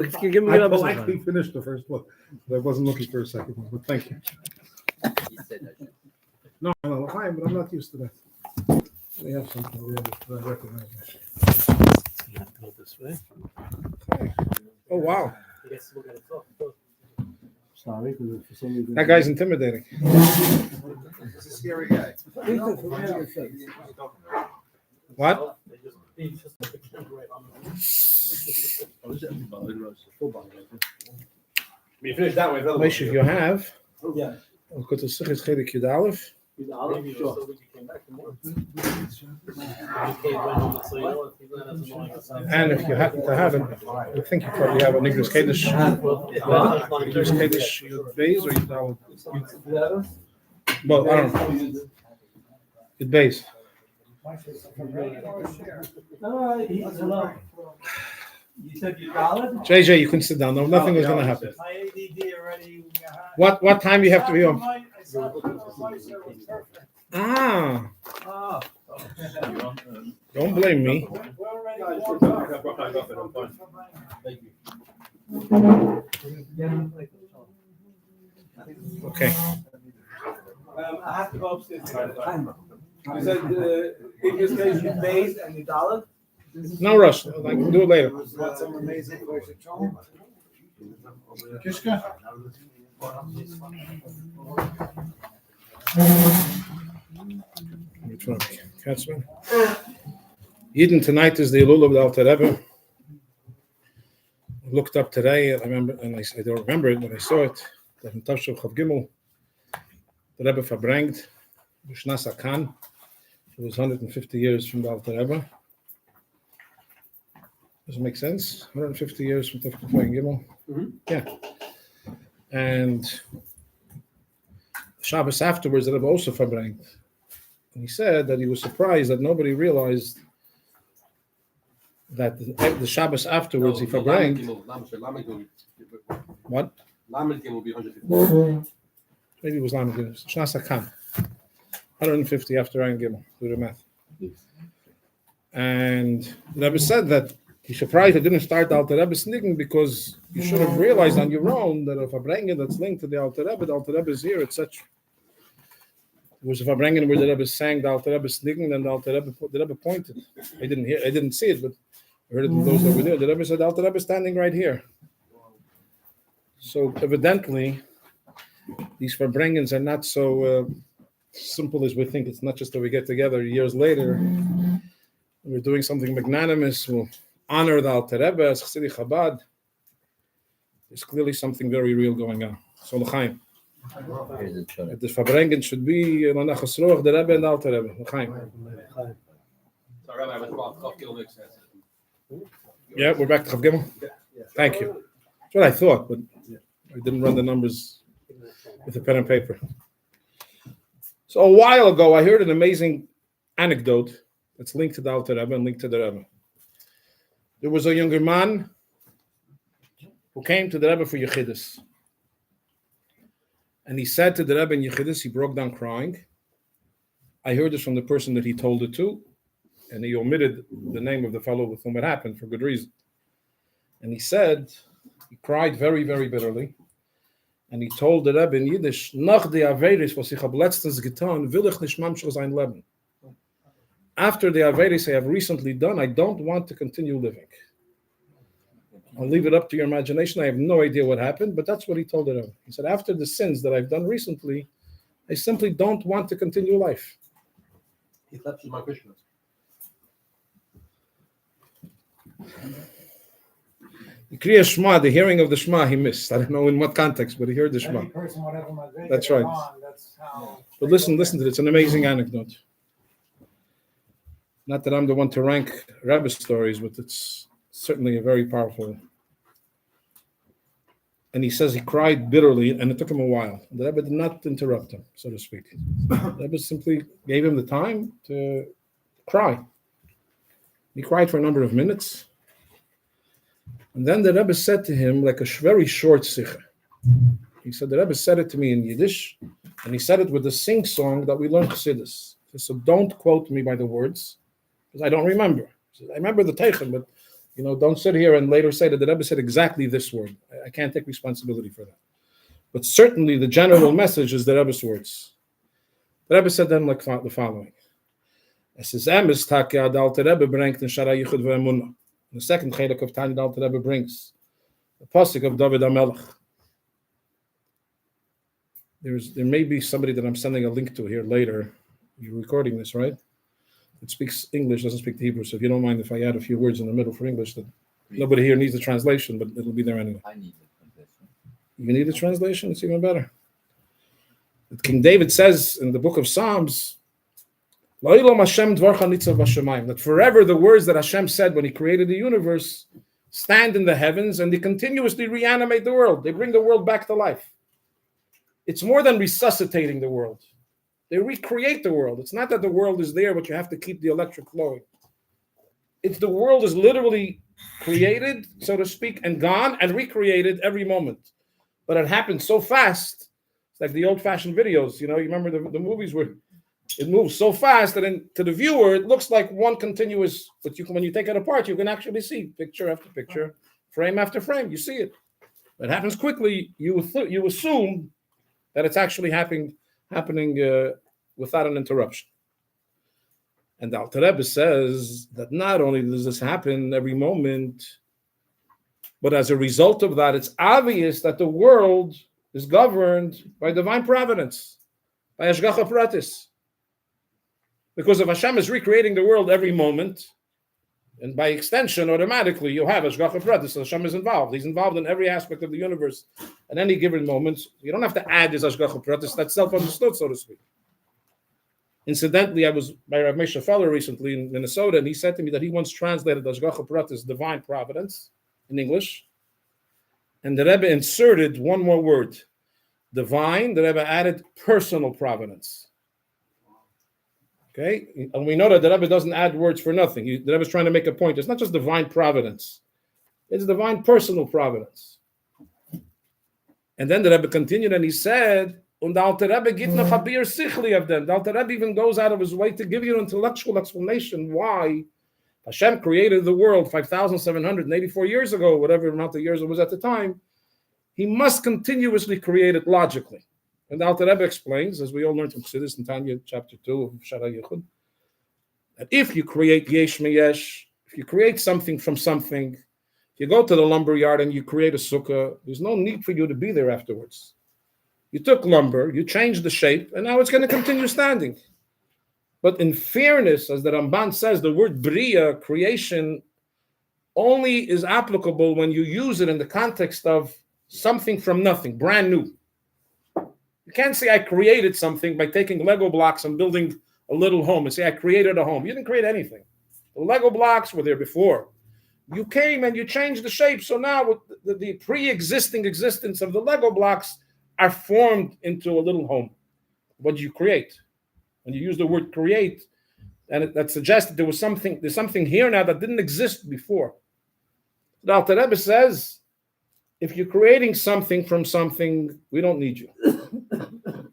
I politely finished the first one. I wasn't looking for a second one, but thank you. No, fine, but I'm not used to that. They have something really that I recognize. You have to go this way. Okay. Oh, wow. Yes, look at it. Sorry, because for some reason. That guy's intimidating. It's a scary guy. What? You finish that way, Velvl. If you have, Yeah. I'll go to Sichas Chelik Yud Aleph. Maybe Sure. so you came back tomorrow. And if you happen to have it, I think you probably have a Nigris Kaddish. Nigris Kaddish Yud Beis or Yud Aleph? Well, I don't know. Yud Beis. You said you valid? JJ, you can sit down. No, nothing is going to happen. My ADD already. What time do you have to be home? Ah, don't blame me. Okay. I have to go upstairs. You said in this case you bathed and you dollar? No rush. I can do it later. Some amazing Kishka? Katzman. Eden tonight is the Elul of the Alter Rebbe. I looked up today, I remember, and I don't remember it, but I saw it. That in Tavshel Chof Gimel, the Rebbe Farbrengen, B'Shnas Akan. It was 150 years from the Alter Rebbe. Does it make sense? 150 years from Tavshel Chof Gimel. Yeah. And Shabbos afterwards, the Rebbe also Farbrengen. And he said that he was surprised that nobody realized that the Shabbos afterwards he Farbrengen. What? Will be 150. Maybe it was Lamed Gimel. Shnas Akan. 150 after Ayin Gimel. Do the math. And the Rebbe said that he's surprised I didn't start the Alter Rebbe snigging because you should have realized on your own that if a Farbrengen that's linked to the Alter Rebbe is here, etc. It was a Farbrengen where the Rebbe sang the Alter Rebbe snigging, and the Rebbe pointed. I didn't see it, but I heard it from those that were there. The Rebbe said the Alter Rebbe is standing right here. So evidently, these Farbrengens are not so simple as we think. It's not just that we get together years later. We're doing something magnanimous. We'll honor the Alter Rebbe as Chassidic Chabad. There's clearly something very real going on. So l'chaim. The Farbrengen should be Lanachas Ruach, the Rebbe and the Alter Rebbe. L'chaim. So, Rabbi, I was about Chof Gimel makes sense. Yeah, we're back to Chof Gimel. Thank you. That's what I thought, but I didn't run the numbers with a pen and paper. So a while ago, I heard an amazing anecdote that's linked to the Alter Rebbe and linked to the Rebbe. There was a younger man who came to the Rebbe for Yechidus. And he said to the Rebbe in Yechidus, he broke down crying. I heard this from the person that he told it to, and he omitted the name of the fellow with whom it happened for good reason. And he said, he cried very, very bitterly. And he told the Rebbe in Yiddish, Nach de Averis, was ich hab letztens getan, will ich nicht mamshel sein Leben. After the Averis I have recently done, I don't want to continue living. I'll leave it up to your imagination. I have no idea what happened, but that's what he told the Rebbe. He said, after the sins that I've done recently, I simply don't want to continue life. He slept with my Krishna. The Kriya Shema, the hearing of the Shema, he missed. I don't know in what context, but he heard the Shema. That's right. But listen to it. It's an amazing anecdote. Not that I'm the one to rank Rabbi stories, but it's certainly a very powerful. And he says he cried bitterly, and it took him a while. The Rebbe did not interrupt him, so to speak. The Rebbe simply gave him the time to cry. He cried for a number of minutes. And then the Rebbe said to him, like a very short sikha. He said, the Rebbe said it to me in Yiddish, and he said it with the sing song that we learned Chassidus. So don't quote me by the words, because I don't remember. I remember the Teichen, but Don't sit here and later say that the Rebbe said exactly this word. I can't take responsibility for that. But certainly the general message is the Rebbe's words. The Rebbe said them like the following. Es is emes take ad alte Rebbe bringt in Shara Yichud ve'emunah. The second chelik of Tanya the Alte Rebbe brings the pasuk of David HaMelech. There may be somebody that I'm sending a link to here later. You're recording this, right? It speaks English, doesn't speak Hebrew. So if you don't mind if I add a few words in the middle for English, that nobody here needs a translation, but it'll be there anyway. I need the translation. You need a translation? It's even better. King David says in the book of Psalms, that forever the words that Hashem said when he created the universe stand in the heavens and they continuously reanimate the world. They bring the world back to life. It's more than resuscitating the world. They recreate the world. It's not that the world is there, but you have to keep the electric flowing. It's the world is literally created, so to speak, and gone and recreated every moment. But it happens so fast. It's like the old-fashioned videos. You remember the movies where it moves so fast that to the viewer, it looks like one continuous, but when you take it apart, you can actually see picture after picture, frame after frame. You see it. It happens quickly. You assume that it's actually happening without an interruption. And the Alter Rebbe says that not only does this happen every moment, but as a result of that, it's obvious that the world is governed by divine providence, by Hashgacha Pratis. Because if Hashem is recreating the world every moment, and by extension, automatically, you have Hashgacha Pratis. Hashem is involved. He's involved in every aspect of the universe at any given moment. You don't have to add this Hashgacha Pratis. That's self-understood, so to speak. Incidentally, I was by Rabbi Velvl recently in Minnesota, and he said to me that he once translated Hashgacha Pratis, divine providence, in English. And the Rebbe inserted one more word, divine. The Rebbe added personal providence. Okay, and we know that the Rebbe doesn't add words for nothing. The Rebbe is trying to make a point. It's not just divine providence; it's divine personal providence. And then the Rebbe continued, and he said, "Und the Alter Rebbe gibt noch a beer sichli of them." The Alter Rebbe even goes out of his way to give you an intellectual explanation why Hashem created the world 5,784 years ago, whatever amount of years it was at the time. He must continuously create it logically. And the Alter Rebbe explains, as we all learned from Chassidus in Tanya, chapter 2 of Shara Yichud, that if you create yesh meyesh, if you create something from something, if you go to the lumber yard and you create a sukkah, there's no need for you to be there afterwards. You took lumber, you changed the shape, and now it's going to continue standing. But in fairness, as the Ramban says, the word bria, creation, only is applicable when you use it in the context of something from nothing, brand new. You can't say I created something by taking Lego blocks and building a little home and say I created a home. You didn't create anything. The Lego blocks were there before. You came and you changed the shape. So now the pre-existing existence of the Lego blocks are formed into a little home. What did you create? When you use the word create, and that suggests that there's something here now that didn't exist before. The Alter Rebbe says, if you're creating something from something, we don't need you.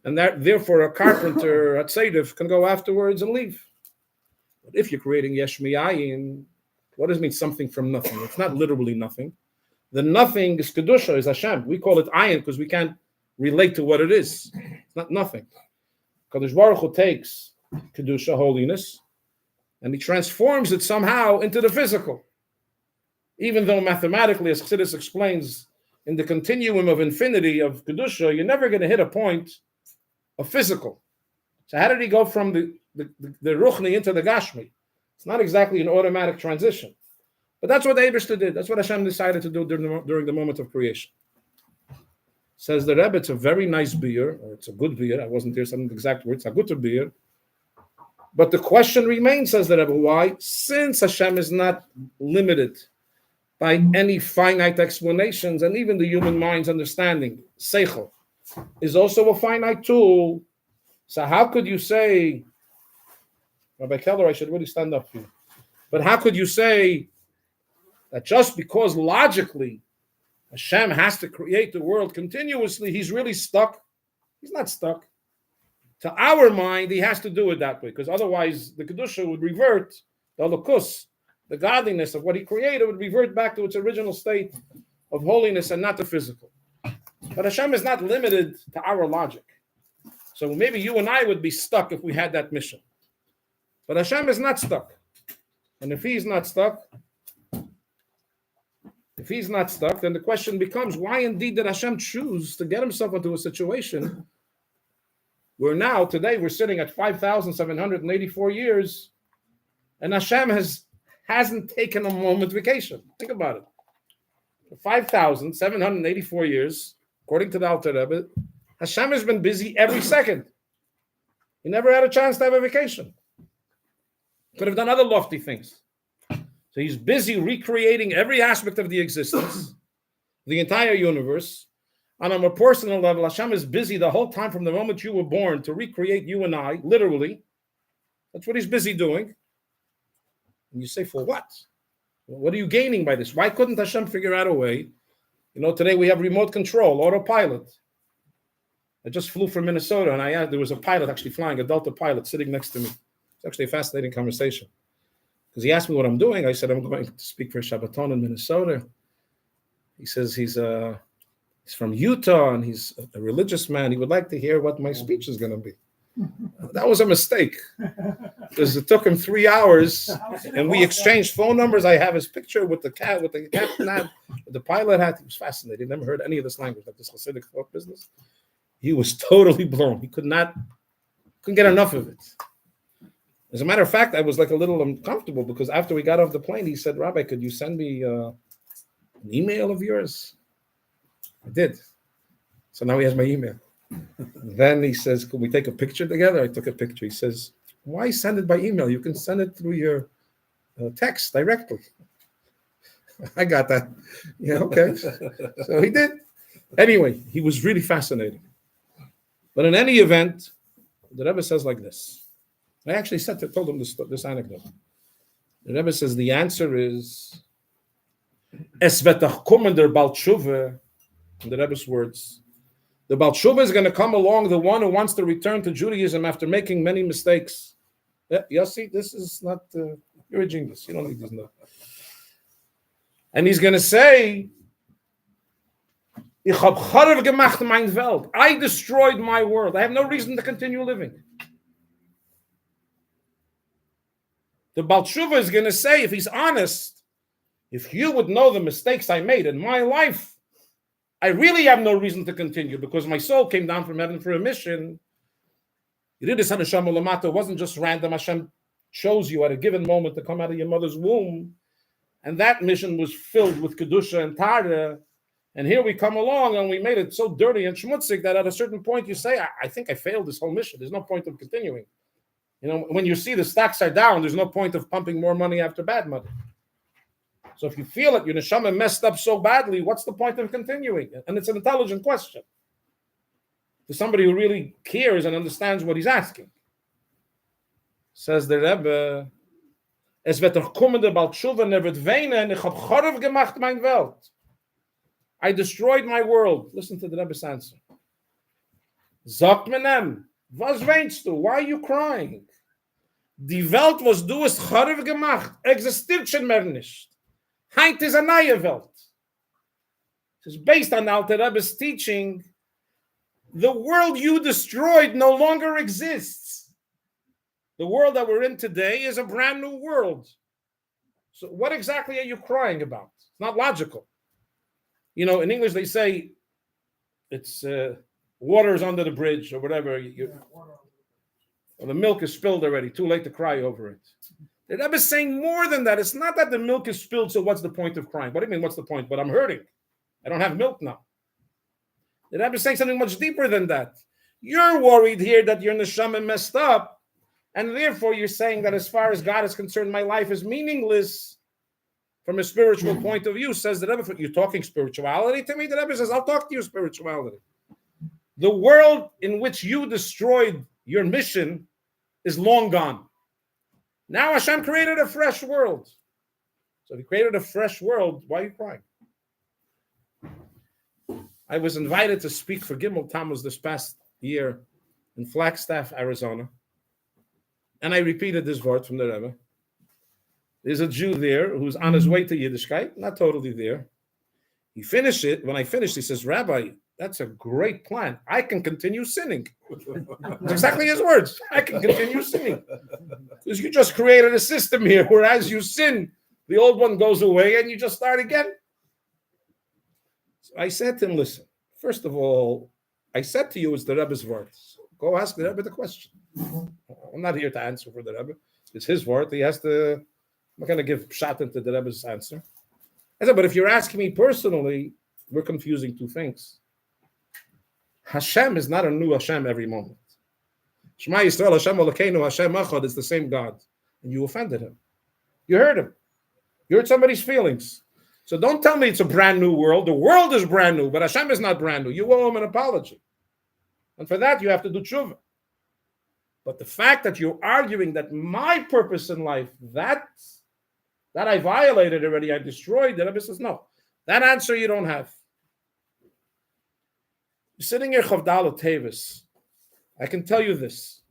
And that therefore a carpenter at Teves can go afterwards and leave. But if you're creating yesh miyayin, what does it mean something from nothing? It's not literally nothing. The nothing is Kedusha, is Hashem. We call it ayin because we can't relate to what it is. It's not nothing. Kadosh Baruch Hu takes Kedusha, holiness, and he transforms it somehow into the physical. Even though mathematically, as Chassidus explains, in the continuum of infinity of Kedusha, you're never going to hit a point of physical. So how did he go from the Ruchni into the Gashmi? It's not exactly an automatic transition. But that's what the Eibishter did. That's what Hashem decided to do during the moment of creation. Says the Rebbe, it's a very nice beer, or it's a good beer. I wasn't there, some exact words. It's a good beer. But the question remains, says the Rebbe, why? Since Hashem is not limited by any finite explanations, and even the human mind's understanding, Seichel, is also a finite tool. So how could you say, Rabbi Keller, I should really stand up here, but how could you say that just because logically Hashem has to create the world continuously, he's really stuck? He's not stuck. To our mind, he has to do it that way, because otherwise the Kedusha would revert, the Holocaust the godliness of what he created would revert back to its original state of holiness and not the physical. But Hashem is not limited to our logic. So maybe you and I would be stuck if we had that mission. But Hashem is not stuck. And if he's not stuck, then the question becomes, why indeed did Hashem choose to get himself into a situation where now, today, we're sitting at 5,784 years, and Hashem hasn't taken a moment vacation. Think about it. For 5,784 years, according to the Alter Rebbe, Hashem has been busy every second. He never had a chance to have a vacation. Could have done other lofty things. So he's busy recreating every aspect of the existence, the entire universe. On a more personal level, Hashem is busy the whole time from the moment you were born to recreate you and I, literally. That's what he's busy doing. And you say, for what? What are you gaining by this? Why couldn't Hashem figure out a way? Today we have remote control, autopilot. I just flew from Minnesota, and there was a pilot actually flying, a Delta pilot, sitting next to me. It's actually a fascinating conversation. Because he asked me what I'm doing. I said, I'm going to speak for Shabbaton in Minnesota. He says he's from Utah, and he's a religious man. He would like to hear what my speech is going to be. That was a mistake, because it took him 3 hours, and we exchanged phone numbers. I have his picture with the captain hat, with the pilot hat. He was fascinated. He never heard any of this language, like this Hasidic thought business. He was totally blown. He couldn't get enough of it. As a matter of fact, I was like a little uncomfortable, because after we got off the plane, he said, Rabbi, could you send me an email of yours? I did. So now he has my email. Then he says, could we take a picture together? I took a picture. He says, why send it by email? You can send it through your text directly. I got that. Yeah, okay. So he did. Anyway, he was really fascinating. But in any event, the Rebbe says like this. I actually told him this anecdote. The Rebbe says the answer is, Es vetach kommen der Baal Tshuva, in the Rebbe's words, the Baal Tshuva is going to come along, the one who wants to return to Judaism after making many mistakes. Yeah, Yossi, this is not, you're a genius. You don't need this now. And he's going to say, Ich hab Chof gemacht mein Welt. I destroyed my world. I have no reason to continue living. The Baal Tshuva is going to say, if he's honest, if you would know the mistakes I made in my life, I really have no reason to continue, because my soul came down from heaven for a mission. It wasn't just random. Hashem chose you at a given moment to come out of your mother's womb. And that mission was filled with Kedusha and Tara. And here we come along, and we made it so dirty and schmutzig that at a certain point you say, I think I failed this whole mission. There's no point of continuing. When you see the stocks are down, there's no point of pumping more money after bad money. So if you feel it, your neshama messed up so badly, what's the point of continuing? And it's an intelligent question to somebody who really cares and understands what he's asking. Says the Rebbe, Es wird doch kommen der Baal Tshuva, wird weinen, ich hab Chof gemacht mein Welt. I destroyed my world. Listen to the Rebbe's answer. Sagt man ihm, was weinst du? Why are you crying? Die Welt, was du hast Chof gemacht, existiert schon mehr nicht. Heint is a neue Welt. It is based on Alter Rebbe's teaching. The world you destroyed no longer exists. The world that we're in today is a brand new world. So what exactly are you crying about? It's not logical. In English they say it's water is under the bridge or whatever. The milk is spilled already. Too late to cry over it. The Rebbe is saying more than that. It's not that the milk is spilled, so what's the point of crying? What do you mean, what's the point? But I'm hurting. I don't have milk now. The Rebbe is saying something much deeper than that. You're worried here that your neshama messed up, and therefore you're saying that as far as God is concerned, my life is meaningless from a spiritual point of view, says the Rebbe. You're talking spirituality to me? The Rebbe says, I'll talk to you spirituality. The world in which you destroyed your mission is long gone. Now Hashem created a fresh world. So if he created a fresh world, why are you crying? I was invited to speak for Gimel Tammuz this past year in Flagstaff, Arizona. And I repeated this word from the Rebbe. There's a Jew there who's on his way to Yiddishkeit, not totally there. He finished it. When I finished, he says, Rabbi, that's a great plan. I can continue sinning. It's exactly his words. I can continue sinning. Because you just created a system here where as you sin, the old one goes away and you just start again. So I said to him, listen, first of all, I said to you, it's the Rebbe's words. Go ask the Rebbe the question. I'm not here to answer for the Rebbe. It's his word. He has to, I'm not going to give shot into the Rebbe's answer. I said, but if you're asking me personally, we're confusing two things. Hashem is not a new Hashem every moment. Shema Yisrael, Hashem Elokeinu, Hashem Echad is the same God. And you offended him. You hurt him. You hurt somebody's feelings. So don't tell me it's a brand new world. The world is brand new, but Hashem is not brand new. You owe him an apology. And for that, you have to do tshuva. But the fact that you're arguing that my purpose in life, that I violated already, I destroyed, the Rebbe says, no. That answer you don't have. You're sitting here, Chavdal Teves. I can tell you this.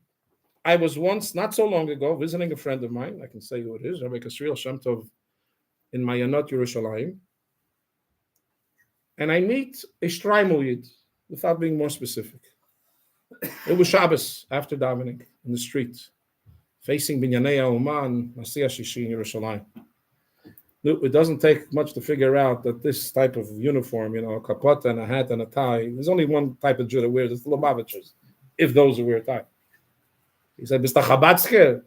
I was once, not so long ago, visiting a friend of mine. I can say who it is, Rabbi Kasriel Shem Tov, in Mayanot Yerushalayim. And I meet a Shtraimel Yid, without being more specific. It was Shabbos, after davening, in the street, facing Binyanei HaUma and Masiyah Shishi in Yerushalayim. It doesn't take much to figure out that this type of uniform, a kapota and a hat and a tie, there's only one type of Jew that wears, it's the Lubavitchers, if those who wear a tie. He said, Mr. Chabad?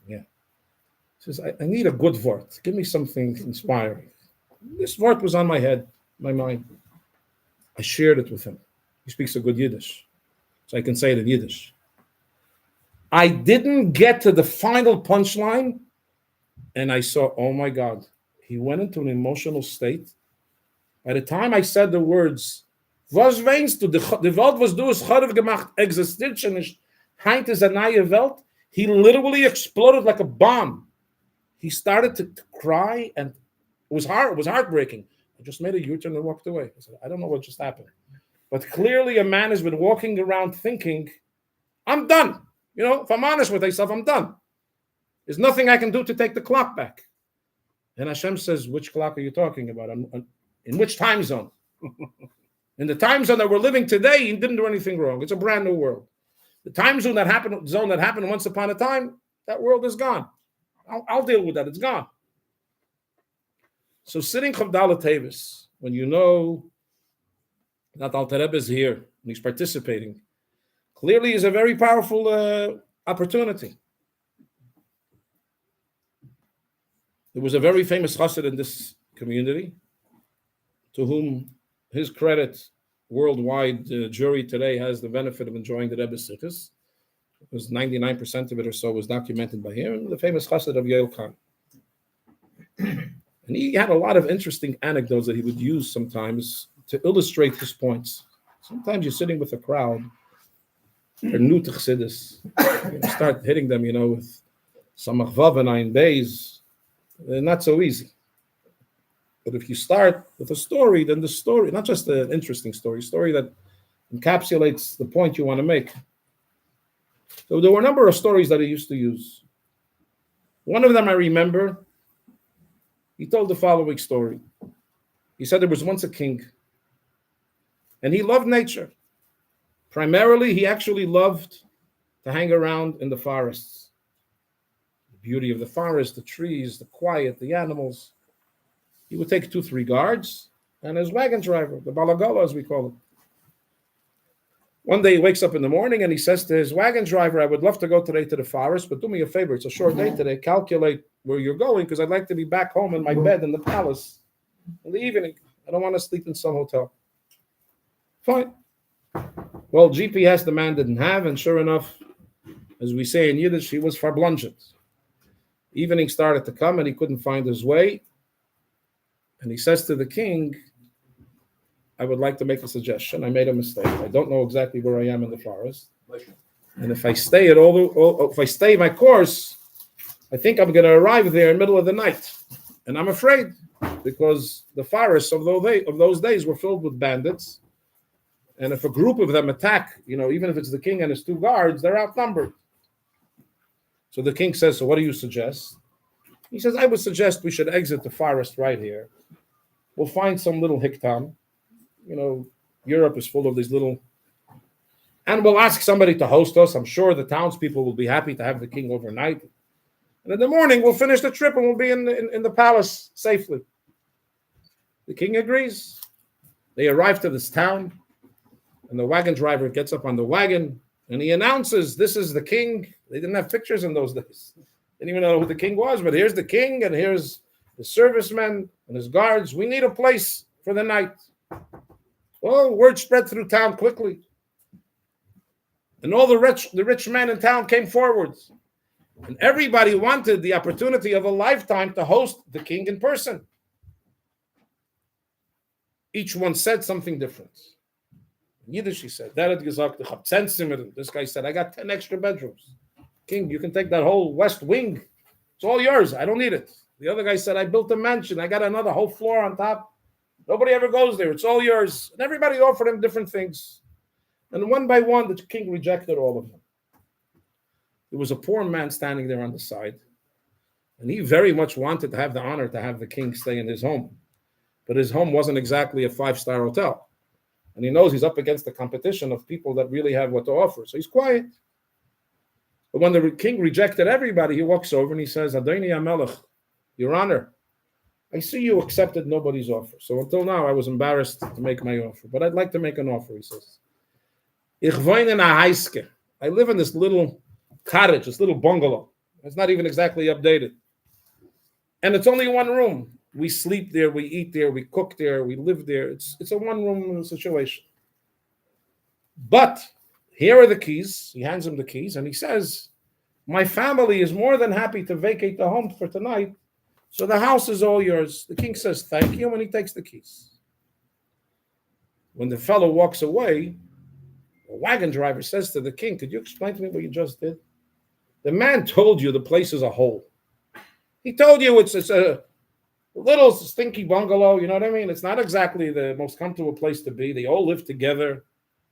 Yeah. He says, I need a good word. Give me something inspiring. This word was on my head, my mind. I shared it with him. He speaks a good Yiddish, so I can say it in Yiddish. I didn't get to the final punchline, and I saw, oh my God, he went into an emotional state. By the time I said the words, was weinst du, die Welt, was du es Chof gemacht, existiert schon nicht, heint is a neue Welt, he literally exploded like a bomb. He started to cry, and it was heartbreaking. I just made a U-turn and walked away. I said, I don't know what just happened. But clearly a man has been walking around thinking, I'm done. If I'm honest with myself, I'm done. There's nothing I can do to take the clock back. And Hashem says, which clock are you talking about? In which time zone? In the time zone that we're living today, he didn't do anything wrong. It's a brand new world. The time zone that happened once upon a time, that world is gone. I'll deal with that. It's gone. So sitting Chavdal Teves, when you know that Alter Rebbe is here and he's participating, clearly is a very powerful opportunity. There was a very famous chassid in this community, to whom his credit worldwide jury today has the benefit of enjoying the Rebbe's sichos, because 99% of it or so was documented by him, the famous chassid of Yael Khan. And he had a lot of interesting anecdotes that he would use sometimes to illustrate his points. Sometimes you're sitting with a crowd, they're new to Chassidus, you start hitting them, with Samach Vav and Ein Beis. They're not so easy. But if you start with a story, then the story, not just an interesting story that encapsulates the point you want to make. So there were a number of stories that he used to use. One of them I remember, he told the following story. He said there was once a king, and he loved nature. Primarily, he actually loved to hang around in the forests. Beauty of the forest, the trees, the quiet, the animals. He would take 2-3 guards and his wagon driver, the balagala as we call him. One day he wakes up in the morning and he says to his wagon driver, I would love to go today to the forest, but do me a favor, it's a short day today. Calculate where you're going, because I'd like to be back home in my bed in the palace in the evening. I don't want to sleep in some hotel. Fine. Well, GPS the man didn't have, and sure enough, as we say in Yiddish, he was Farbrengen. Evening started to come and he couldn't find his way. And he says to the king, I would like to make a suggestion. I made a mistake. I don't know exactly where I am in the forest. And if I stay my course, I think I'm going to arrive there in the middle of the night. And I'm afraid, because the forests of those days were filled with bandits. And if a group of them attack, even if it's the king and his 2 guards, they're outnumbered. So the king says, so what do you suggest? He says, I would suggest we should exit the forest right here. We'll find some little hiktam. You know, Europe is full of these little, and we'll ask somebody to host us. I'm sure the townspeople will be happy to have the king overnight. And in the morning, we'll finish the trip and we'll be in the palace safely. The king agrees. They arrive to this town, and the wagon driver gets up on the wagon, and he announces, this is the king. They didn't have pictures in those days. Didn't even know who the king was, but here's the king, and here's the servicemen and his guards. We need a place for the night. Well, word spread through town quickly. And all the rich men in town came forward. And everybody wanted the opportunity of a lifetime to host the king in person. Each one said something different. In Yiddish, he said, this guy said, I got 10 extra bedrooms. King, you can take that whole west wing. It's all yours. I don't need it. The other guy said, I built a mansion. I got another whole floor on top. Nobody ever goes there. It's all yours. And everybody offered him different things. And one by one, the king rejected all of them. There was a poor man standing there on the side. And he very much wanted to have the honor to have the king stay in his home. But his home wasn't exactly a 5-star hotel. And he knows he's up against the competition of people that really have what to offer. So he's quiet. But when the king rejected everybody, he walks over and he says, Adoni HaMelech, Your Honor, I see you accepted nobody's offer. So until now, I was embarrassed to make my offer. But I'd like to make an offer, he says. Ich wohne in a Heiske. I live in this little cottage, this little bungalow. It's not even exactly updated. And it's only one room. We sleep there, we eat there, we cook there, we live there. It's a one-room situation. But here are the keys. He hands him the keys, and he says, my family is more than happy to vacate the home for tonight, so the house is all yours. The king says, thank you, and he takes the keys. When the fellow walks away, the wagon driver says to the king, could you explain to me what you just did? The man told you the place is a hole. He told you it's a little stinky bungalow, you know what I mean? It's not exactly the most comfortable place to be. They all live together.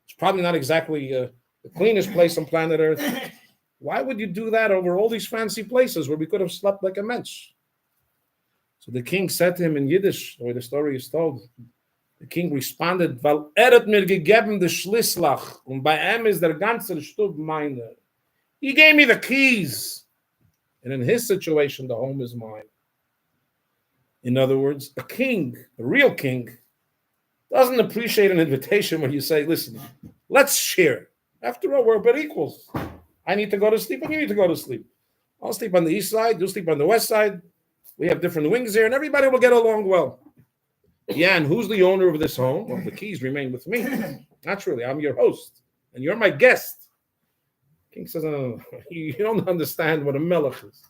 It's probably not exactly the cleanest place on planet Earth. Why would you do that over all these fancy places where we could have slept like a mensch? So the king said to him in Yiddish, the way the story is told, the king responded, weil hat mir gegeben de Schliach, und bei ihm ist der ganze Stub meiner. He gave me the keys. And in his situation, the home is mine. In other words, a king, a real king, doesn't appreciate an invitation where you say, listen, let's share. After all, we're but equals. I need to go to sleep, and you need to go to sleep. I'll sleep on the east side, you'll sleep on the west side. We have different wings here, and everybody will get along well. Yeah, and who's the owner of this home? Well, the keys remain with me. Naturally, I'm your host, and you're my guest. King says, no. You don't understand what a melech is.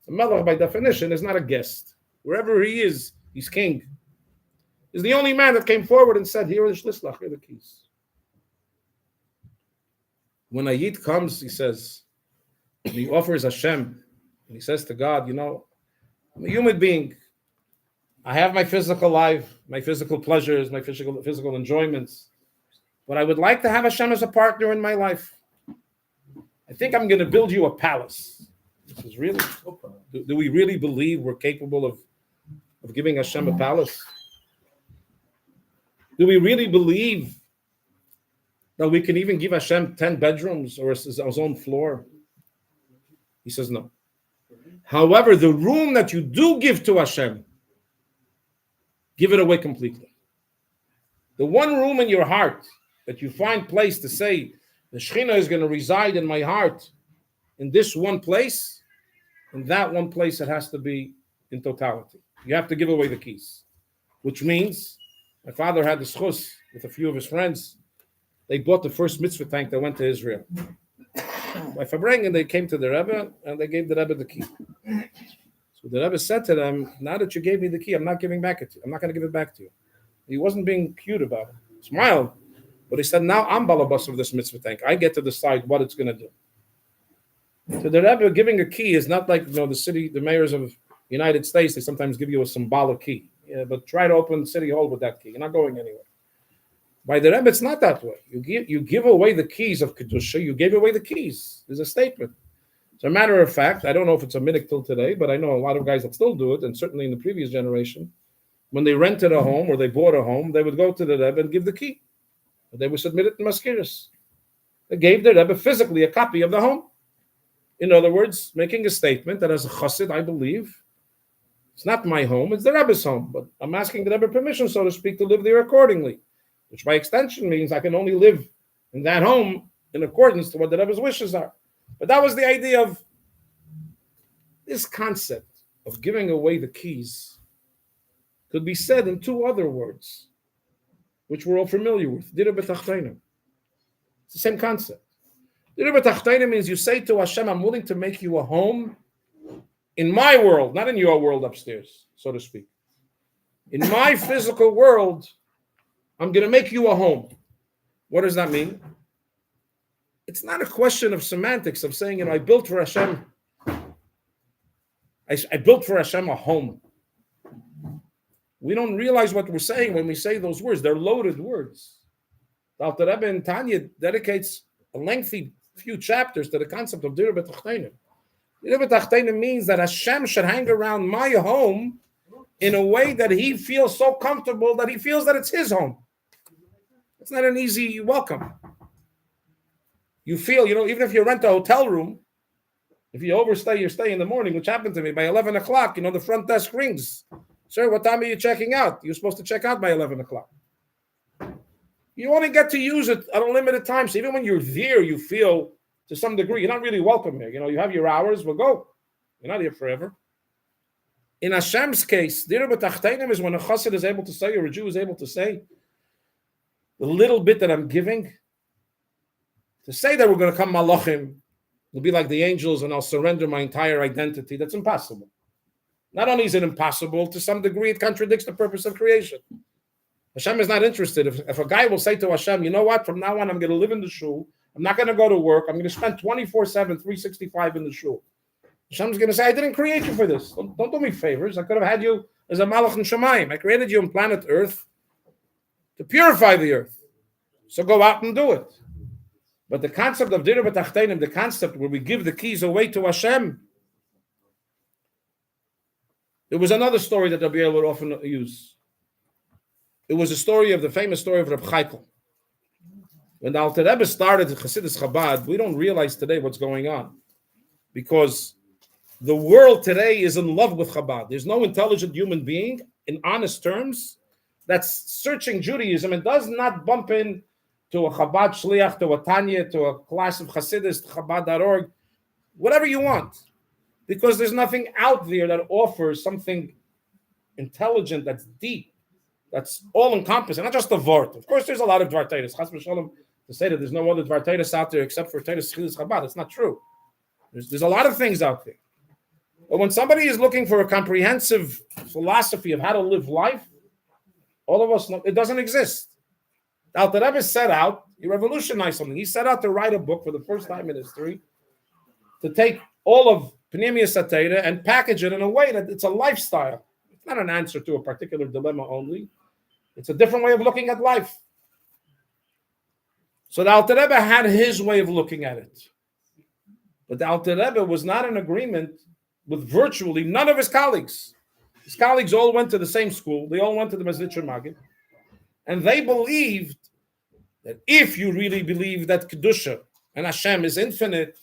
A melech, by definition, is not a guest. Wherever he is, he's king. He's the only man that came forward and said, here are the shliach, here are the keys. When a Yid comes, he says, and he offers Hashem, and he says to God, you know, I'm a human being. I have my physical life, my physical pleasures, my physical enjoyments, but I would like to have Hashem as a partner in my life. I think I'm going to build you a palace. This is really, do we really believe we're capable of giving Hashem a palace? Do we really believe that we can even give Hashem 10 bedrooms or his own floor? He says no. However, the room that you do give to Hashem, give it away completely. The one room in your heart that you find place to say, the Shekhinah is going to reside in my heart, in this one place, in that one place it has to be in totality. You have to give away the keys. Which means, my father had the schus with a few of his friends. They bought the first mitzvah tank that went to Israel. By Farbrengen, they came to the Rebbe, and they gave the Rebbe the key. So the Rebbe said to them, now that you gave me the key, I'm not giving back it to you. I'm not going to give it back to you. He wasn't being cute about it. He smiled. But he said, now I'm balabas of this mitzvah tank. I get to decide what it's going to do. So the Rebbe giving a key is not like, the mayors of the United States, they sometimes give you a symbolic key. Yeah, but try to open City Hall with that key. You're not going anywhere. By the Rebbe, it's not that way. You give away the keys of Kedusha, you gave away the keys. There's a statement. As a matter of fact, I don't know if it's a minhag till today, but I know a lot of guys that still do it, and certainly in the previous generation, when they rented a home or they bought a home, they would go to the Rebbe and give the key. They would submit it in Maskiris. They gave the Rebbe physically a copy of the home. In other words, making a statement that as a chassid, I believe, it's not my home, it's the Rebbe's home, but I'm asking the Rebbe permission, so to speak, to live there accordingly, which by extension means I can only live in that home in accordance to what the Rebbe's wishes are. But that was the idea of this concept of giving away the keys could be said in two other words, which we're all familiar with. Dira b'tachtonim. It's the same concept. Dira b'tachtonim means you say to Hashem, I'm willing to make you a home in my world, not in your world upstairs, so to speak. In my physical world, I'm going to make you a home. What does that mean? It's not a question of semantics, of saying, I built for Hashem. I built for Hashem a home. We don't realize what we're saying when we say those words. They're loaded words. The Alter Rebbe in Tanya dedicates a lengthy few chapters to the concept of Dira b'tachtonim. Dira b'tachtonim means that Hashem should hang around my home in a way that he feels so comfortable that he feels that it's his home. It's not an easy welcome. You feel, even if you rent a hotel room, if you overstay your stay in the morning, which happened to me, by 11 o'clock, the front desk rings. Sir, what time are you checking out? You're supposed to check out by 11 o'clock. You only get to use it at a limited time. So even when you're there, you feel, to some degree, you're not really welcome here. You have your hours, well, go. You're not here forever. In Hashem's case, Dira b'tachtonim is when a chassid is able to say, or a Jew is able to say, the little bit that I'm giving, to say that we're going to come malachim, will be like the angels and I'll surrender my entire identity, that's impossible. Not only is it impossible, to some degree it contradicts the purpose of creation. Hashem is not interested. If a guy will say to Hashem, you know what, from now on I'm going to live in the shul, I'm not going to go to work, I'm going to spend 24/7, 365 in the shul. Hashem's going to say, I didn't create you for this. Don't do me favors. I could have had you as a malach in Shemayim. I created you on planet Earth to purify the earth. So go out and do it. But the concept of Dira b'tachtonim, the concept where we give the keys away to Hashem, there was another story that Rabbi would often use. It was a story of the famous story of Reb Chaikel. When the Alter Rebbe started Chassidus Chabad, we don't realize today what's going on, because the world today is in love with Chabad. There's no intelligent human being, in honest terms, that's searching Judaism and does not bump in to a Chabad Shliach, to a Tanya, to a class of Chassidus, Chabad.org, whatever you want. Because there's nothing out there that offers something intelligent, that's deep, that's all-encompassing, not just a Vort. Of course, there's a lot of Dvar Teves. Chas v'sholom, to say that there's no other Dvar Teves out there except for Teves Chilus Chabad, it's not true. There's a lot of things out there. But when somebody is looking for a comprehensive philosophy of how to live life, all of us know it doesn't exist. Alter Rebbe set out, he revolutionized something. He set out to write a book for the first time in history to take all of Pneumius Satira and package it in a way that it's a lifestyle. It's not an answer to a particular dilemma only. It's a different way of looking at life. So the Alter Rebbe had his way of looking at it. But the Alter Rebbe was not in agreement with virtually none of his colleagues. His colleagues all went to the same school. They all went to the Mezritcher Maggid. And they believed that if you really believe that Kedusha and Hashem is infinite,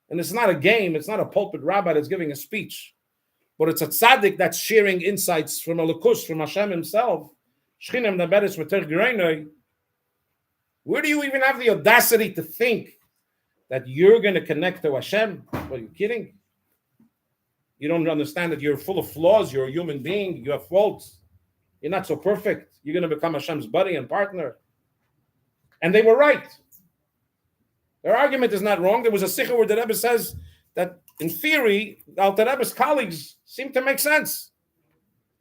and it's not a game, it's not a pulpit rabbi that's giving a speech, but it's a tzaddik that's sharing insights from a Lakush, from Hashem himself. Where do you even have the audacity to think that you're going to connect to Hashem? Are you kidding? You don't understand that you're full of flaws, you're a human being, you have faults, you're not so perfect, you're going to become Hashem's buddy and partner. And they were right. Their argument is not wrong. There was a sikha where the Rebbe says that in theory, the Alter Rebbe's colleagues seem to make sense.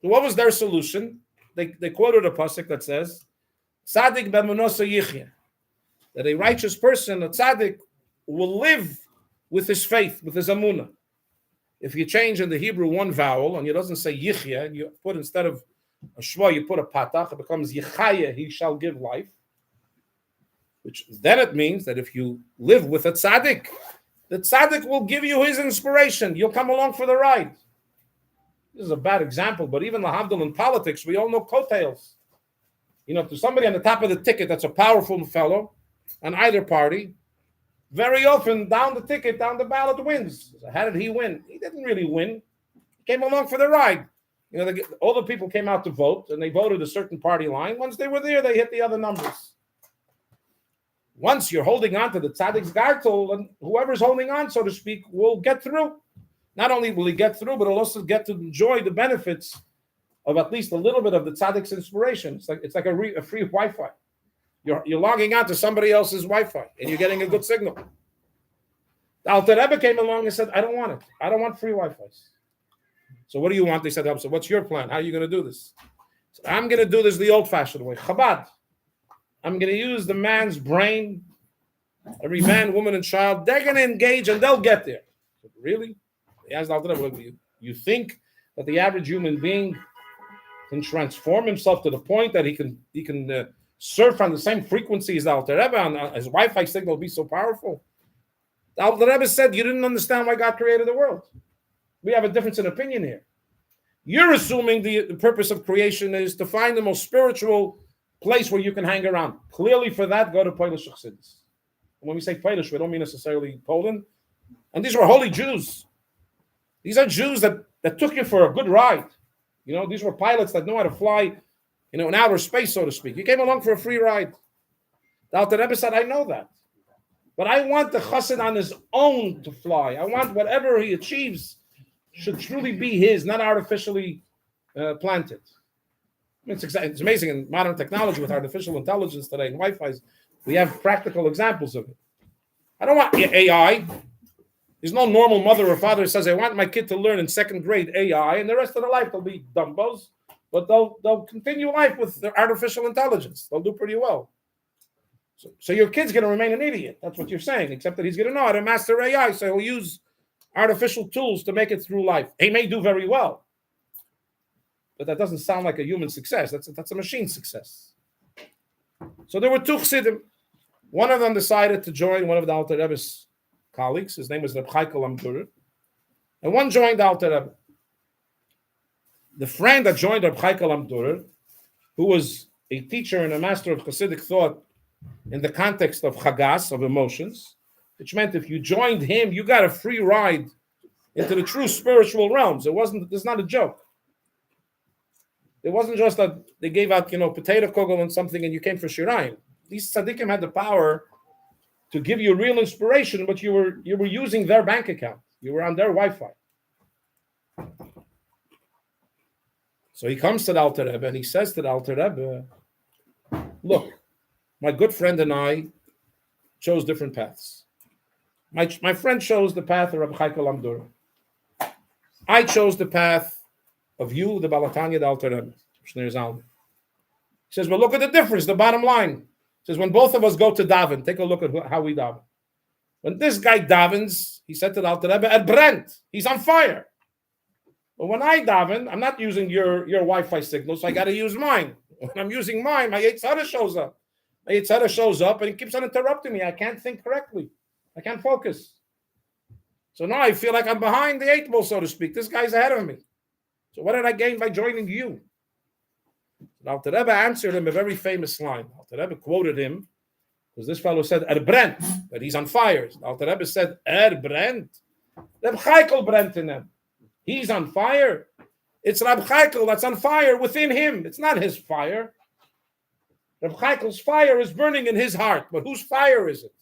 So what was their solution? They quoted a pasuk that says, Tzaddik b'emunoso yichya, that a righteous person, a tzaddik, will live with his faith, with his amunah. If you change in the Hebrew one vowel, and it doesn't say yichya, you put instead of a shva, you put a patach, it becomes yichaya, he shall give life. Which then it means that if you live with a tzaddik, The tzaddik will give you his inspiration. You'll come along for the ride. This is a bad example, but even lahavdil in politics, we all know coattails. If there's somebody on the top of the ticket that's a powerful fellow on either party, very often down the ticket, down the ballot wins. So how did he win? He didn't really win. He came along for the ride. All the people came out to vote, and they voted a certain party line. Once they were there, they hit the other numbers. Once you're holding on to the tzaddik's gartel, and whoever's holding on, so to speak, will get through. Not only will he get through, but he'll also get to enjoy the benefits of at least a little bit of the tzaddik's inspiration. It's like a free Wi-Fi. You're logging on to somebody else's Wi-Fi, and you're getting a good signal. The Alter Rebbe came along and said, I don't want it. I don't want free Wi-Fis. So what do you want? They said, so what's your plan? How are you going to do this? Said, I'm going to do this the old-fashioned way, Chabad. I'm going to use the man's brain. Every man, woman, and child, they're going to engage, and they'll get there. Said, really? He asked Alter Rebbe, you think that the average human being can transform himself to the point that he can surf on the same frequency as the Alter Rebbe, and his Wi-Fi signal will be so powerful? The Alter Rebbe said, you didn't understand why God created the world. We have a difference in opinion here. You're assuming the purpose of creation is to find the most spiritual place where you can hang around. Clearly, for that, go to Polish Chassidus. When we say Polish, we don't mean necessarily Poland. And these were holy Jews. These are Jews that took you for a good ride. These were pilots that know how to fly, in outer space, so to speak. You came along for a free ride. The Alter Rebbe said, I know that. But I want the chassid on his own to fly. I want whatever he achieves should truly be his, not artificially planted. It's amazing in modern technology with artificial intelligence today and Wi-Fi's. We have practical examples of it. I don't want AI. There's no normal mother or father who says, I want my kid to learn in second grade AI, and the rest of their life they'll be dumbos, but they'll continue life with their artificial intelligence. They'll do pretty well. So your kid's going to remain an idiot. That's what you're saying, except that he's going to know how to master AI, so he'll use artificial tools to make it through life. He may do very well, but that doesn't sound like a human success. That's a machine success. So there were two chassidim. One of them decided to join one of the Alter Rebbe's colleagues. His name was Rabbi Amdurer. And one joined the Alter Rebbe. The friend that joined Rabbi Amdurer, who was a teacher and a master of Hasidic thought in the context of chagas, of emotions, which meant if you joined him, you got a free ride into the true spiritual realms. It's not a joke. It wasn't just that they gave out, potato kugel and something and you came for shirayim. These tzaddikim had the power to give you real inspiration, but you were using their bank account. You were on their Wi-Fi. So he comes to the Alter Rebbe and he says to the Alter Rebbe, look, my good friend and I chose different paths. My friend chose the path of Rabbi Amdur. I chose the path of you, the Balatanya, the Alter Rebbe. He says, well, look at the difference, the bottom line. He says, when both of us go to daven, take a look at how we daven. When this guy davens, he said to the Alter Rebbe, at Brent, he's on fire. But when I daven, I'm not using your Wi-Fi signal, so I got to use mine. When I'm using mine, my Yetzirah shows up. My Yetzirah shows up and he keeps on interrupting me. I can't think correctly. I can't focus. So now I feel like I'm behind the 8 ball, so to speak. This guy's ahead of me. So what did I gain by joining you? The Alter Rebbe answered him a very famous line. Alter Rebbe quoted him because this fellow said, Brent, that he's on fire. The Alter Rebbe said, Brent. Reb Chaikel Brent in him. He's on fire. It's Reb Chaikel that's on fire within him. It's not his fire. Reb Chaikel's fire is burning in his heart. But whose fire is it?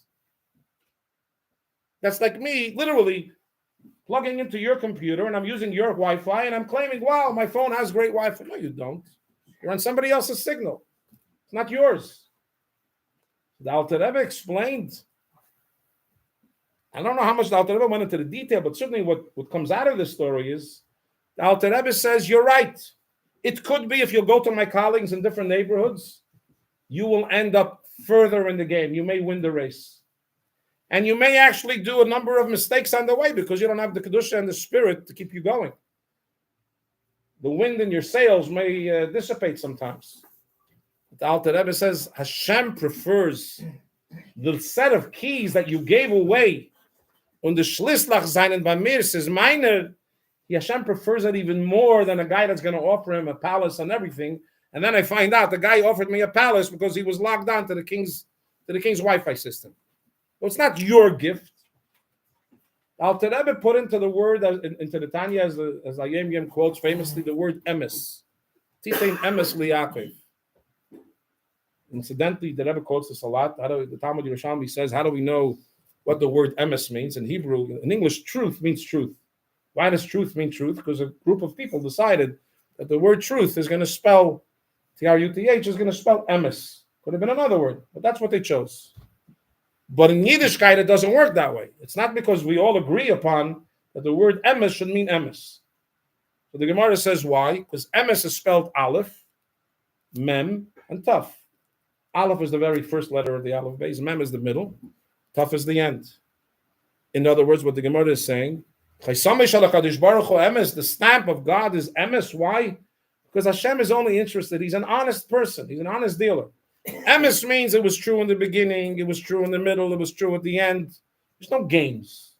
That's like me, literally, plugging into your computer and I'm using your Wi-Fi and I'm claiming, wow, my phone has great Wi-Fi. No, you don't. You're on somebody else's signal. It's not yours. The Alter Rebbe explained. I don't know how much the Alter Rebbe went into the detail, but certainly what comes out of this story is the Alter Rebbe says, you're right. It could be if you go to my colleagues in different neighborhoods, you will end up further in the game. You may win the race. And you may actually do a number of mistakes on the way because you don't have the Kedusha and the Spirit to keep you going. The wind in your sails may dissipate sometimes. The Alter Rebbe says Hashem prefers the set of keys that you gave away Und the Shliach seinen bei mir says meine. Hashem prefers that even more than a guy that's going to offer him a palace and everything. And then I find out the guy offered me a palace because he was logged on to the king's Wi-Fi system. So it's not your gift. Alter Rebbe put into the word into the Tanya as Ayem Yem quotes famously the word emes. Titein emes liyakev. Incidentally, the Rebbe quotes this a lot. The Talmud Yerushalmi says, how do we know what the word emes means? In Hebrew, in English, truth means truth. Why does truth mean truth? Because a group of people decided that the word truth is going to spell, T-R-U-T-H, is going to spell emes. Could have been another word, but that's what they chose. But in Yiddishkeit, it doesn't work that way. It's not because we all agree upon that the word emes should mean emes. So the Gemara says why? Because emes is spelled aleph, mem, and taf. Aleph is the very first letter of the aleph base. Mem is the middle. Taf is the end. In other words, what the Gemara is saying, the stamp of God is emes. Why? Because Hashem is only interested. He's an honest person. He's an honest dealer. Emes means it was true in the beginning, it was true in the middle, it was true at the end. There's no games.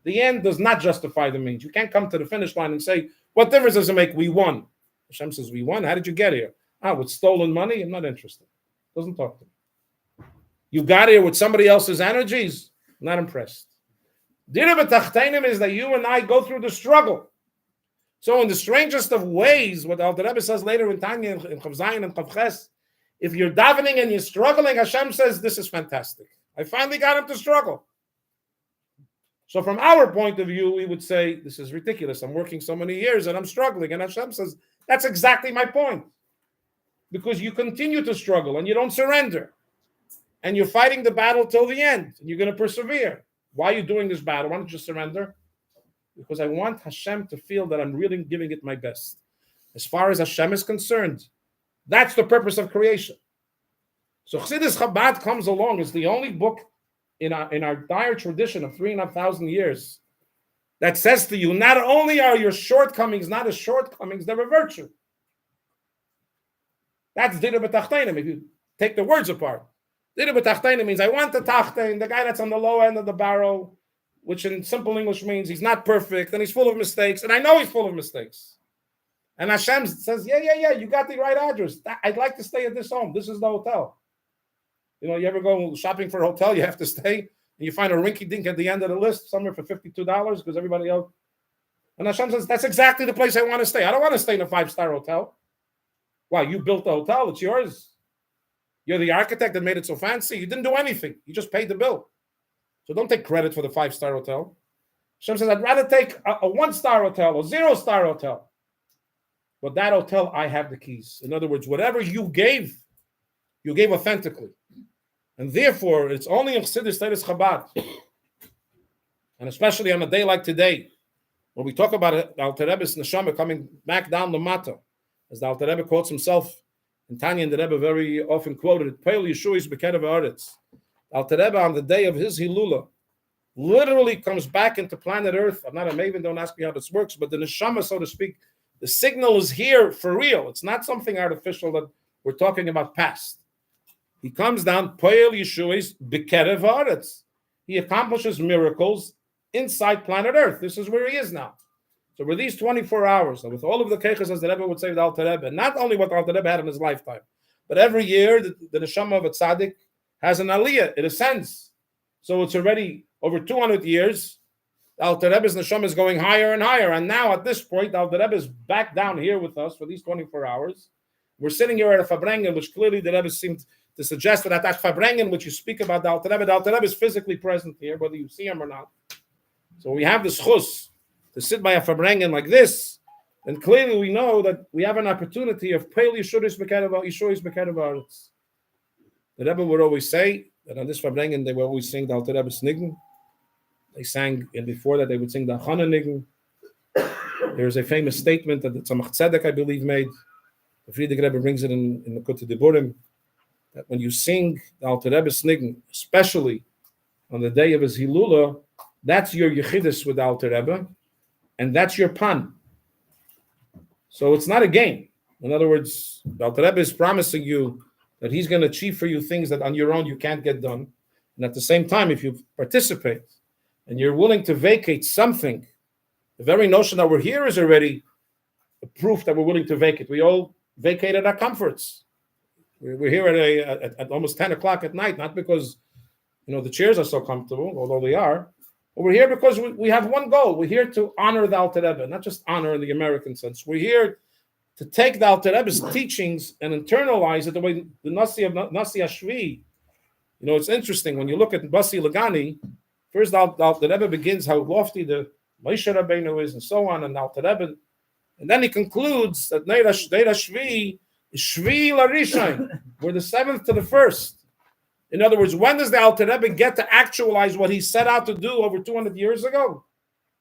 The end does not justify the means. You can't come to the finish line and say, what difference does it make? We won. Hashem says, we won. How did you get here? With stolen money? I'm not interested. Doesn't talk to me. You got here with somebody else's energies? I'm not impressed. Dira b'tachteinim is that you and I go through the struggle. So in the strangest of ways, what Alter Rebbe says later in Tanya, in Chav Zayin and Chav Ches, if you're davening and you're struggling, Hashem says, this is fantastic. I finally got him to struggle. So from our point of view, we would say, this is ridiculous. I'm working so many years and I'm struggling. And Hashem says, that's exactly my point. Because you continue to struggle and you don't surrender. And you're fighting the battle till the end. And you're going to persevere. Why are you doing this battle? Why don't you surrender? Because I want Hashem to feel that I'm really giving it my best. As far as Hashem is concerned, that's the purpose of creation. So Chassidus Chabad comes along. It's the only book in our entire tradition of 3,500 years that says to you, not only are your shortcomings not as shortcomings, they're a virtue. That's Dira b'tachteinim, if you take the words apart. Dira b'tachteinim means I want the tachtein, the guy that's on the low end of the barrel, which in simple English means he's not perfect and he's full of mistakes, and I know he's full of mistakes. And Hashem says, yeah, you got the right address. I'd like to stay at this home. This is the hotel. You know, you ever go shopping for a hotel, you have to stay, and you find a rinky-dink at the end of the list, somewhere for $52 because everybody else. And Hashem says, that's exactly the place I want to stay. I don't want to stay in a 5-star hotel. Why? You built the hotel. It's yours. You're the architect that made it so fancy. You didn't do anything. You just paid the bill. So don't take credit for the 5-star hotel. Hashem says, I'd rather take a 1-star hotel or 0-star hotel. But that hotel, I have the keys. In other words, whatever you gave authentically. And therefore, it's only in Chassidus Teves Chabad. And especially on a day like today, when we talk about it, Alter Rebbe's neshama coming back down the mata, as the Alter Rebbe quotes himself, and Tanya and the Rebbe very often quoted it, Peil Yeshuis Bekerev Haaretz. Alter Rebbe on the day of his Hilula literally comes back into planet Earth. I'm not a maven, don't ask me how this works, but the neshama, so to speak, the signal is here for real. It's not something artificial that we're talking about past. He comes down, Peil Yeshuis Bekerev Haaretz. He accomplishes miracles inside planet Earth. This is where he is now. So with these 24 hours, and with all of the keiches, as the Rebbe would say with Alter Rebbe, not only what Alter Rebbe had in his lifetime, but every year the neshama of a tzaddik has an aliyah, it ascends. So it's already over 200 years, Alter Rebbe's neshama is going higher and higher. And now at this point, Alter Rebbe is back down here with us for these 24 hours. We're sitting here at a Farbrengen, which clearly the Rebbe seemed to suggest that at that Farbrengen, which you speak about the Alter Rebbe is physically present here, whether you see him or not. So we have this chus to sit by a Farbrengen like this, and clearly we know that we have an opportunity of Peil Yeshuis Bekerev Haaretz. The Rebbe would always say that on this Farbrengen they would always sing the Alter Rebbe's Nigun. They sang, and before that they would sing the Achana Nigun. There's a famous statement that the Tzemach Tzedek, I believe, made. The Friedrich Rebbe brings it in the Kutei Diburim, that when you sing the Alter Rebbe's Nigun, especially on the day of his Hilula, that's your Yechidus with the Alter Rebbe, and that's your pan. So it's not a game. In other words, the Alter Rebbe is promising you that he's going to achieve for you things that on your own you can't get done. And at the same time, if you participate and you're willing to vacate something, the very notion that we're here is already a proof that we're willing to vacate. We all vacated our comforts. We're here at almost 10 o'clock at night, not because the chairs are so comfortable, although they are, but we're here because we have one goal. We're here to honor the Alter Rebbe, not just honor in the American sense. We're here to take the Alter Rebbe's teachings and internalize it the way the Nasi Ashvi. It's interesting when you look at Basi Lagani. First, the Alter Rebbe begins how lofty the Moshe Rabbeinu is, and so on, and Alter Rebbe, and then he concludes that Neira Shvi is Shvi Larishain. We're the seventh to the first. In other words, when does the Alter Rebbe get to actualize what he set out to do over 200 years ago?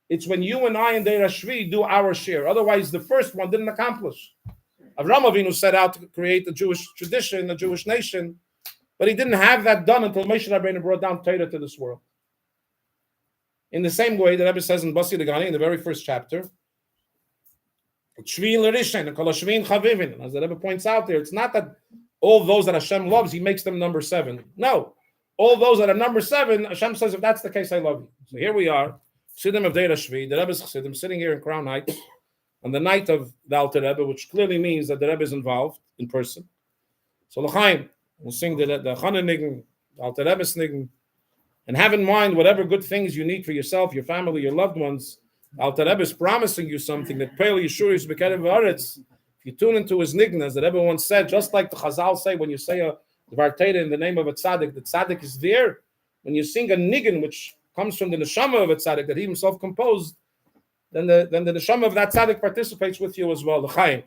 It's when you and I and Deira Shvi do our share. Otherwise, the first one didn't accomplish. Avraham Avinu set out to create a Jewish tradition, a Jewish nation, but he didn't have that done until Moshe Rabbeinu brought down Torah to this world. In the same way, the Rebbe says in Basi Lagani, in the very first chapter, Shvi l'rishen, kol hashvin chavivin. As the Rebbe points out there, it's not that all those that Hashem loves, he makes them number 7. No. All those that are number 7, Hashem says, if that's the case, I love you. So here we are, Chassidim of Deira Shvi, the Rebbe's Chassidim, sitting here in Crown Heights on the night of the Alter Rebbe, which clearly means that the Rebbe is involved in person. So L'chaim, we'll sing the Chanan Nigen, the Alter Rebbe's Nigen, and have in mind whatever good things you need for yourself, your family, your loved ones. Alter Rebbe is promising you something that Pele Yeshua is Bekerev Haaretz. If you tune into his Nigen, as the Rebbe once said, just like the Chazal say when you say a Dvar Torah in the name of a tzaddik, the tzaddik is there. When you sing a Nigen, which comes from the neshama of a tzaddik that he himself composed, then the neshama of that tzaddik participates with you as well. L'chaim.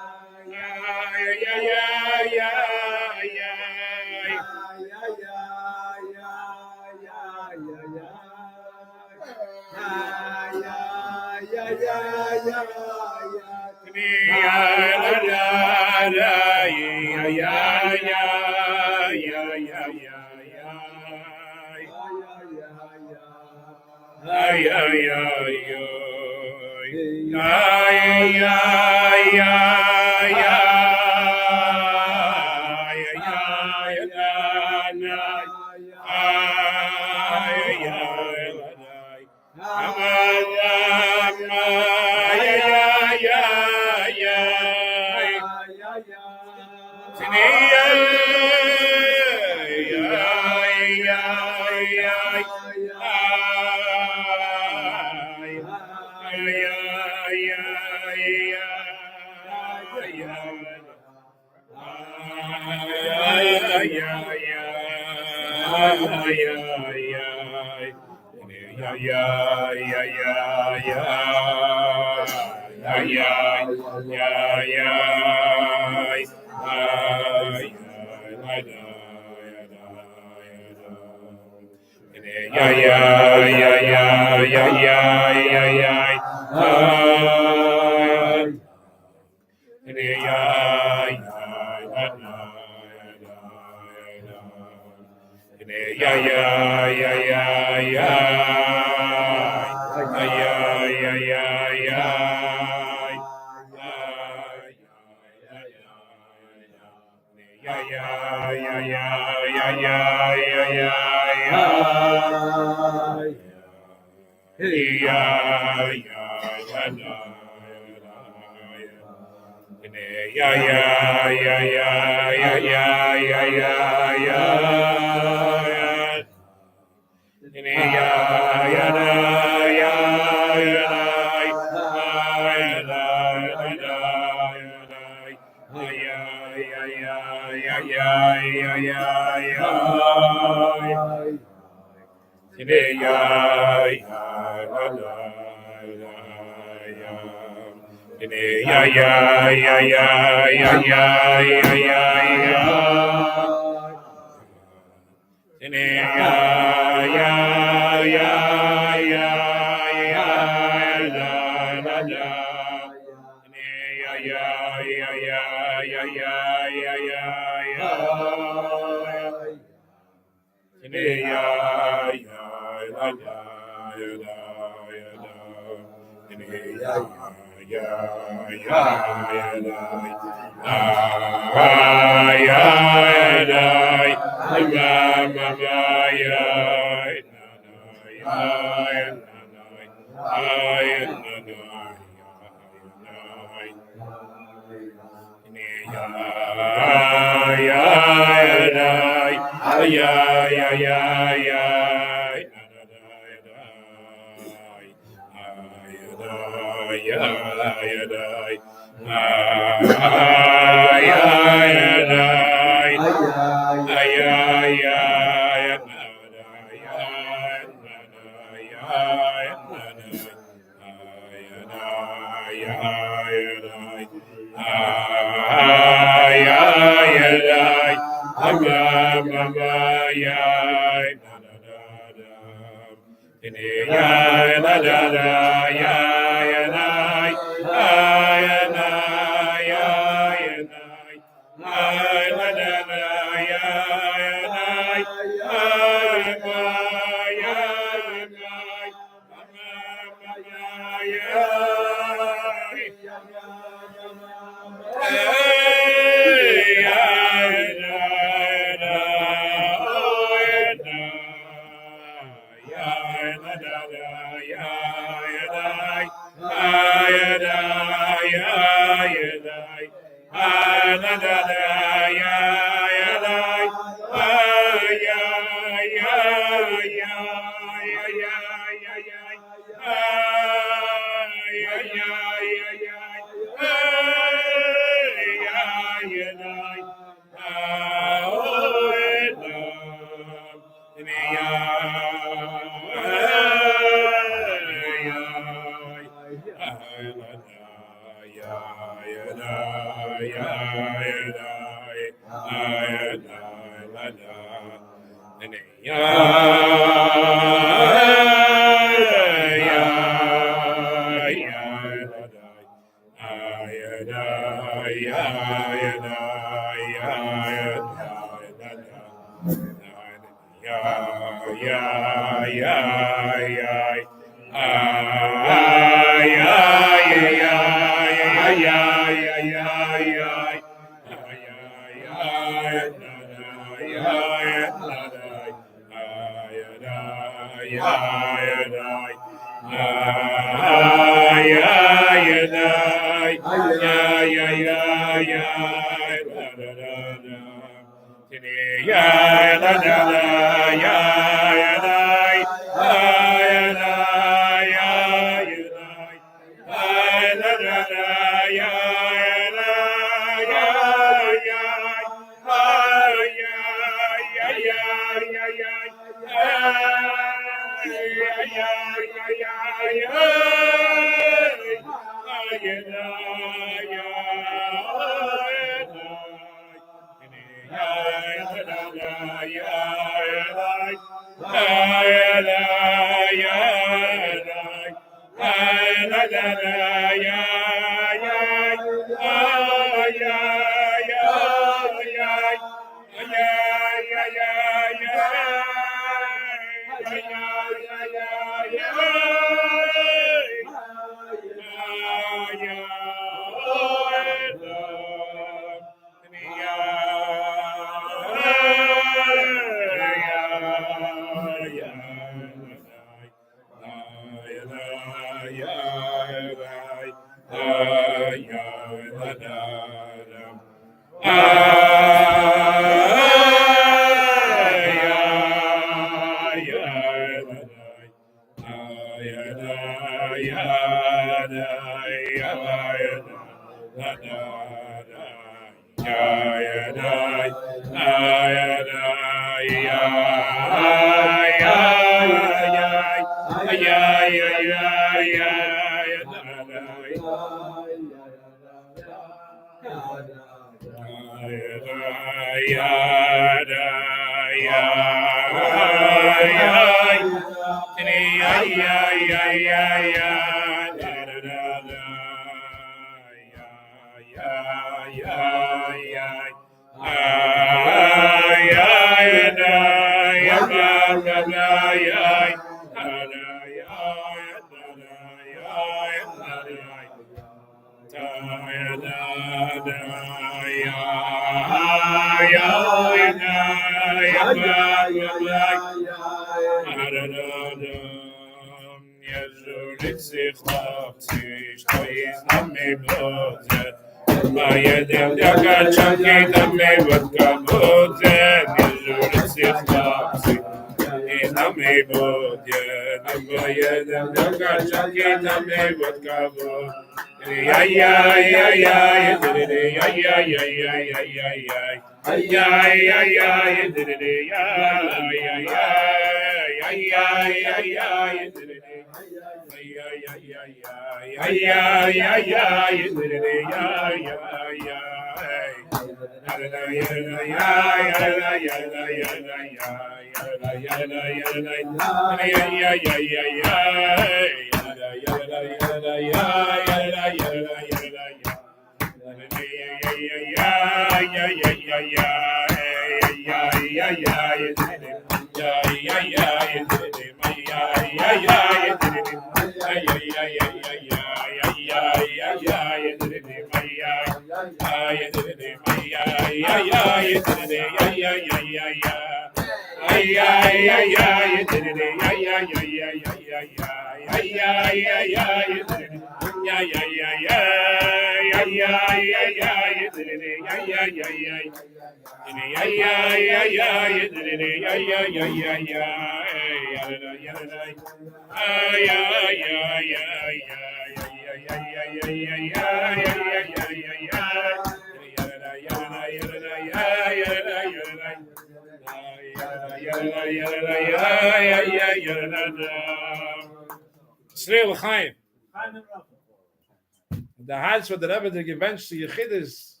The Hals for the Rebbe, the gewünschte Yechidus.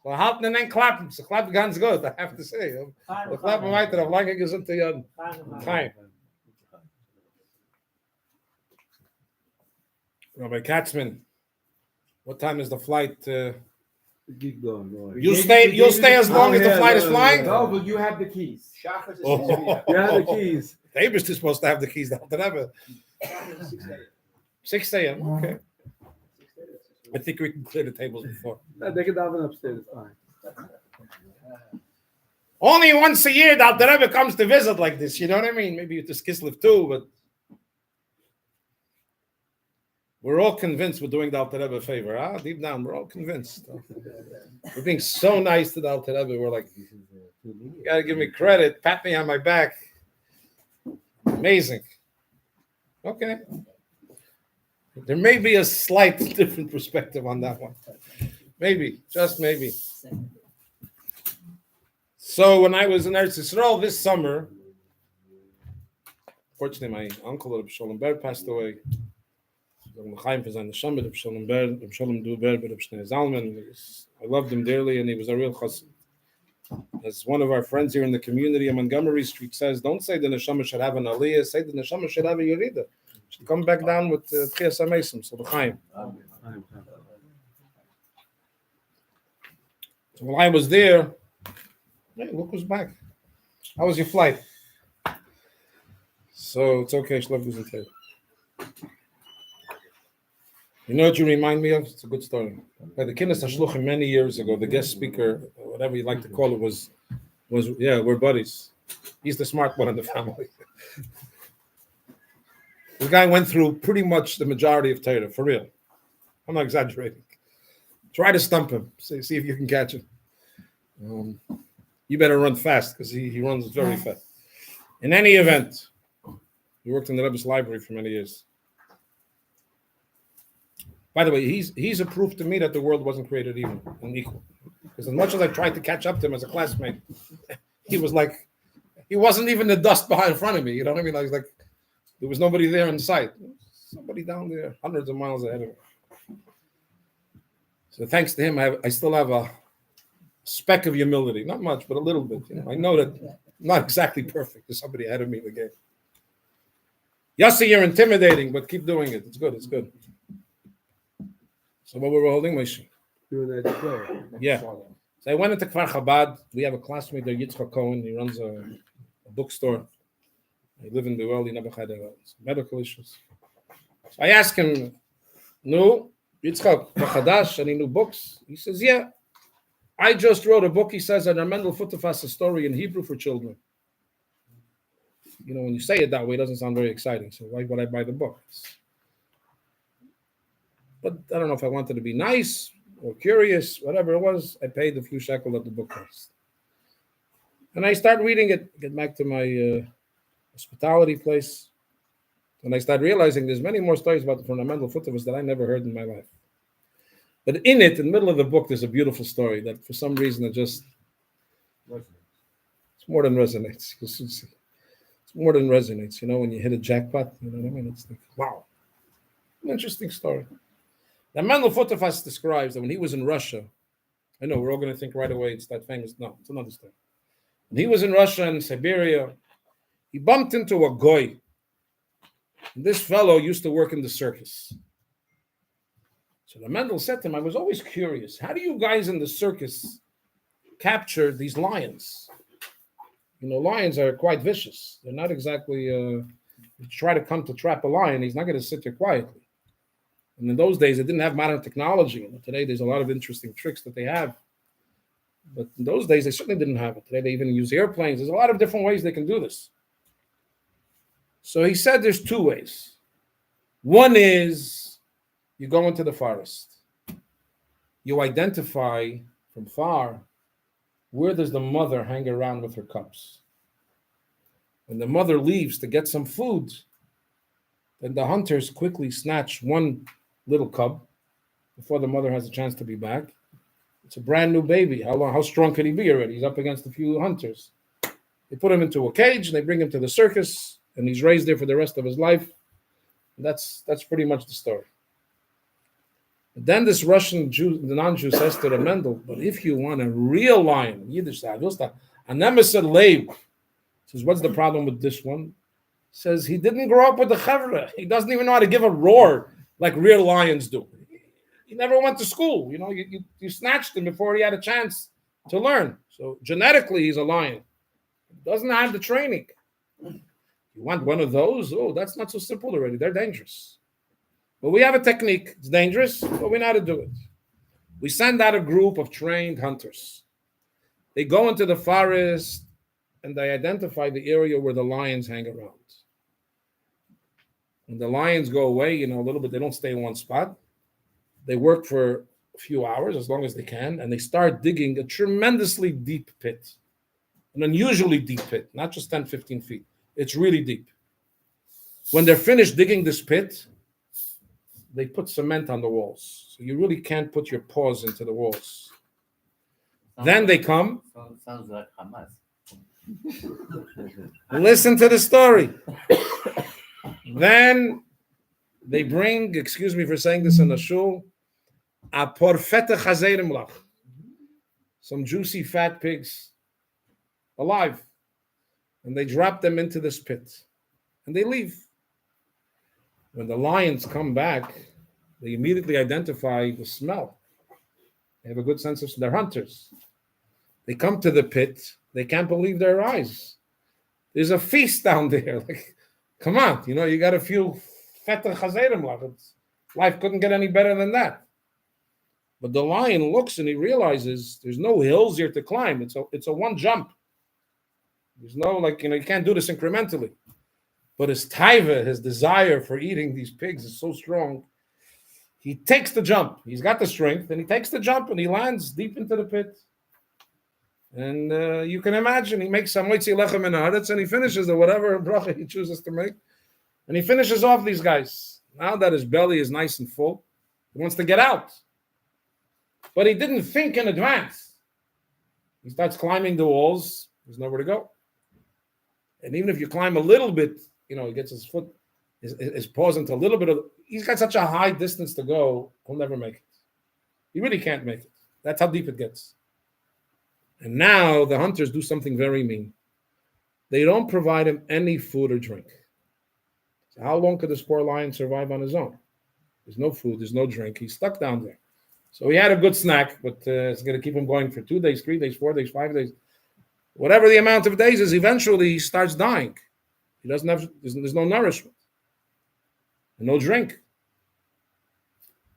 So halten and then klappen. So klappen ganz gut, I have to say. The klappen weiter auf lange gesunde Jahren. Chaim. Rabbi Katzman, what time is the flight? Keep going. You'll stay as long as the flight is flying? No, but you have the keys. Shachar is Oh. You have the keys. Teves is supposed to have the keys to the Rebbe. 6 a.m. Okay. I think we can clear the tables before. They can have it upstairs. It's fine. Only once a year that the Rebbe comes to visit like this. You know what I mean? Maybe to Kislev too, but We're all convinced we're doing the Alter Rebbe a favor. Huh? Deep down, we're all convinced. We're being so nice to the Alter Rebbe. We're like, you got to give me credit. Pat me on my back. Amazing. Okay. There may be a slight different perspective on that one. Maybe, just maybe. So when I was in Eretz Yisrael this summer, fortunately my uncle Rabbi Sholem Ber passed away. I loved him dearly, and he was a real chassid. As one of our friends here in the community on Montgomery Street says, don't say the neshama should have an aliyah, say the neshama should have a yerida. Should come back down with Tchias HaMesim, so the Chaim. So while I was there, hey, look who's back. How was your flight? So it's okay, Shliach was in Teves. You know what you remind me of? It's a good story. By the Kinnis HaShluchim many years ago, the guest speaker, whatever you like to call it, was we're buddies. He's the smart one in the family. The guy went through pretty much the majority of Torah, for real. I'm not exaggerating. Try to stump him. See if you can catch him. You better run fast because he runs very fast. In any event, he worked in the Rebbe's library for many years. By the way, he's a proof to me that the world wasn't created even and equal. Because as much as I tried to catch up to him as a classmate, he wasn't even the dust behind in front of me. You know what I mean? I was like, there was nobody there in sight. Somebody down there, hundreds of miles ahead of me. So thanks to him, I still have a speck of humility. Not much, but a little bit. You know, I know that I'm not exactly perfect. There's somebody ahead of me in the game. Yossi, you're intimidating, but keep doing it. It's good. It's good. So what were we holding, Moshe? Yeah. So I went into Kfar Chabad. We have a classmate there, Yitzchak Cohen. He runs a bookstore. I live in Velvl. He never had medical issues. So I asked him, no, Yitzchak, Chadash, any new books? He says, yeah. I just wrote a book, he says, on Mendel Futterfass, a story in Hebrew for children. You know, when you say it that way, it doesn't sound very exciting. So why would I buy the book? But I don't know if I wanted to be nice or curious, whatever it was. I paid a few shekels at the book cost. And I start reading it, get back to my hospitality place. And I start realizing there's many more stories about the fundamental Futterfass that I never heard in my life. But in it, in the middle of the book, there's a beautiful story that for some reason it just, it's more than resonates. You'll soon see. It's more than resonates. You know, when you hit a jackpot, you know what I mean? It's like, wow. An interesting story. Now, Mendel Futterfass describes that when he was in Russia, I know we're all going to think right away it's that famous. No, it's another story. When he was in Russia and Siberia, he bumped into a goy. And this fellow used to work in the circus. So the Mendel said to him, I was always curious, how do you guys in the circus capture these lions? You know, lions are quite vicious. They're not exactly, you try to come to trap a lion, he's not going to sit there quietly. And in those days, they didn't have modern technology. You know, today, there's a lot of interesting tricks that they have. But in those days, they certainly didn't have it. Today, they even use airplanes. There's a lot of different ways they can do this. So he said there's two ways. One is you go into the forest. You identify from far where does the mother hang around with her cubs. When the mother leaves to get some food, then the hunters quickly snatch one little cub before the mother has a chance to be back. It's a brand new baby. How strong could he be already? He's up against a few hunters. They put him into a cage and they bring him to the circus, and he's raised there for the rest of his life. And that's pretty much the story. But then this Russian Jew, the non-Jew, says to the Mendel, but if you want a real lion, Yiddish, a nemesis leib, says, what's the problem with this one? Says he didn't grow up with the chevra. He doesn't even know how to give a roar like real lions do. He never went to school. You know, you snatched him before he had a chance to learn. So genetically, he's a lion. He doesn't have the training. You want one of those? Oh, that's not so simple already. They're dangerous. But we have a technique. It's dangerous, but we know how to do it. We send out a group of trained hunters. They go into the forest and they identify the area where the lions hang around. When the lions go away, a little bit, they don't stay in one spot. They work for a few hours, as long as they can, and they start digging a tremendously deep pit, an unusually deep pit, not just 10, 15 feet. It's really deep. When they're finished digging this pit, they put cement on the walls. So you really can't put your paws into the walls. Then they come. Sounds like Hamas. Listen to the story. Then they bring, excuse me for saying this in the shul, a porfete chazerim lach. Some juicy fat pigs, alive. And they drop them into this pit. And they leave. When the lions come back, they immediately identify the smell. They have a good sense of, they're hunters. They come to the pit. They can't believe their eyes. There's a feast down there. Like, come on, you got a few feta chazerim lach. Life couldn't get any better than that. But the lion looks and he realizes there's no hills here to climb. It's a one jump. There's no, you can't do this incrementally. But his taiva, his desire for eating these pigs is so strong. He takes the jump. He's got the strength, and he takes the jump, and he lands deep into the pit. And you can imagine, he makes some moitzi lechem in haaretz, and he finishes the whatever bracha he chooses to make. And he finishes off these guys. Now that his belly is nice and full, he wants to get out. But he didn't think in advance. He starts climbing the walls. There's nowhere to go. And even if you climb a little bit, he gets his foot, his paws into a little bit of, he's got such a high distance to go, he'll never make it. He really can't make it. That's how deep it gets. And now the hunters do something very mean. They don't provide him any food or drink. So how long could this poor lion survive on his own? There's no food, there's no drink. He's stuck down there. So he had a good snack, but it's going to keep him going for 2 days, 3 days, 4 days, 5 days. Whatever the amount of days is, eventually he starts dying. He doesn't have, there's no nourishment, and no drink.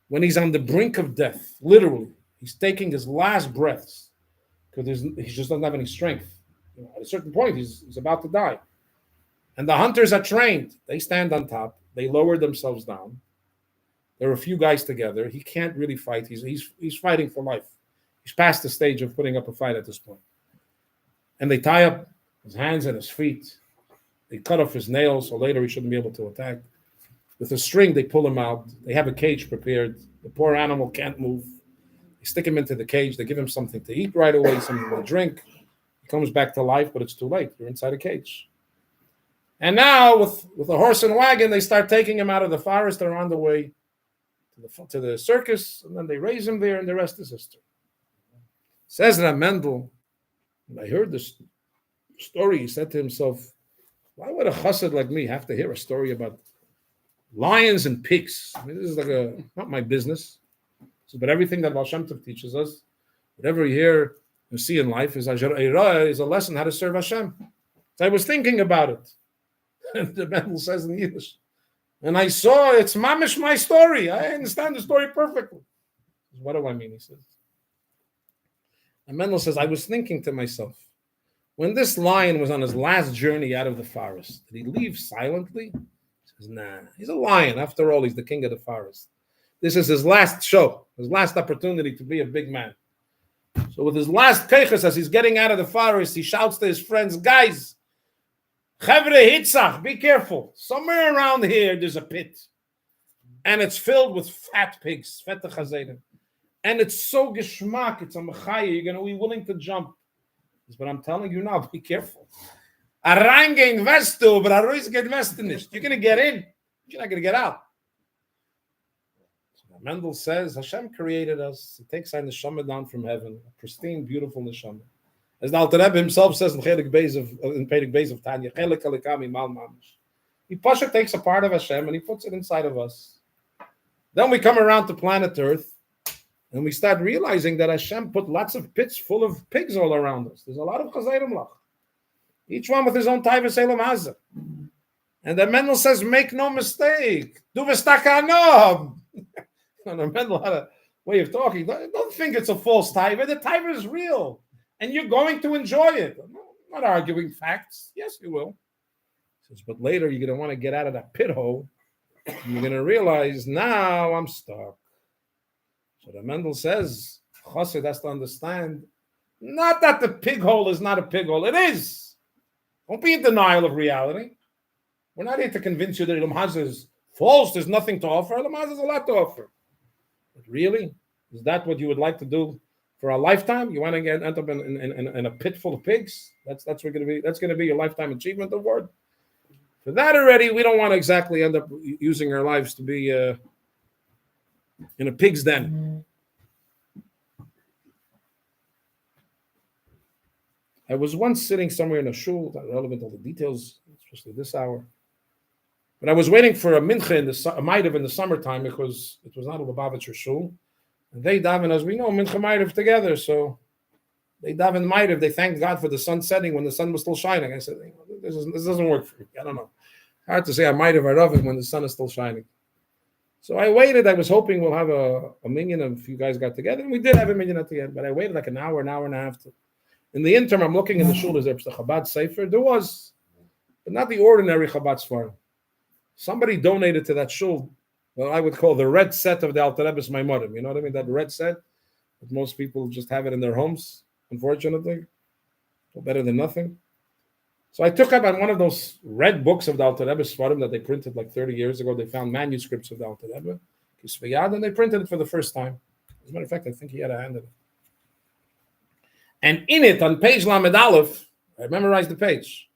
When he's on the brink of death, literally, he's taking his last breaths because he just doesn't have any strength. At a certain point, he's about to die. And the hunters are trained. They stand on top. They lower themselves down. There are a few guys together. He can't really fight. He's fighting for life. He's past the stage of putting up a fight at this point. And they tie up his hands and his feet. They cut off his nails, so later he shouldn't be able to attack. With a string, they pull him out. They have a cage prepared. The poor animal can't move. They stick him into the cage. They give him something to eat right away, something to drink. He comes back to life, but it's too late. You're inside a cage. And now, with a horse and wagon, they start taking him out of the forest. They're on the way to the circus, and then they raise him there, and the rest is history. Says Rabbi Mendel, when I heard this story, he said to himself, why would a chassid like me have to hear a story about lions and pigs? I mean, this is not my business. So, but everything that Baal Shem Tov teaches us, whatever you hear and see in life is a lesson how to serve Hashem. So I was thinking about it. And the Bible says in Yiddish. And I saw it's mamish my story. I understand the story perfectly. What do I mean? He says. And Mendel says, I was thinking to myself, when this lion was on his last journey out of the forest, did he leave silently? He says, nah, he's a lion. After all, he's the king of the forest. This is his last show, his last opportunity to be a big man. So with his last keiches, as he's getting out of the forest, he shouts to his friends, guys, Chevre Hitzach, be careful. Somewhere around here, there's a pit. And it's filled with fat pigs, fette chazerim. And it's so geschmack, it's a mechaya, you're going to be willing to jump. But I'm telling you now, be careful. Arrange investo, but Arois get invested. You're going to get in, you're not going to get out. So Mendel says, Hashem created us. He takes our neshama down from heaven, a pristine, beautiful neshama. As the Alter Rebbe himself says in Perek Beis of Tanya, Chelik Alikami Mal Mamish. He Pasha takes a part of Hashem and he puts it inside of us. Then we come around to planet Earth and we start realizing that Hashem put lots of pits full of pigs all around us. There's a lot of chazayrim lach. Each one with his own type of Selam Hazah. And then Mendel says, make no mistake. Du v'stakanob. And Mendel had a way of talking. Don't think it's a false taiva. The taiva is real. And you're going to enjoy it. I'm not arguing facts. Yes, you will. He says, but later you're going to want to get out of that pit hole You're going to realize, now I'm stuck. So the Mendel says, Chassid has to understand, not that the pig hole is not a pig hole. It is. Don't be in denial of reality. We're not here to convince you that Ilum Haz is false. There's nothing to offer. Ilum Haz has a lot to offer. But really, is that what you would like to do for a lifetime? You want to end up in a pit full of pigs? That's going to be your lifetime achievement award. For that already, we don't want to exactly end up using our lives to be in a pig's den. I was once sitting somewhere in a shul, not relevant all the details, especially this hour. But I was waiting for a mincha a ma'ariv in the summertime because it was not a Lubavitch or shul. And they daven, as we know, mincha ma'ariv together. So they daven ma'ariv. They thanked God for the sun setting when the sun was still shining. I said, this doesn't work for me. I don't know. Hard to say I might have heard of it when the sun is still shining. So I waited. I was hoping we'll have a minyan if you guys got together. And we did have a minyan at the end. But I waited like an hour and a half. In the interim, I'm looking in the shul. Is there the Chabad Sefer? There was. But not the ordinary Chabad Sfarim. Somebody donated to that shul, well, I would call the red set of the Alter Rebbe's Maimorim. You know what I mean? That red set. But most people just have it in their homes, unfortunately. So better than nothing. So I took up on one of those red books of the Alter Rebbe's Sfarim that they printed like 30 years ago. They found manuscripts of the Alter Rebbe, and they printed it for the first time. As a matter of fact, I think he had a hand in it. And in it, on page Lamed Aleph, I memorized the page.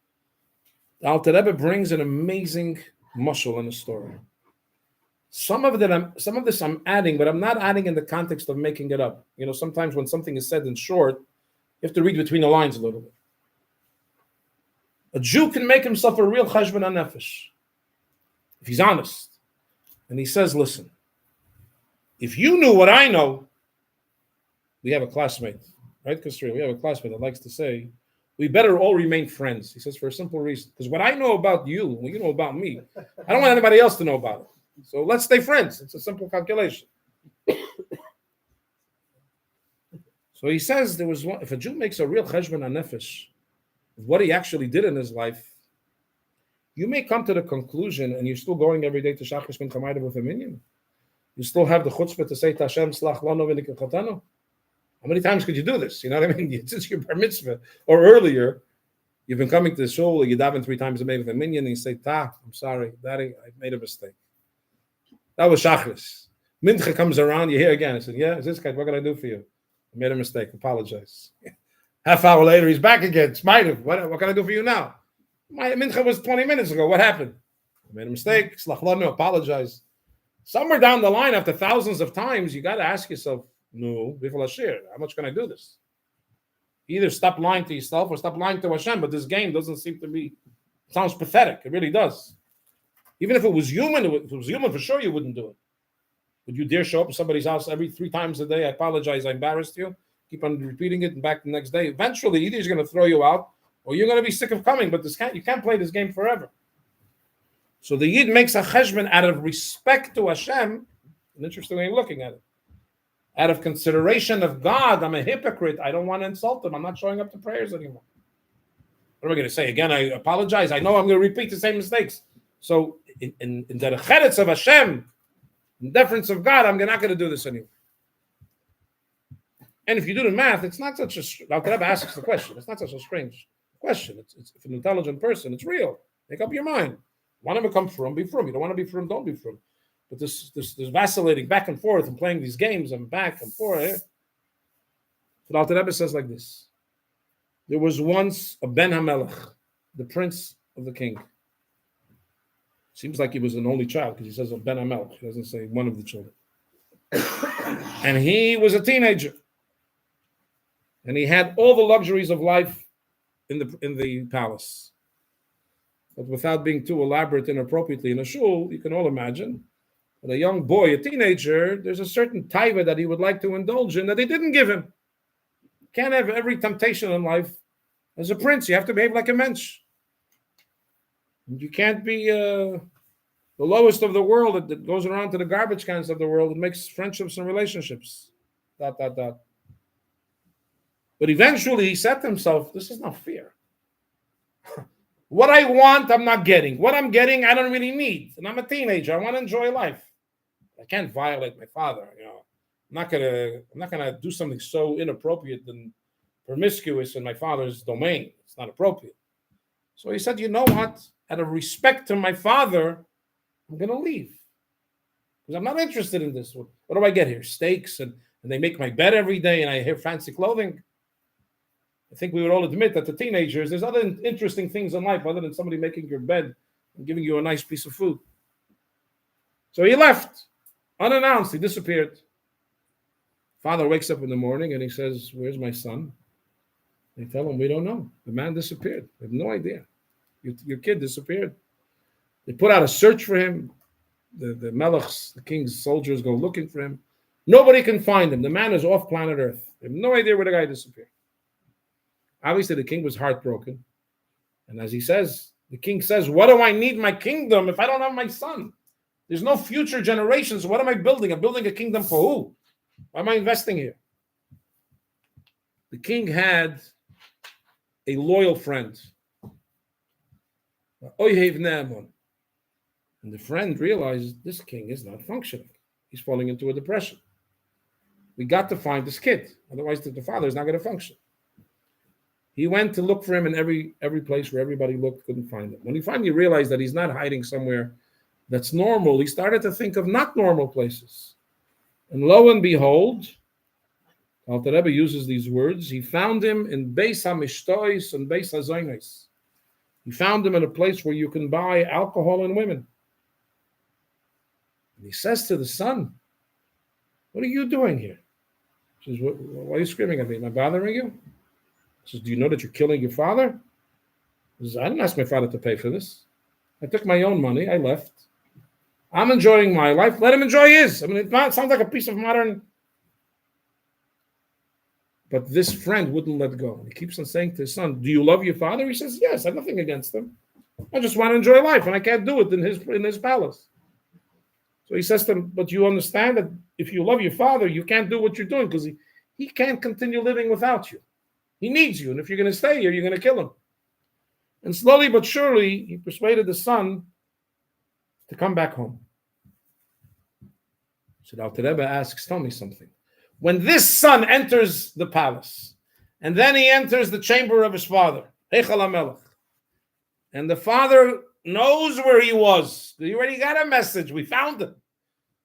The Alter Rebbe brings an amazing mashal in the story. Some of this I'm adding, but I'm not adding in the context of making it up. You know, sometimes when something is said in short, you have to read between the lines a little bit. A Jew can make himself a real cheshbon hanefesh if he's honest. And he says, listen, if you knew what I know, we have a classmate, right, Kasri? We have a classmate that likes to say, we better all remain friends. He says, for a simple reason. Because what I know about you, what you know about me, I don't want anybody else to know about it. So let's stay friends. It's a simple calculation. So he says, if a Jew makes a real cheshbon hanefesh, what he actually did in his life, you may come to the conclusion, and you're still going every day to Shachris Min Chamayda with a minyan. You still have the chutzpah to say, Tashem, Slach Lano V'Nikachatano. How many times could you do this? You know what I mean? Since your bar mitzvah, or earlier, you've been coming to the shul, you daven 3 times a day with a minyan, and you say, I'm sorry, Daddy, I made a mistake. That was Shachris. Mincha comes around, you hear again. I said, yeah, is this guy, what can I do for you? I made a mistake, apologize. Half hour later, he's back again. Smite. What can I do for you now? My mincha was 20 minutes ago. What happened? I made a mistake. Slachlanu, apologize. Somewhere down the line, after thousands of times, you got to ask yourself, no, how much can I do this? Either stop lying to yourself or stop lying to Hashem, but this game doesn't seem to be, sounds pathetic. It really does. Even if it was human, for sure you wouldn't do it. Would you dare show up at somebody's house every 3 times a day? I apologize, I embarrassed you. Keep on repeating it and back the next day. Eventually, either he's going to throw you out or you're going to be sick of coming, but you can't play this game forever. So the Yid makes a cheshbon out of respect to Hashem, an interesting way of looking at it. Out of consideration of God, I'm a hypocrite. I don't want to insult him. I'm not showing up to prayers anymore. What am I going to say? Again, I apologize. I know I'm going to repeat the same mistakes. So in the cheretz of Hashem, in deference of God, I'm not going to do this anymore. And if you do the math, it's not such a. Al Rebbe asks the question. It's not such a strange question. It's if an intelligent person, it's real. Make up your mind. Want to become frum, be frum. You don't want to be frum, don't be frum. But this vacillating back and forth and playing these games and back and forth. But Al Rebbe says like this: there was once a Ben HaMelech, the prince of the king. Seems like he was an only child because he says a Ben HaMelech. He doesn't say one of the children. And he was a teenager. And he had all the luxuries of life in the palace. But without being too elaborate inappropriately in a shul, you can all imagine that a young boy, a teenager, there's a certain taiva that he would like to indulge in that they didn't give him. You can't have every temptation in life. As a prince, you have to behave like a mensch. You can't be the lowest of the world that goes around to the garbage cans of the world and makes friendships and relationships. ... But eventually he said to himself, this is not fair. What I want, I'm not getting. What I'm getting, I don't really need. And I'm a teenager. I want to enjoy life. I can't violate my father. I'm not gonna do something so inappropriate and promiscuous in my father's domain. It's not appropriate. So he said, you know what? Out of respect to my father, I'm gonna leave. Because I'm not interested in this. What do I get here? Steaks and they make my bed every day and I hear fancy clothing. I think we would all admit that to teenagers, there's other interesting things in life other than somebody making your bed and giving you a nice piece of food. So he left, unannounced. He disappeared. Father wakes up in the morning and he says, where's my son? They tell him, we don't know. The man disappeared. We have no idea. Your kid disappeared. They put out a search for him. The melechs, the king's soldiers go looking for him. Nobody can find him. The man is off planet Earth. They have no idea where the guy disappeared. Obviously, the king was heartbroken. And as he says, the king says, what do I need my kingdom if I don't have my son? There's no future generations. What am I building? I'm building a kingdom for who? Why am I investing here? The king had a loyal friend. And the friend realized this king is not functioning. He's falling into a depression. We got to find this kid. Otherwise, the father is not going to function. He went to look for him in every place where everybody looked, couldn't find him. When he finally realized that he's not hiding somewhere that's normal, he started to think of not normal places. And lo and behold, Alter Rebbe uses these words, he found him in Beis HaMishtois and Beis HaZonos. He found him in a place where you can buy alcohol and women. And he says to the son, what are you doing here? He says, why are you screaming at me? Am I bothering you? He says, do you know that you're killing your father? He says, I didn't ask my father to pay for this. I took my own money. I left. I'm enjoying my life. Let him enjoy his. I mean, it sounds like a piece of modern... But this friend wouldn't let go. He keeps on saying to his son, do you love your father? He says, yes, I have nothing against him. I just want to enjoy life, and I can't do it in his palace. So he says to him, but you understand that if you love your father, you can't do what you're doing because he can't continue living without you. He needs you, and if you're going to stay here, you're going to kill him. And slowly but surely, he persuaded the son to come back home. So the Alter Rebbe asks, tell me something. When this son enters the palace, and then he enters the chamber of his father, Heichal HaMelech, and the father knows where he was. He already got a message. We found him.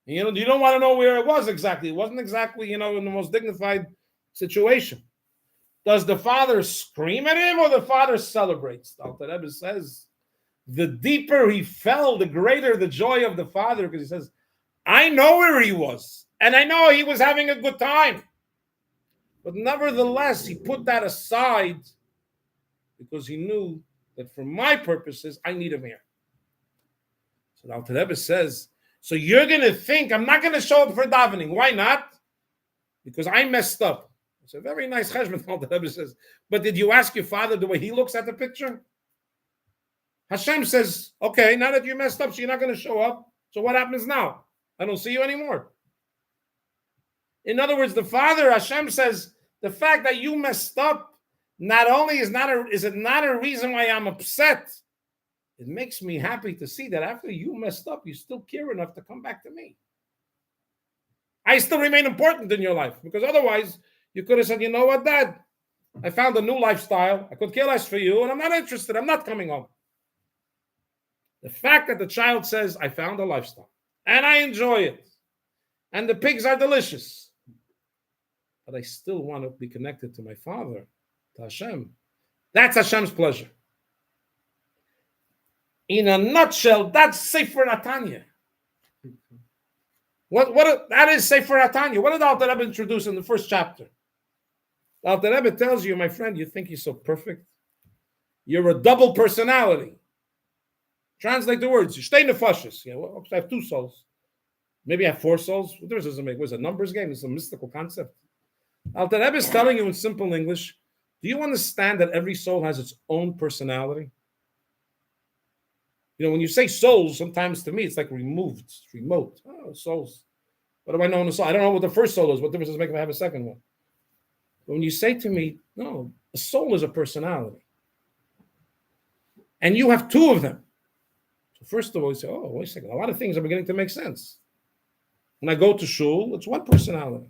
You don't want to know where it was exactly. It wasn't exactly, in the most dignified situation. Does the father scream at him or the father celebrates? Alter Rebbe says, the deeper he fell, the greater the joy of the father, because he says, I know where he was, and I know he was having a good time. But nevertheless, he put that aside because he knew that for my purposes, I need him here. So Alter Rebbe says, so you're going to think I'm not going to show up for davening. Why not? Because I messed up. It's a very nice cheshbon, Alter Rebbe says. But did you ask your father the way he looks at the picture? Hashem says, okay, now that you messed up, so you're not going to show up. So what happens now? I don't see you anymore. In other words, the father, Hashem says, the fact that you messed up, not only is it not a reason why I'm upset, it makes me happy to see that after you messed up, you still care enough to come back to me. I still remain important in your life, because otherwise you could have said, you know what, Dad, I found a new lifestyle. I could care less for you, and I'm not interested. I'm not coming home. The fact that the child says, I found a lifestyle, and I enjoy it, and the pigs are delicious, but I still want to be connected to my father, to Hashem. That's Hashem's pleasure. In a nutshell, that's Sefer Atanya. That is Sefer Atanya. What did Alter Rebbe introduce in the first chapter? Alter Rebbe tells you, my friend, you think you're so perfect? You're a double personality. Translate the words. Shtei nefashos. I have two souls. Maybe I have four souls. What difference does it make? What's a numbers game? It's a mystical concept. Alter Rebbe is telling you in simple English, do you understand that every soul has its own personality? When you say souls, sometimes to me, it's like removed, it's remote. Oh, souls. What do I know in a soul? I don't know what the first soul is. What difference does it make if I have a second one? But when you say to me, no, a soul is a personality. and you have two of them. So first of all, you say, oh, wait a second, a lot of things are beginning to make sense. When I go to shul, it's one personality.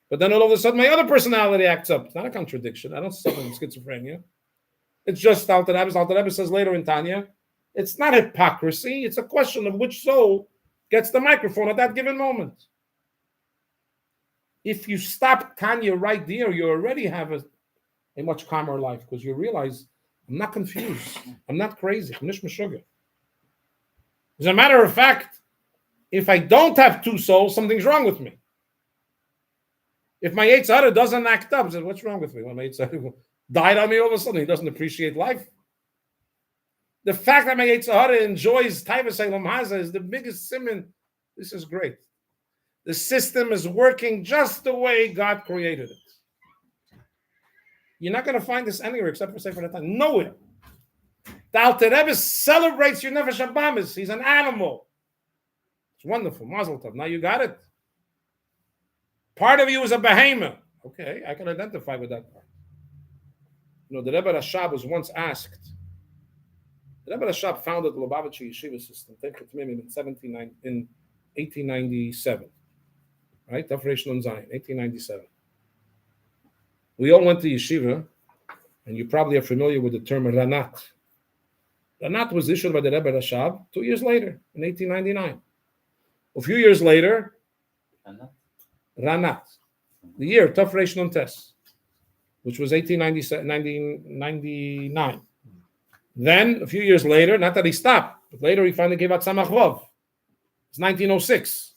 But then all of a sudden, my other personality acts up. It's not a contradiction. I don't suffer from schizophrenia. It's just Alter Rebbe says later in Tanya, it's not hypocrisy. It's a question of which soul gets the microphone at that given moment. If you stop Tanya right there, you already have a much calmer life because you realize I'm not confused. I'm not crazy. I'm nicht meshuggah. As a matter of fact, if I don't have two souls, something's wrong with me. If my Yetzer Hara doesn't act up, I say, what's wrong with me? When my Yetzer Hara died on me all of a sudden, he doesn't appreciate life. The fact that my Yetzer Hara enjoys Teves Elam Haza is the biggest simon. This is great. The system is working just the way God created it. You're not going to find this anywhere except for Sefer Natan. Nowhere. The Alter Rebbe celebrates your Nefesh Habamis. He's an animal. It's wonderful. Mazel tov. Now you got it. Part of you is a behemoth. Okay, I can identify with that part. You know, the Rebbe Rashab was once asked. The Rebbe Rashab founded the Lubavitch yeshiva system in 1897. Right? Tafresh Nun Zayin, 1897. We all went to yeshiva, and you probably are familiar with the term Ranat. Ranat was issued by the Rebbe Rashab 2 years later, in 1899. A few years later, Ranat, the year Tafresh Nun Tes, which was 1999. Then, a few years later, not that he stopped, but later he finally gave out Samach Vav. It's 1906.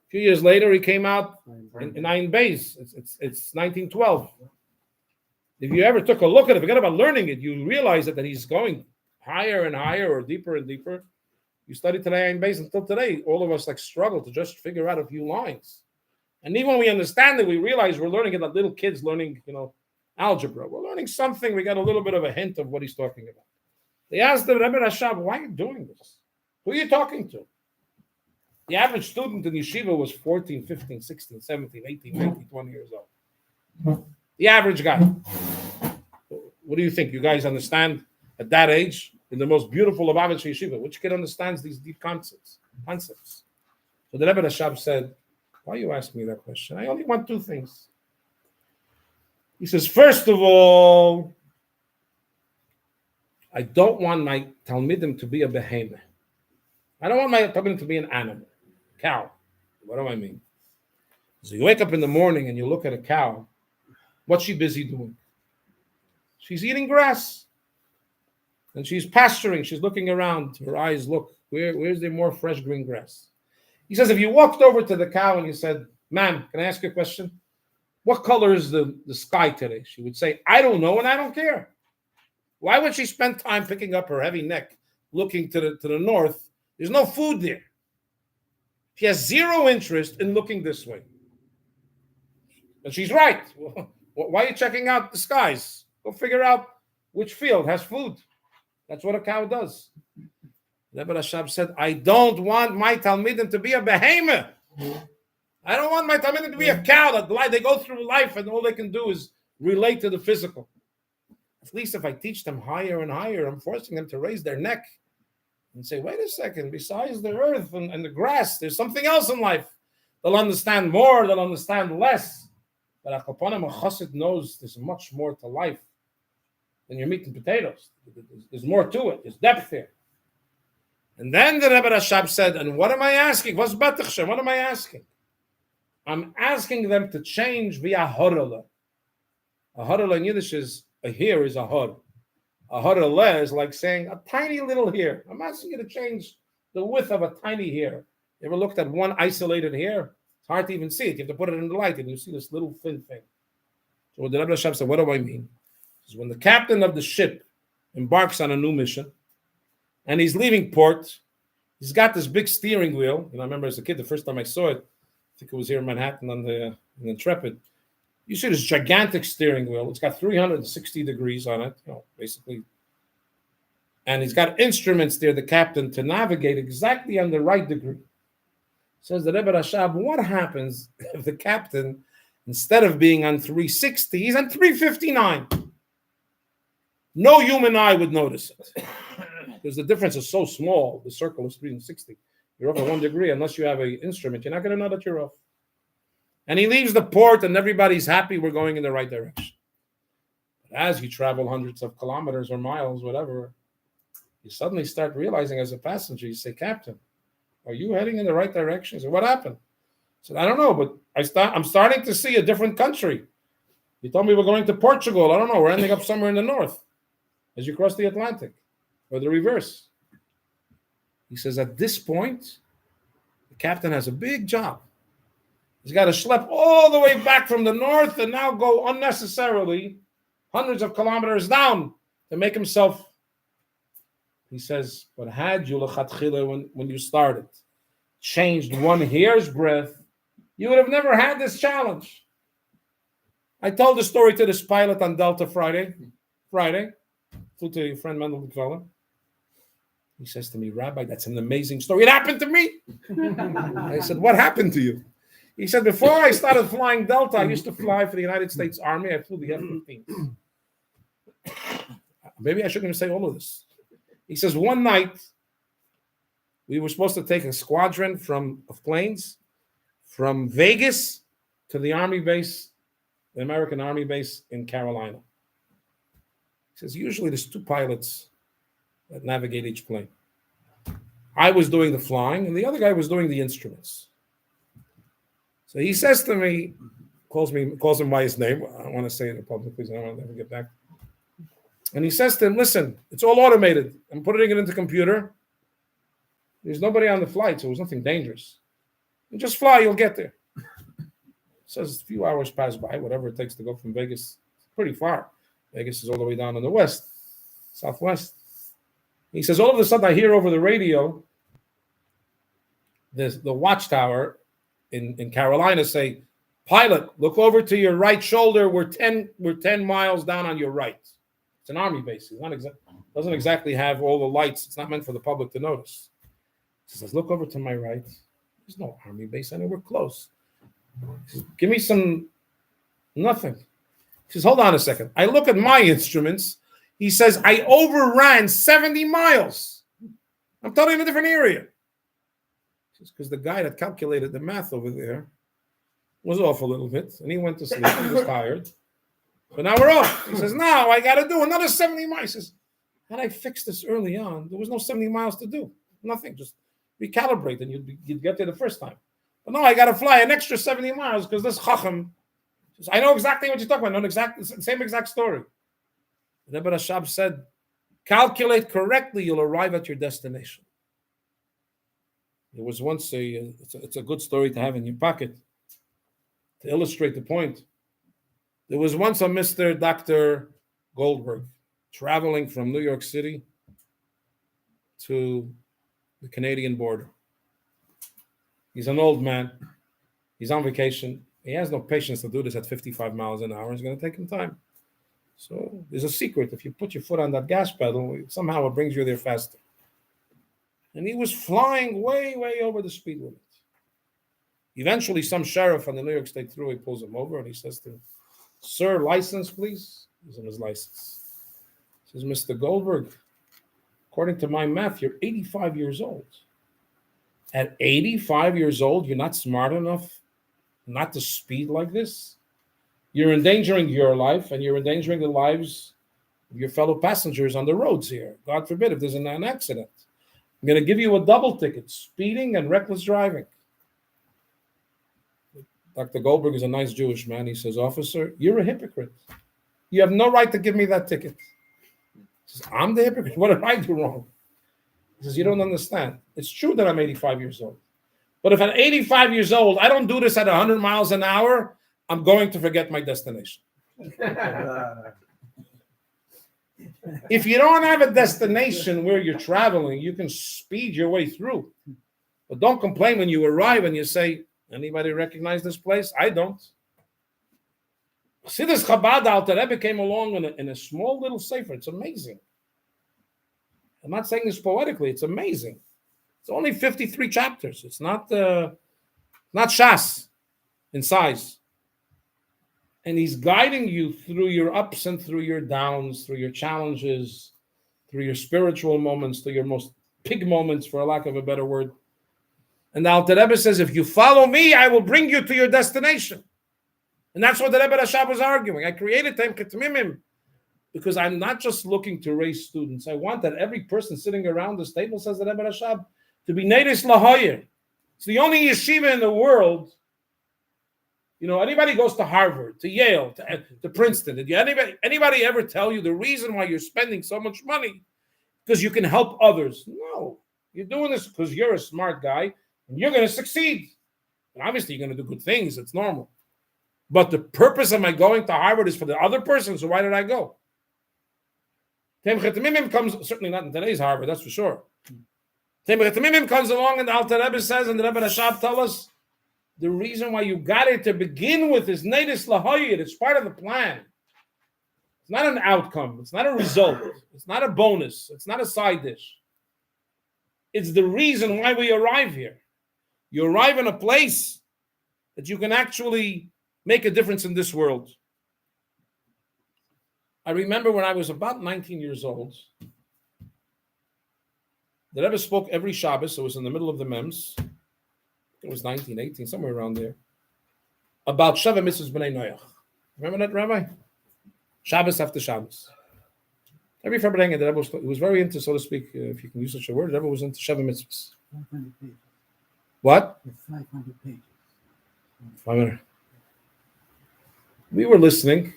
A few years later, he came out in Ayin Beis. It's 1912. If you ever took a look at it, forget about learning it, you realize that he's going higher and higher or deeper and deeper. You study today Ayin Beis until today, all of us like struggle to just figure out a few lines. And even when we understand it, we realize we're learning it like little kids learning, algebra. We're learning something. We got a little bit of a hint of what he's talking about. They asked the Rebbe Rashab, why are you doing this? Who are you talking to? The average student in yeshiva was 14, 15, 16, 17, 18, 19, 20 years old. The average guy. What do you think? You guys understand at that age, in the most beautiful Lubavitch yeshiva, which kid understands these deep concepts? So the Rebbe Rashab said, why are you asking me that question? I only want two things. He says, first of all, I don't want my Talmidim to be a behemoth. I don't want my Talmidim to be an animal, cow. What do I mean? So you wake up in the morning and you look at a cow. What's she busy doing? She's eating grass. And she's pasturing. She's looking around. Her eyes look. Where's there more fresh green grass? He says, if you walked over to the cow and you said, ma'am, can I ask you a question? What color is the sky today? She would say, I don't know and I don't care. Why would she spend time picking up her heavy neck, looking to the north? There's no food there. She has zero interest in looking this way. And she's right. Why are you checking out the skies? Go figure out which field has food. That's what a cow does. Rebbe Rashab said, I don't want my Talmidim to be a behemoth. I don't want my Talmidim to be a cow that they go through life and all they can do is relate to the physical. At least if I teach them higher and higher, I'm forcing them to raise their neck and say, wait a second, besides the earth and the grass, there's something else in life. They'll understand more, they'll understand less. But a chassid knows there's much more to life than your meat and potatoes. There's more to it. There's depth here. And then the Rebbe Rashab said, and what am I asking? What am I asking? I'm asking them to change via horele. A horele in Yiddish is, a hair is a hor. A horele is like saying a tiny little hair. I'm asking you to change the width of a tiny hair. You ever looked at one isolated hair? It's hard to even see it. You have to put it in the light and you see this little thin thing. So the Rebbe Rashab said, what do I mean? Because when the captain of the ship embarks on a new mission and he's leaving port, he's got this big steering wheel. I remember as a kid, the first time I saw it, I think it was here in Manhattan on the Intrepid. You see this gigantic steering wheel. It's got 360 degrees on it, basically. And he's got instruments there, the captain, to navigate exactly on the right degree. Says the Rebbe Rashab, what happens if the captain, instead of being on 360, he's on 359? No human eye would notice it because the difference is so small. The circle is 360. You're off at 1 degree. Unless you have an instrument, you're not going to know that you're off. And he leaves the port, and everybody's happy we're going in the right direction. But as you travel hundreds of kilometers or miles, whatever, you suddenly start realizing as a passenger, you say, Captain, are you heading in the right direction? I said, what happened? I said, I don't know, but I'm starting to see a different country. You told me we're going to Portugal. I don't know. We're ending up somewhere in the north as you cross the Atlantic, or the reverse. He says, at this point, the captain has a big job. He's got to schlep all the way back from the north and now go unnecessarily hundreds of kilometers down to make himself. He says, but had you when you started changed one hair's breadth, you would have never had this challenge. I told the story to this pilot on Delta Friday. Flew to your friend Velvl. He says to me, Rabbi, that's an amazing story. It happened to me. I said, what happened to you? He said, before I started flying Delta, I used to fly for the United States Army. I flew the F-15. Maybe I shouldn't even say all of this. He says, one night, we were supposed to take a squadron of planes from Vegas to the Army base, the American Army base in Carolina. He says, usually there's 2 pilots that navigate each plane. I was doing the flying, and the other guy was doing the instruments. So he says to me, calls him by his name. I don't want to say it publicly, so I don't want to never get back. And he says to him, listen, it's all automated. I'm putting it into computer. There's nobody on the flight, so it was nothing dangerous. You just fly, you'll get there. Says a few hours pass by, whatever it takes to go from Vegas. It's pretty far. Vegas is all the way down in the southwest. He says, all of a sudden I hear over the radio the watchtower in Carolina say, pilot, look over to your right shoulder. We're 10 miles down on your right. It's an army base. It doesn't exactly have all the lights. It's not meant for the public to notice. He says, look over to my right. There's no army base anywhere close. He says, give me some nothing. He says, hold on a second. I look at my instruments. He says, I overran 70 miles. I'm totally in a different area. Because the guy that calculated the math over there was off a little bit, and he went to sleep. He was tired. But now we're off. He says, now I got to do another 70 miles. He says, had I fixed this early on, there was no 70 miles to do. Nothing. Just recalibrate, and you'd get there the first time. But no, I got to fly an extra 70 miles because this chacham says, I know exactly what you're talking about. Same exact story. Rebbe Rashab said, calculate correctly, you'll arrive at your destination. There was once it's a good story to have in your pocket to illustrate the point. There was once a Mr. Dr. Goldberg traveling from New York City to the Canadian border. He's an old man. He's on vacation. He has no patience to do this at 55 miles an hour. It's going to take him time. So there's a secret. If you put your foot on that gas pedal, somehow it brings you there faster. And he was flying way, way over the speed limit. Eventually, some sheriff on the New York State Thruway pulls him over and he says to him, sir, license, please. Gives him his license. He says, Mr. Goldberg, according to my math, you're 85 years old. At 85 years old, you're not smart enough not to speed like this? You're endangering your life and you're endangering the lives of your fellow passengers on the roads here. God forbid if there's an accident. I'm going to give you a double ticket, speeding and reckless driving. Dr. Goldberg is a nice Jewish man. He says, officer, you're a hypocrite. You have no right to give me that ticket. He says, I'm the hypocrite. What did I do wrong? He says, you don't understand. It's true that I'm 85 years old. But if at 85 years old, I don't do this at 100 miles an hour, I'm going to forget my destination. If you don't have a destination where you're traveling, you can speed your way through. But don't complain when you arrive and you say, anybody recognize this place? I don't. See this Chabad out there, Rebbe came along in a small little sefer. It's amazing. I'm not saying this poetically. It's amazing. It's only 53 chapters. It's not Shas in size. And he's guiding you through your ups and through your downs, through your challenges, through your spiritual moments, through your most pig moments, for a lack of a better word. And the Alter Rebbe says, if you follow me, I will bring you to your destination. And that's what the Rebbe Rashab was arguing. I created Tem Ketmimim because I'm not just looking to raise students. I want that every person sitting around this table, says the Rebbe Rashab, to be Nedes Lahoyer. It's the only yeshiva in the world. You know, anybody goes to Harvard, to Yale, to Princeton. Did anybody ever tell you the reason why you're spending so much money? Because you can help others. No. You're doing this because you're a smart guy and you're going to succeed. And obviously, you're going to do good things. It's normal. But the purpose of my going to Harvard is for the other person, so why did I go? Tem Chetamimim comes, certainly not in today's Harvard, that's for sure. Tem Chetamimim comes along and the Alter Rebbe says, and the Rebbe Rashab tell us, the reason why you got it to begin with is Nedes Lahoyed. It's part of the plan. It's not an outcome. It's not a result. It's not a bonus. It's not a side dish. It's the reason why we arrive here. You arrive in a place that you can actually make a difference in this world. I remember when I was about 19 years old, the Rebbe spoke every Shabbos. It was in the middle of the Mems. It was 1918, somewhere around there, about Sheva Mitzvahs B'nai Noach. Remember that, Rabbi? Shabbos after Shabbos. Every Farbrengen, the Rebbe was very into, so to speak, if you can use such a word, the Rebbe was into Sheva Mitzvahs. 500 pages. What? 500 pages. 500. We were listening.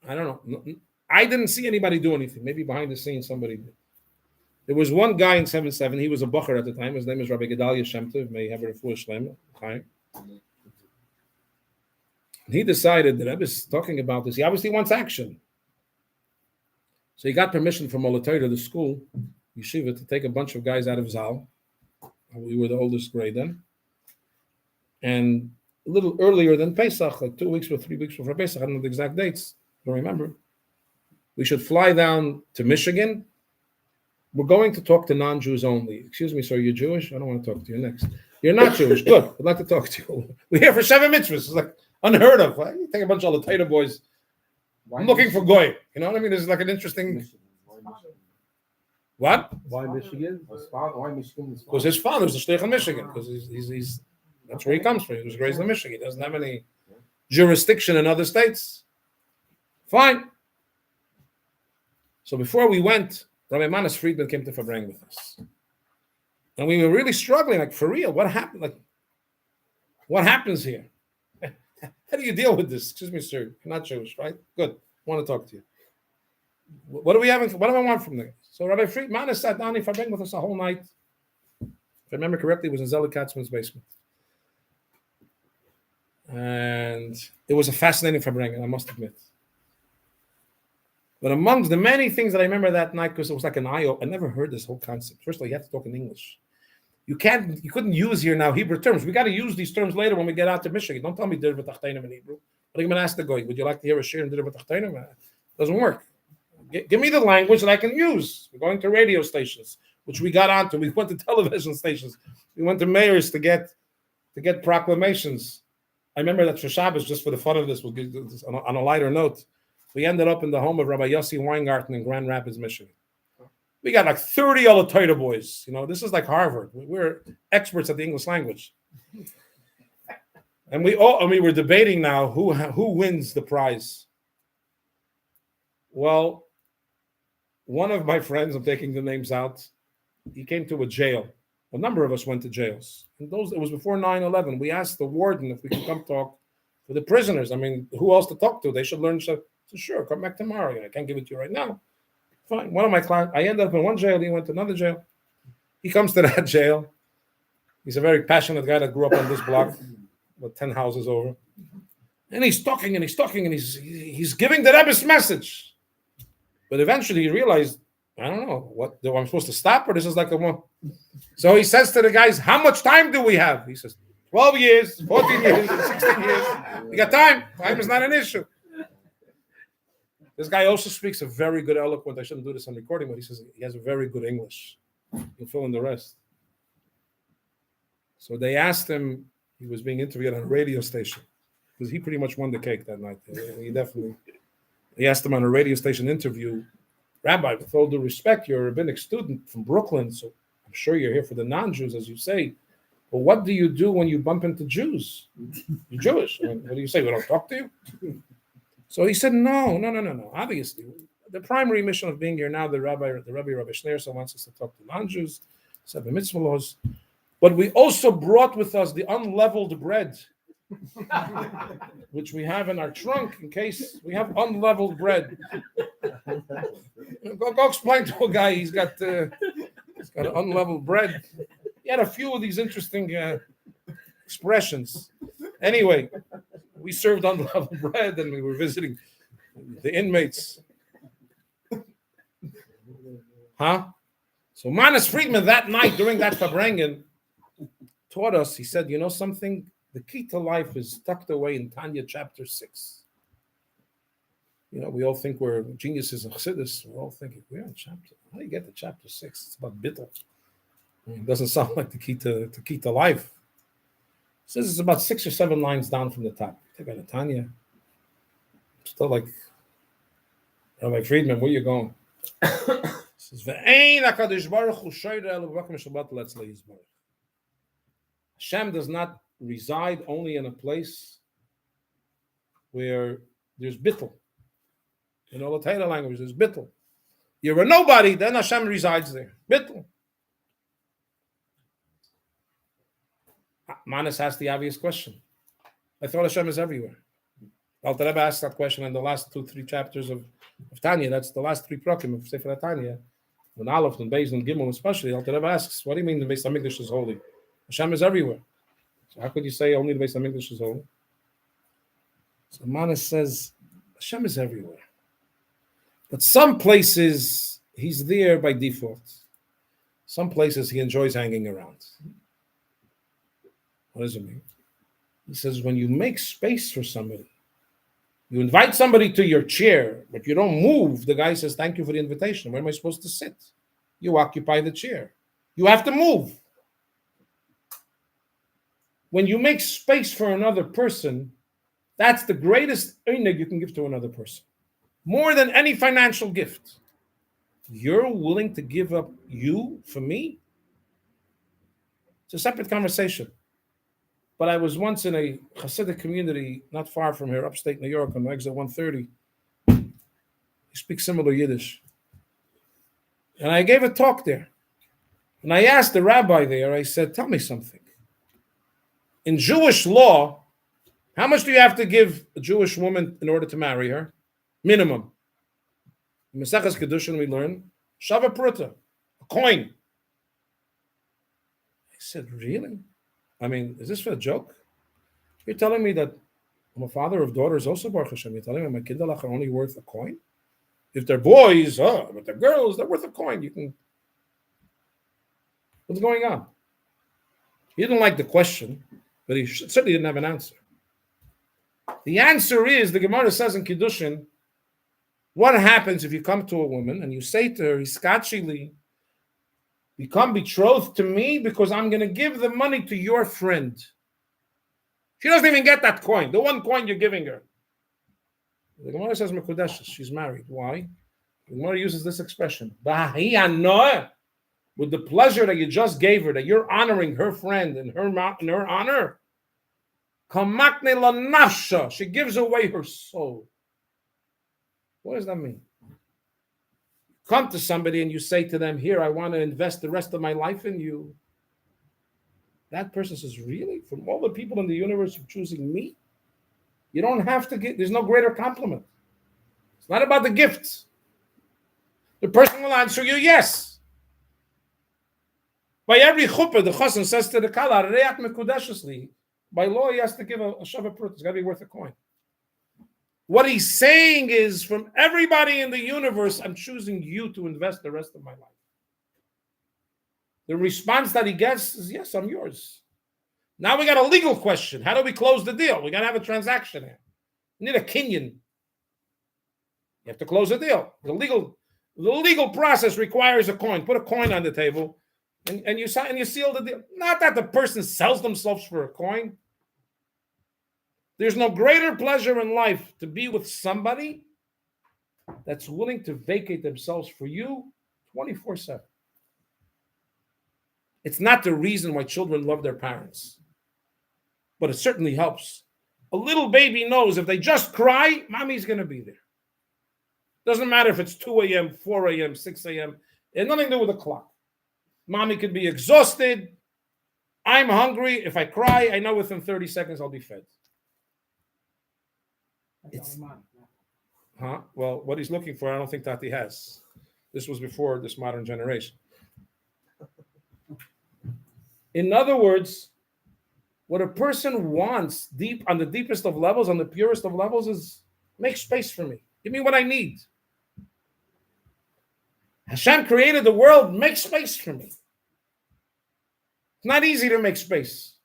I don't know. I didn't see anybody do anything. Maybe behind the scenes somebody did. There was one guy in 7-7. He was a bacher at the time. His name is Rabbi Gedalia Shem Tov. May he have a refuah shlema. He decided that Rebbe's talking about this. He obviously wants action. So he got permission from Olatorah, the school, yeshiva, to take a bunch of guys out of Zal. We were the oldest grade then. And a little earlier than Pesach, like 2 weeks or 3 weeks before Pesach, I don't know the exact dates, I don't remember. We should fly down to Michigan. We're going to talk to non-Jews only. Excuse me, sir, you're Jewish? I don't want to talk to you next. You're not Jewish. Good. I'd like to talk to you. We're here for Sheva Mitzvahs. It's like unheard of. Right? You take a bunch of Latina boys. I'm looking for Goy. You know what I mean? This is like an interesting... What? Why Michigan? Why Michigan? Because his father's a Shliach in Michigan. Because he's that's where he comes from. He was raised in Michigan. He doesn't have any jurisdiction in other states. Fine. So before we went, Rabbi Manas Friedman came to Farbrengen with us. And we were really struggling, like, for real, what happened? Like, what happens here? How do you deal with this? Excuse me, sir, you're not Jewish, right? Good, I want to talk to you. What do we have? What do I want from there? So Rabbi Friedman sat down in Farbrengen with us a whole night. If I remember correctly, it was in Zelig Katzman's basement. And it was a fascinating Farbrengen, I must admit. But amongst the many things that I remember that night, because it was like an I never heard this whole concept. First of all, you have to talk in English. You couldn't use here now Hebrew terms. We got to use these terms later when we get out to Michigan. Don't tell me Dir B'Tachtenim in Hebrew. But I'm going to ask the guy, would you like to hear a shir in Dir B'Tachtenim? Doesn't work. Give me the language that I can use. We're going to radio stations, which we got onto. We went to television stations. We went to mayors to get proclamations. I remember that for Shabbos, just for the fun of this, we'll give this on a lighter note. We ended up in the home of Rabbi Yossi Weingarten in Grand Rapids, Michigan. We got like 30 Olatorah boys. You know, this is like Harvard. We're experts at the English language. And we were debating now who wins the prize. Well, one of my friends, I'm taking the names out, he came to a jail. A number of us went to jails. And it was before 9/11. We asked the warden if we could come talk to the prisoners. I mean, who else to talk to? They should learn stuff. So sure, come back tomorrow. I can't give it to you right now. Fine. One of my clients, I ended up in one jail. He went to another jail. He comes to that jail. He's a very passionate guy that grew up on this block, about 10 houses over. And he's talking and he's giving the Rebbe's message. But eventually he realized, I don't know, what do I'm supposed to stop, or this is like a one. So he says to the guys, how much time do we have? He says, 12 years, 14 years, 16 years. We got time. Time is not an issue. This guy also speaks a very good eloquent. I shouldn't do this on recording, but he says he has a very good English. You'll fill in the rest. So they asked him, he was being interviewed on a radio station. because he pretty much won the cake that night. He definitely. He asked him on a radio station interview, Rabbi, with all due respect, you're a rabbinic student from Brooklyn, so I'm sure you're here for the non-Jews, as you say. But what do you do when you bump into Jews? You're Jewish. I mean, what do you say? We don't talk to you? So he said, no. Obviously, the primary mission of being here now, the Rabbi Schneerson wants us to talk to non-Jews, 7 mitzvah laws. But we also brought with us the unleavened bread, which we have in our trunk in case we have unleavened bread. Go explain to a guy he's got unleavened bread. He had a few of these interesting expressions. Anyway, we served unleavened bread and we were visiting the inmates. So Manas Friedman that night during that Farbrengen taught us, he said, you know something? The key to life is tucked away in Tanya chapter 6. You know, we all think we're geniuses of Chassidus. We're all thinking, we're in chapter. How do you get to chapter 6? It's about bittul. It doesn't sound like the key to life. It says it's about 6 or 7 lines down from the top. Take out a Tanya. Still like Rabbi Friedman, where you going? It says, "Ve'ein HaKadosh Baruch Hu shoyre elu b'makom Shabbat letzla yizbarach." Hashem does not reside only in a place where there's bittul. In all the Torah language, there's bittul. You're a nobody, then Hashem resides there. Bittul. Manas asked the obvious question. I thought Hashem is everywhere. Alter Rebbe asked that question in the last 2-3 chapters of Tanya. That's the last 3 prakim of Sefer Tanya. When Aleph and Beis and Gimel especially, Alter Rebbe asks, what do you mean the Beis HaMikdash is holy? Hashem is everywhere. So how could you say only the Beis HaMikdash is holy? So Manas says, Hashem is everywhere. But some places, he's there by default. Some places he enjoys hanging around. What does it mean? He says, when you make space for somebody, you invite somebody to your chair, but you don't move, the guy says, thank you for the invitation. Where am I supposed to sit? You occupy the chair. You have to move. When you make space for another person, that's the greatest einig you can give to another person. More than any financial gift. You're willing to give up you for me? It's a separate conversation. But I was once in a Hasidic community not far from here, upstate New York, on exit 130. He speaks similar Yiddish. And I gave a talk there. And I asked the rabbi there, I said, tell me something. In Jewish law, how much do you have to give a Jewish woman in order to marry her? Minimum. In Maseches Kedushin we learn, Shava Pruta, a coin. I said, really? I mean, is this for a joke? You're telling me that I'm a father of daughters also, Baruch Hashem. You're telling me my kindalach are only worth a coin? If they're boys, but they're girls, they're worth a coin. You can. What's going on? He didn't like the question, but he certainly didn't have an answer. The answer is, the Gemara says in Kiddushin, what happens if you come to a woman and you say to her, Iskachili, become betrothed to me because I'm going to give the money to your friend. She doesn't even get that coin, the one coin you're giving her. The Gemara says, Mekudeshes, she's married. Why? The Gemara uses this expression, with the pleasure that you just gave her, that you're honoring her friend in her honor. She gives away her soul. What does that mean? Come to somebody and you say to them, here, I want to invest the rest of my life in you. That person says, really? From all the people in the universe, you're choosing me? You don't have to get, there's no greater compliment. It's not about the gifts. The person will answer you, yes. By every chuppah, the chassan says to the kala, re'at mekudeshesli. By law, he has to give a shava prut. It's got to be worth a coin. What he's saying is, from everybody in the universe, I'm choosing you to invest the rest of my life. The response that he gets is, yes, I'm yours. Now we got a legal question. How do we close the deal? We got to have a transaction here. We need a kinyan. You have to close the deal. The legal process requires a coin. Put a coin on the table, and you sign and you seal the deal. Not that the person sells themselves for a coin. There's no greater pleasure in life to be with somebody that's willing to vacate themselves for you 24/7. It's not the reason why children love their parents, but it certainly helps. A little baby knows if they just cry, mommy's going to be there. Doesn't matter if it's 2 a.m., 4 a.m., 6 a.m. It has nothing to do with the clock. Mommy could be exhausted. I'm hungry. If I cry, I know within 30 seconds I'll be fed. Well, what he's looking for, I don't think Tati has. This was before this modern generation. In other words, what a person wants deep on the deepest of levels, on the purest of levels, is make space for me. Give me what I need. Hashem created the world, make space for me. It's not easy to make space.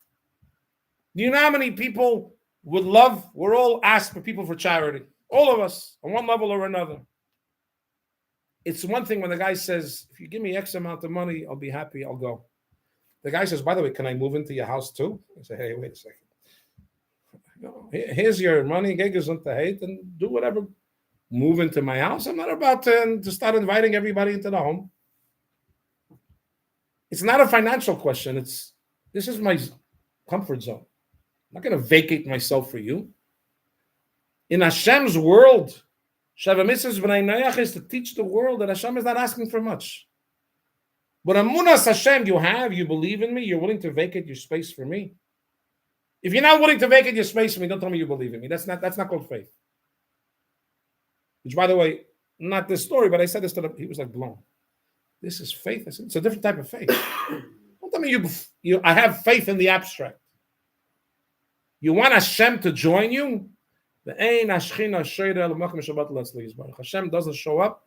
Do you know how many people would love, we're all asked for people for charity. All of us, on one level or another. It's one thing when the guy says, if you give me X amount of money, I'll be happy, I'll go. The guy says, by the way, can I move into your house too? I say, hey, wait a second. No, here's your money, hate, and do whatever. Move into my house. I'm not about to start inviting everybody into the home. It's not a financial question. This is my comfort zone. I'm not going to vacate myself for you. In Hashem's world, Sheva Mitzvahs B'nai Noach is to teach the world that Hashem is not asking for much. But Amunas Hashem you believe in me, you're willing to vacate your space for me. If you're not willing to vacate your space for me, don't tell me you believe in me. That's not called faith. Which, by the way, not this story, but I said this to him. He was like blown. This is faith. I said, it's a different type of faith. Don't tell me I have faith in the abstract. You want Hashem to join you? Hashem doesn't show up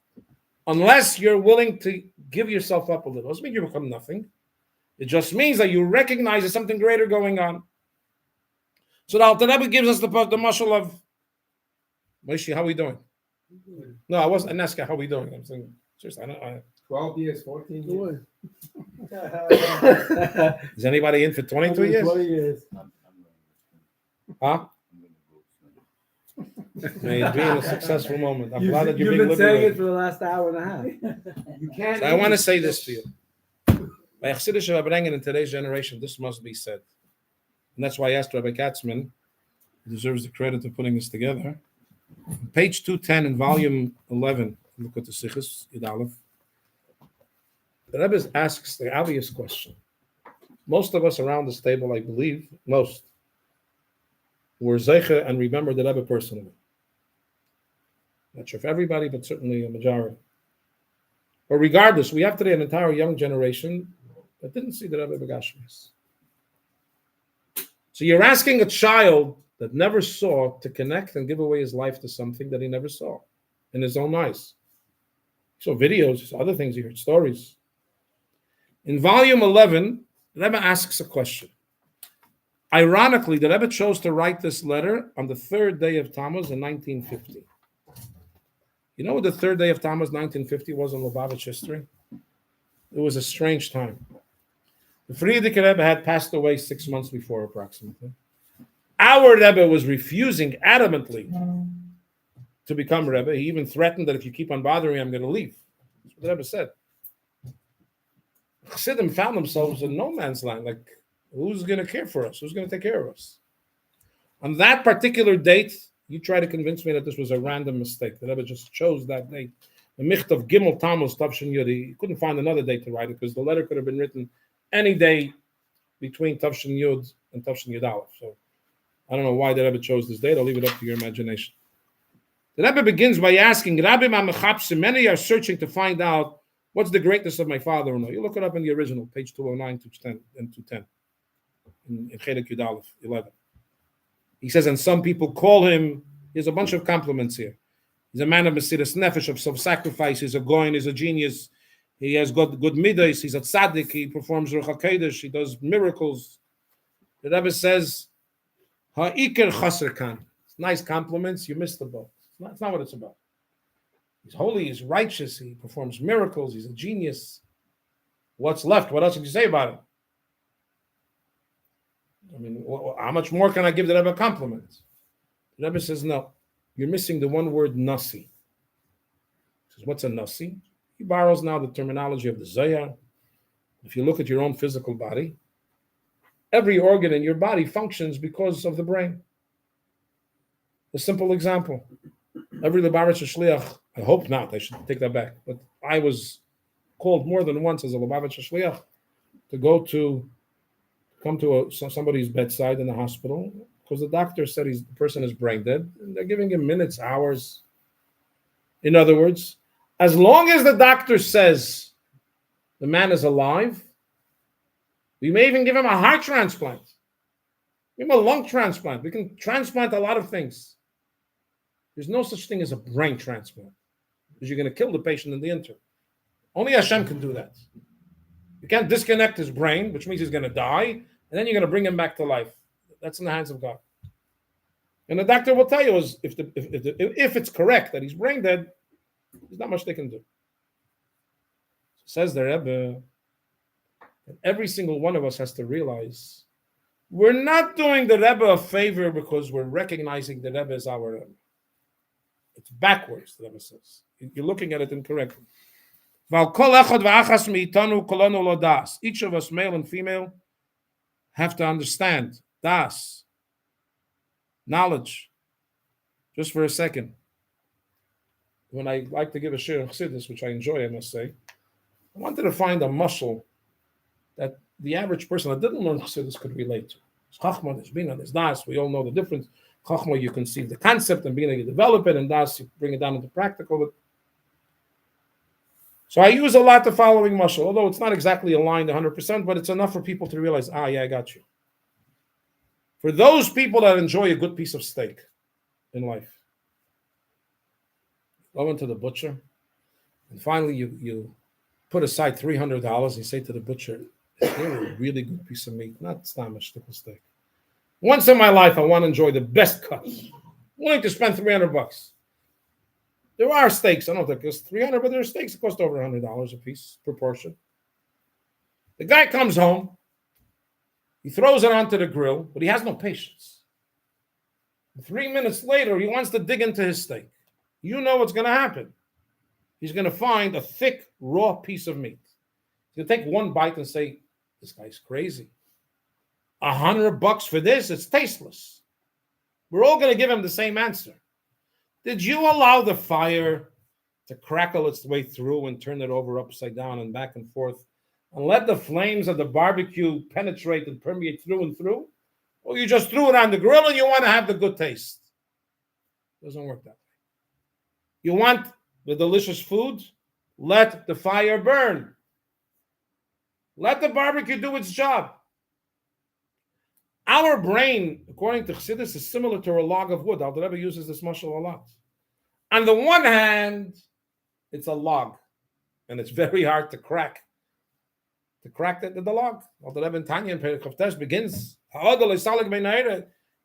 unless you're willing to give yourself up a little. It doesn't mean you become nothing. It just means that you recognize there's something greater going on. So the Alter Rebbe gives us the mashal of Moshe, how are we doing? No, I wasn't asking how are we doing. I'm saying, seriously, 12 years, 14 years. Is anybody in for 22 years? 20 years. Huh? May it be a successful moment. I'm glad that you're You've being been saying it liberated. for the last hour and a half. You can't. So I want to say this to you. By Chassidus Farbrengen in today's generation, this must be said. And that's why I asked Rabbi Katzman, who deserves the credit of putting this together. Page 210 in volume 11, look at the Sichos, Yud Aleph. The Rebbe asks the obvious question. Most of us around this table, I believe, most, were Zeicha and remember the Rebbe personally. Not sure if everybody, but certainly a majority. But regardless, we have today an entire young generation that didn't see the Rebbe Begashmis. So you're asking a child that never saw to connect and give away his life to something that he never saw in his own eyes. So videos, other things, he heard stories. In volume 11, the Rebbe asks a question. Ironically, the Rebbe chose to write this letter on the third day of Tammuz in 1950. You know what the third day of Tammuz 1950 was in Lubavitch history? It was a strange time. The Frierdiker Rebbe had passed away 6 months before, approximately. Our Rebbe was refusing adamantly to become Rebbe. He even threatened that if you keep on bothering me, I'm going to leave. That's what the Rebbe said. Chassidim found themselves in no man's land. Like, who's going to care for us? Who's going to take care of us? On that particular date, you try to convince me that this was a random mistake. The Rebbe just chose that date. The Michtav Gimel Tammuz Tavshin Yud. He couldn't find another date to write it because the letter could have been written any day between Tavshin Yud and Tavshin Yud Aleph. So I don't know why the Rebbe chose this date. I'll leave it up to your imagination. The Rebbe begins by asking, Rabbi Ma'mechapsim, many are searching to find out what's the greatness of my father-in-law. You look it up in the original, page 209 to 10 and 210. In Chelek Yud Aleph 11. He says, and some people call him, he has a bunch of compliments here. He's a man of Mesiras Nefesh, of self-sacrifice. He's a goyin, he's a genius. He has got good midas. He's a tzaddik. He performs Ruach HaKodesh. He does miracles. The Rebbe says, Ha'ikar chaser kan. It's nice compliments. You missed the boat. It's not what it's about. He's holy. He's righteous. He performs miracles. He's a genius. What's left? What else can you say about him? I mean, how much more can I give the Rebbe compliments? The Rebbe says, no, you're missing the one word nasi. He says, what's a nasi? He borrows now the terminology of the Zohar. If you look at your own physical body, every organ in your body functions because of the brain. A simple example. Every Lubavitch Shliach, I hope not, I should take that back, but I was called more than once as a Lubavitch Shliach to come to somebody's bedside in the hospital because the doctor said the person is brain dead, and they're giving him minutes, hours. In other words, as long as the doctor says the man is alive, we may even give him a heart transplant, give him a lung transplant. We can transplant a lot of things. There's no such thing as a brain transplant because you're going to kill the patient in the interim. Only Hashem can do that. You can't disconnect his brain, which means he's going to die, and then you're going to bring him back to life. That's in the hands of God. And the doctor will tell you is if it's correct that he's brain dead, there's not much they can do. Says the Rebbe that every single one of us has to realize we're not doing the Rebbe a favor because we're recognizing the Rebbe as our Rebbe. It's backwards, the Rebbe says. You're looking at it incorrectly. Each of us, male and female, have to understand das, knowledge. Just for a second. When I like to give a shir of chassidus, which I enjoy, I must say, I wanted to find a muscle that the average person that didn't learn chassidus could relate to. It's chachma, there's bina, there's das. We all know the difference. Chachma, you conceive the concept, and bina, you develop it, and das, you bring it down into practical. So I use a lot the following muscle, although it's not exactly aligned 100%, but it's enough for people to realize, yeah, I got you. For those people that enjoy a good piece of steak in life, go into the butcher, and finally you put aside $300 and you say to the butcher, is there a really good piece of meat? Not stomach steak. Once in my life, I want to enjoy the best cuts. I'm willing to spend $300. There are steaks, I don't think it's $300, but there are steaks that cost over $100 a piece per portion. The guy comes home, he throws it onto the grill, but he has no patience. 3 minutes later, he wants to dig into his steak. You know what's going to happen. He's going to find a thick, raw piece of meat. He'll take one bite and say, this guy's crazy. $100 for this? It's tasteless. We're all going to give him the same answer. Did you allow the fire to crackle its way through and turn it over upside down and back and forth and let the flames of the barbecue penetrate and permeate through and through? Or you just threw it on the grill and you want to have the good taste? It doesn't work that way. You want the delicious food? Let the fire burn. Let the barbecue do its job. Our brain, according to Chassidus, is similar to a log of wood. Al Rebbe uses this mashal a lot. On the one hand, it's a log, and it's very hard to crack. To crack the log. Al Rebbe in Tanya and Perikov Teves begins.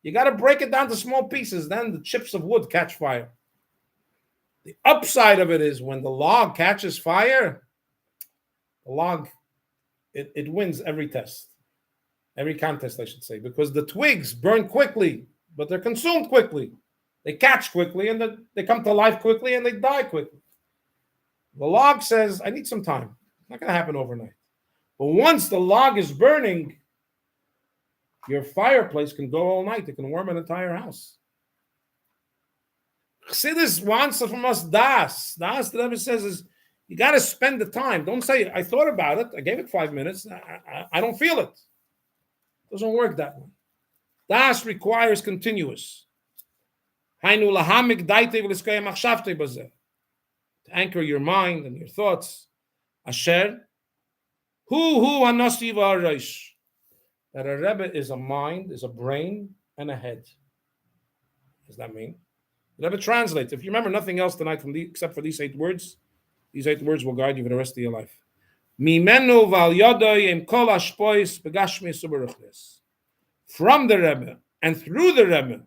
You got to break it down to small pieces. Then the chips of wood catch fire. The upside of it is when the log catches fire, the log, it wins every test. Every contest, I should say, because the twigs burn quickly, but they're consumed quickly. They catch quickly, and they come to life quickly, and they die quickly. The log says, I need some time. It's not going to happen overnight. But once the log is burning, your fireplace can go all night. It can warm an entire house. Chassidus wants from us das. Das, the Rebbe says, is you got to spend the time. Don't say, I thought about it. I gave it 5 minutes. I don't feel it. Doesn't work that way. Das requires continuous. To anchor your mind and your thoughts. Asher. That a Rebbe is a mind, is a brain, and a head. What does that mean? The Rebbe translates. If you remember nothing else tonight except for these 8 words, these 8 words will guide you for the rest of your life. From the Rebbe and through the Rebbe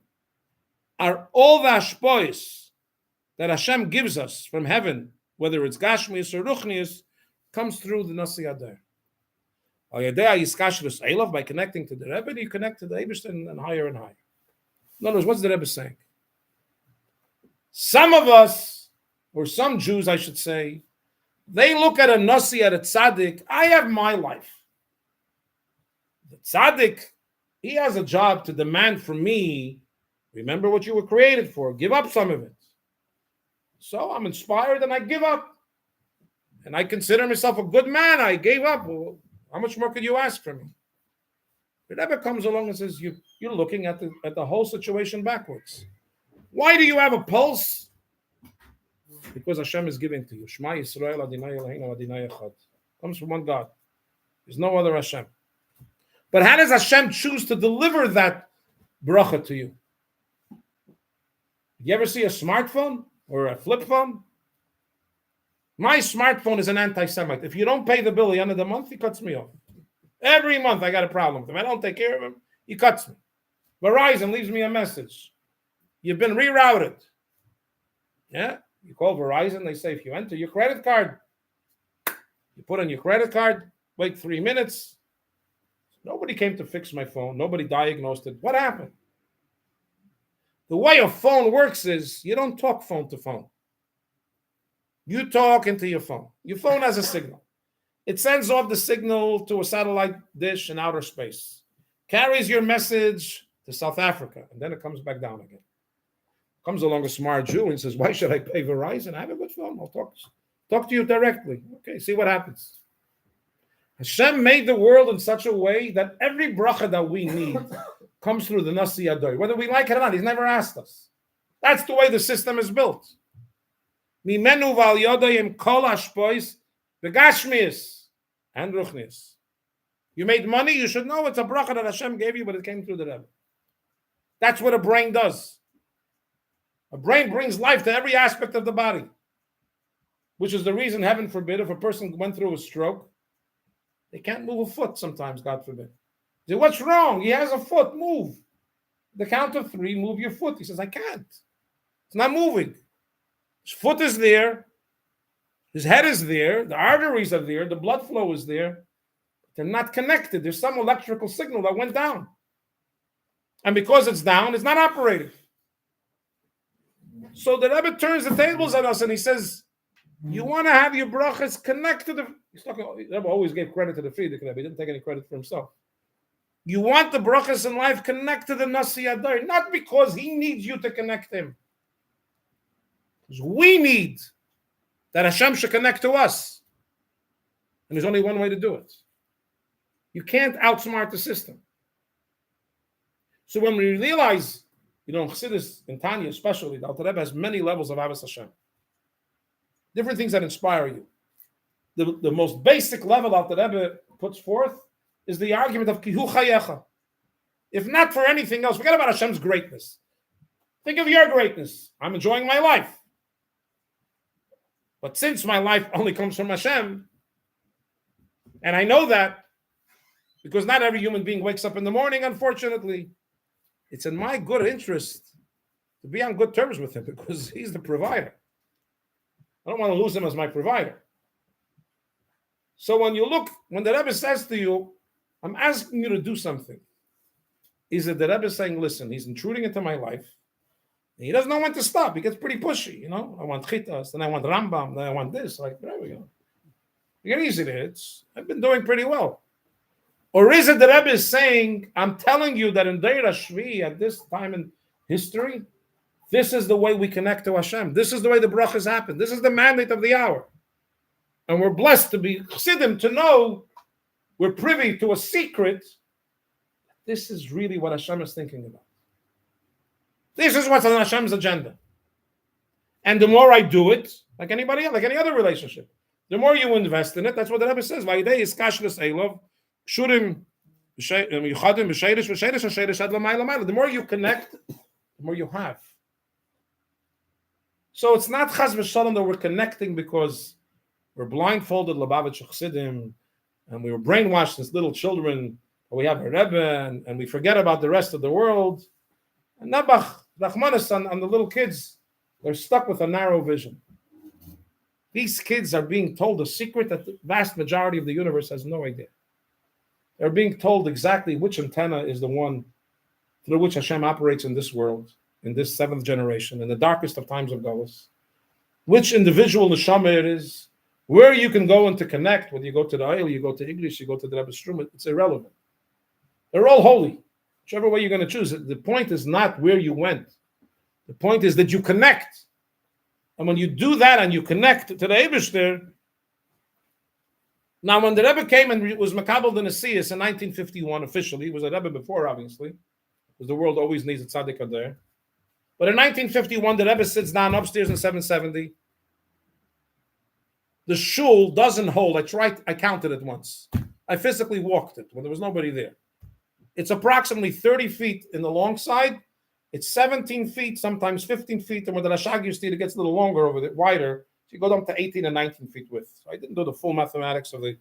are all the ashpois that Hashem gives us from heaven, whether it's Gashmius or Ruchnius, comes through the Nasi Adair. By connecting to the Rebbe, you connect to the Eibishter and higher and higher. In other words, what's the Rebbe saying? Some of us, or some Jews, I should say, they look at a nasi, at a tzaddik. I have my life. The tzaddik, he has a job to demand from me. Remember what you were created for. Give up some of it. So I'm inspired and I give up. And I consider myself a good man. I gave up. Well, how much more could you ask from me? The Rebbe comes along and says, you're looking at the whole situation backwards. Why do you have a pulse? Because Hashem is giving to you. Shema Yisrael Adonai Eloheinu Adonai Echad. Comes from one God. There's no other Hashem. But how does Hashem choose to deliver that bracha to you? You ever see a smartphone or a flip phone? My smartphone is an anti-Semite. If you don't pay the bill at the end of the month, he cuts me off. Every month I got a problem with him. I don't take care of him, he cuts me. Verizon leaves me a message. You've been rerouted. Yeah? You call Verizon, they say if you enter your credit card, you put in your credit card, wait 3 minutes. Nobody came to fix my phone. Nobody diagnosed it. What happened? The way a phone works is you don't talk phone to phone. You talk into your phone. Your phone has a signal. It sends off the signal to a satellite dish in outer space, carries your message to South Africa, and then it comes back down again. Comes along a smart Jew and says, why should I pay Verizon? I have a good phone. I'll talk to you directly. Okay, see what happens. Hashem made the world in such a way that every bracha that we need comes through the Nasi Yadoy. Whether we like it or not, he's never asked us. That's the way the system is built. Mimenu val yodoyim kol hashpois begashmius and ruchnius. You made money, you should know it's a bracha that Hashem gave you, but it came through the Rebbe. That's what a brain does. A brain brings life to every aspect of the body, which is the reason, heaven forbid, if a person went through a stroke, they can't move a foot sometimes, God forbid. They say, what's wrong? He has a foot, move. The count of 3, move your foot. He says, I can't. It's not moving. His foot is there. His head is there. The arteries are there. The blood flow is there. They're not connected. There's some electrical signal that went down. And because it's down, it's not operating. So the Rebbe turns the tables on us and he says, you want to have your brachas connect to the... The Rebbe always gave credit to the Frierdiker Rebbe. He didn't take any credit for himself. You want the brachas in life connect to the Nasi Adar, not because he needs you to connect him. Because we need that Hashem should connect to us. And there's only one way to do it. You can't outsmart the system. So when we realize, Chassidus in Tanya especially, the Alter Rebbe has many levels of Avos Hashem. Different things that inspire you. The most basic level Alter Rebbe puts forth is the argument of Kihu Chayecha. If not for anything else, forget about Hashem's greatness. Think of your greatness. I'm enjoying my life. But since my life only comes from Hashem, and I know that, because not every human being wakes up in the morning, unfortunately, it's in my good interest to be on good terms with him because he's the provider. I don't want to lose him as my provider. So when the Rebbe says to you, I'm asking you to do something, is that the Rebbe saying, listen, he's intruding into my life. And he doesn't know when to stop. He gets pretty pushy, I want chitas, then I want Rambam, then I want this. Like, there we go. You get easy there. I've been doing pretty well. Or is it the Rebbe is saying, I'm telling you that in Deir Shvi, at this time in history, this is the way we connect to Hashem. This is the way the brachas happen. This is the mandate of the hour. And we're blessed to be chassidim, to know we're privy to a secret. This is really what Hashem is thinking about. This is what's on Hashem's agenda. And the more I do it, like anybody else, like any other relationship, the more you invest in it, that's what the Rebbe says. The more you connect, the more you have. So it's not chas v'shalom that we're connecting because we're blindfolded Lubavitch Chassidim and we were brainwashed as little children. We have a Rebbe and we forget about the rest of the world. And Nabach, Rachmanis on the little kids, they're stuck with a narrow vision. These kids are being told a secret that the vast majority of the universe has no idea. They're being told exactly which antenna is the one through which Hashem operates in this world. in this seventh generation, in the darkest of times of Galus, which individual neshama it is, where you can go and to connect, whether you go to the Oil, you go to English, you go to the Rebbe's Strum, it's irrelevant. They're all holy. Whichever way you're going to choose. The point is not where you went. The point is that you connect. And when you do that and you connect to the Eibishter, now when the Rebbe came and was Makabel the Nesias in 1951 officially, he was a Rebbe before obviously, because the world always needs a tzaddik there. But in 1951, the Rebbe sits down upstairs in 770. The shul doesn't hold. I counted it once. I physically walked it when there was nobody there. It's approximately 30 feet in the long side. It's 17 feet, sometimes 15 feet. And when the Rashag used to, it gets a little longer over there, wider. So you go down to 18 and 19 feet width. So I didn't do the full mathematics of the,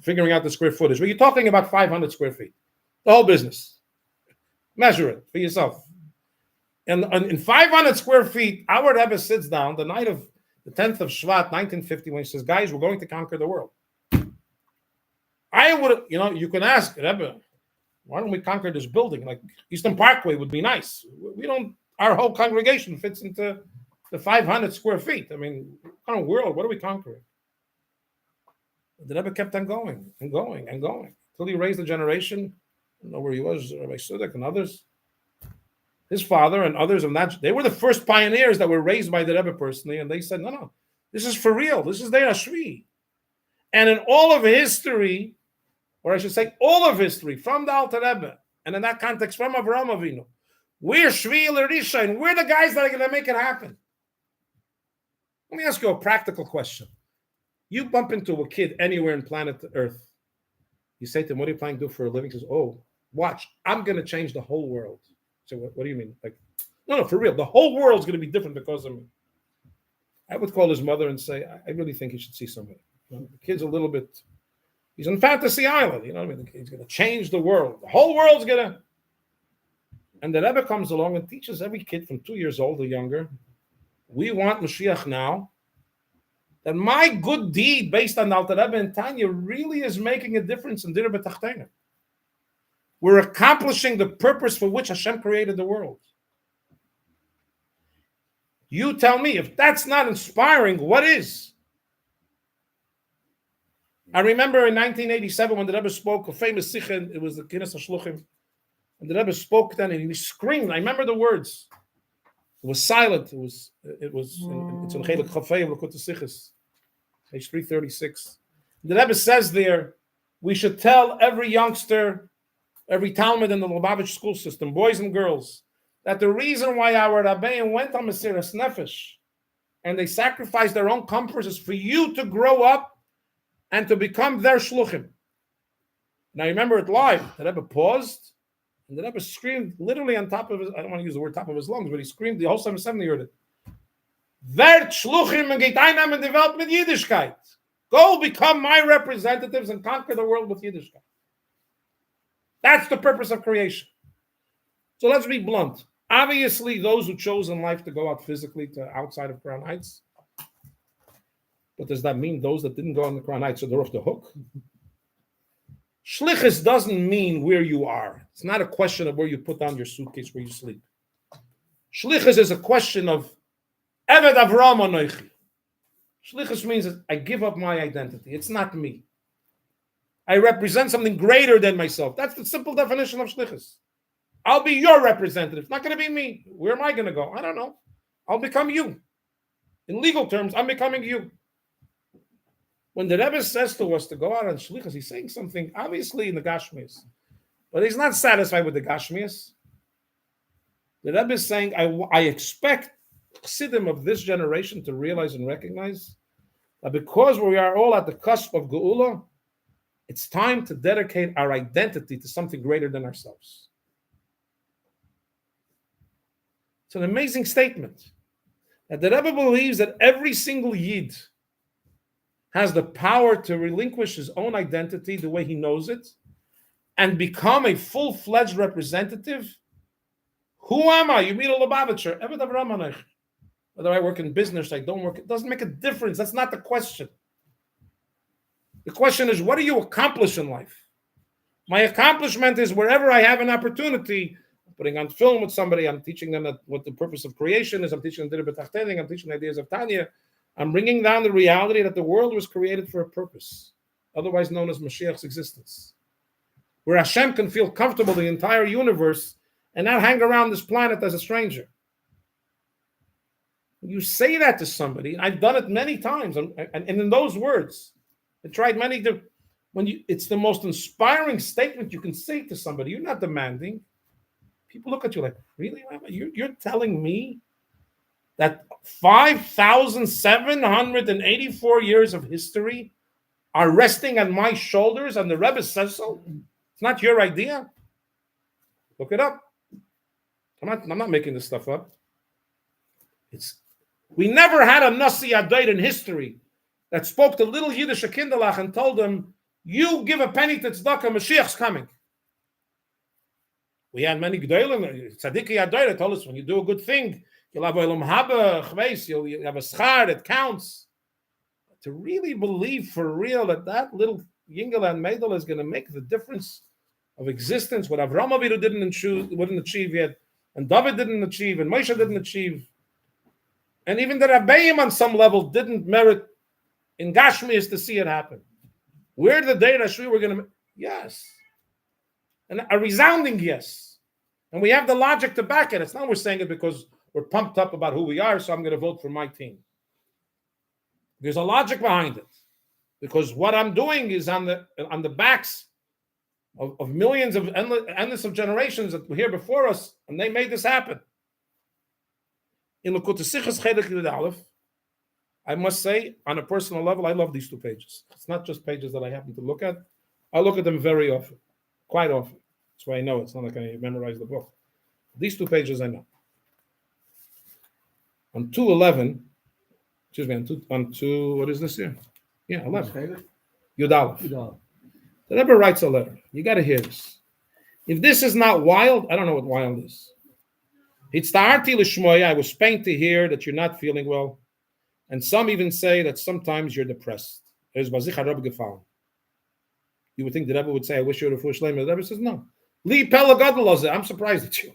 figuring out the square footage. But you're talking about 500 square feet. The whole business. Measure it for yourself. And in 500 square feet, our Rebbe sits down the night of the 10th of Shvat, 1950, when he says, guys, we're going to conquer the world. I would, you can ask, Rebbe, why don't we conquer this building? Like Eastern Parkway would be nice. We don't, our whole congregation fits into the 500 square feet. I mean, what kind of world? What are we conquering? The Rebbe kept on going and going and going until he raised a generation. I don't know where he was, Rabbi Sudak and others. His father and others of that, they were the first pioneers that were raised by the Rebbe personally, and they said, no, this is for real. This is their Ashvi. And in all of history, or I should say all of history, from the Alter Rebbe, and in that context, from Avraham Avinu, we're Shvi L'Risha, and we're the guys that are going to make it happen. Let me ask you a practical question. You bump into a kid anywhere in planet Earth. You say to him, what are you planning to do for a living? He says, oh, watch, I'm going to change the whole world. So what do you mean? Like, no, for real. The whole world's going to be different because of me. I would call his mother and say, I really think he should see somebody. The kid's a little bit, he's on fantasy island. You know what I mean? He's going to change the world. The whole world's going to. And the Rebbe comes along and teaches every kid from 2 years old or younger, we want Mashiach now. That my good deed based on Alter Rebbe and Tanya really is making a difference in Dir B'Tachtena. We're accomplishing the purpose for which Hashem created the world. You tell me, if that's not inspiring, what is? I remember in 1987 when the Rebbe spoke, a famous Sichen, it was the Kinnis HaShluchim, and the Rebbe spoke then and he screamed. I remember the words. It was silent. It's in Chelik Chafei of Lekut Sichos, page 336. The Rebbe says there, we should tell every youngster, every Talmud in the Lubavitch school system, boys and girls, that the reason why our Rabbi went on Mesiras Nefesh and they sacrificed their own comforts is for you to grow up and to become their shluchim. Now, remember it live. The Rebbe paused and the Rebbe screamed literally on top of his, I don't want to use the word top of his lungs, but he screamed, the whole 770 heard it. Werd shluchim and geht einam in die Welt mit Yiddishkeit. Go become my representatives and conquer the world with Yiddishkeit. That's the purpose of creation. So let's be blunt. Obviously, those who chose in life to go out physically to outside of Crown Heights. But does that mean those that didn't go on the Crown Heights, so they're off the hook? Shlichus doesn't mean where you are. It's not a question of where you put down your suitcase, where you sleep. Shlichus is a question of Eved Avram Anoichi. Shlichus means that I give up my identity. It's not me. I represent something greater than myself. That's the simple definition of shlichus. I'll be your representative. It's not going to be me. Where am I going to go? I don't know. I'll become you. In legal terms, I'm becoming you. When the Rebbe says to us to go out on shlichus, he's saying something obviously in the Gashmias, but he's not satisfied with the Gashmias. The Rebbe is saying, I expect Chassidim of this generation to realize and recognize that because we are all at the cusp of Geula, it's time to dedicate our identity to something greater than ourselves. It's an amazing statement. That the Rebbe believes that every single Yid has the power to relinquish his own identity the way he knows it and become a full-fledged representative. Who am I? You meet a Lubavitcher. Whether I work in business, I don't work, it doesn't make a difference. That's not the question. The question is, what do you accomplish in life? My accomplishment is wherever I have an opportunity putting on film with somebody. I'm teaching them what the purpose of creation is. I'm teaching them Dibber. I'm teaching ideas of Tanya. I'm bringing down the reality that the world was created for a purpose, otherwise known as Mashiach's existence, where Hashem can feel comfortable the entire universe and not hang around this planet as a stranger. You say that to somebody. I've done it many times, and in those words, I tried many different. It's the most inspiring statement you can say to somebody. You're not demanding. People look at you like, really, Rabbi? You're telling me that 5,784 years of history are resting on my shoulders, and the Rebbe says so? It's not your idea? Look it up. I'm not making this stuff up. We never had a Nasi Adayt in history that spoke to little Yiddish Kinderlach and told them, you give a penny to tzedakah, Mashiach's coming. We had many G'daylim, Tzadiki Adayt, that told us when you do a good thing, you'll have Olam Haba, Chveis, you'll have a schar that counts. To really believe for real that little Yingel and Meidel is going to make the difference of existence, what Avraham Avinu wouldn't achieve yet, and David didn't achieve, and Moshe didn't achieve, and even the Rabbeim on some level didn't merit in Gashmias to see it happen. We're the day that we're going to, yes. And a resounding yes. And we have the logic to back it. It's not we're saying it because we're pumped up about who we are, so I'm going to vote for my team. There's a logic behind it. Because what I'm doing is on the backs of millions of endless of generations that were here before us, and they made this happen. In Lekut Sichas Chedek Yud Aleph, I must say, on a personal level, I love these two pages. It's not just pages that I happen to look at. I look at them very often, quite often. That's why I know it's not like I memorize the book. These two pages I know. On 2:11, excuse me, on two, what is this here? Yeah, 11. Yud Aleph. The Rebbe writes a letter. You got to hear this. If this is not wild, I don't know what wild is. It's ta'arti l'shmoya. I was pained to hear that you're not feeling well. And some even say that sometimes you're depressed. There's Bazicha Rebbe gefallen. You would think the Rebbe would say, I wish you were a full shleim. The Rebbe says, no. Li pella gadol hazeh. I'm surprised at you.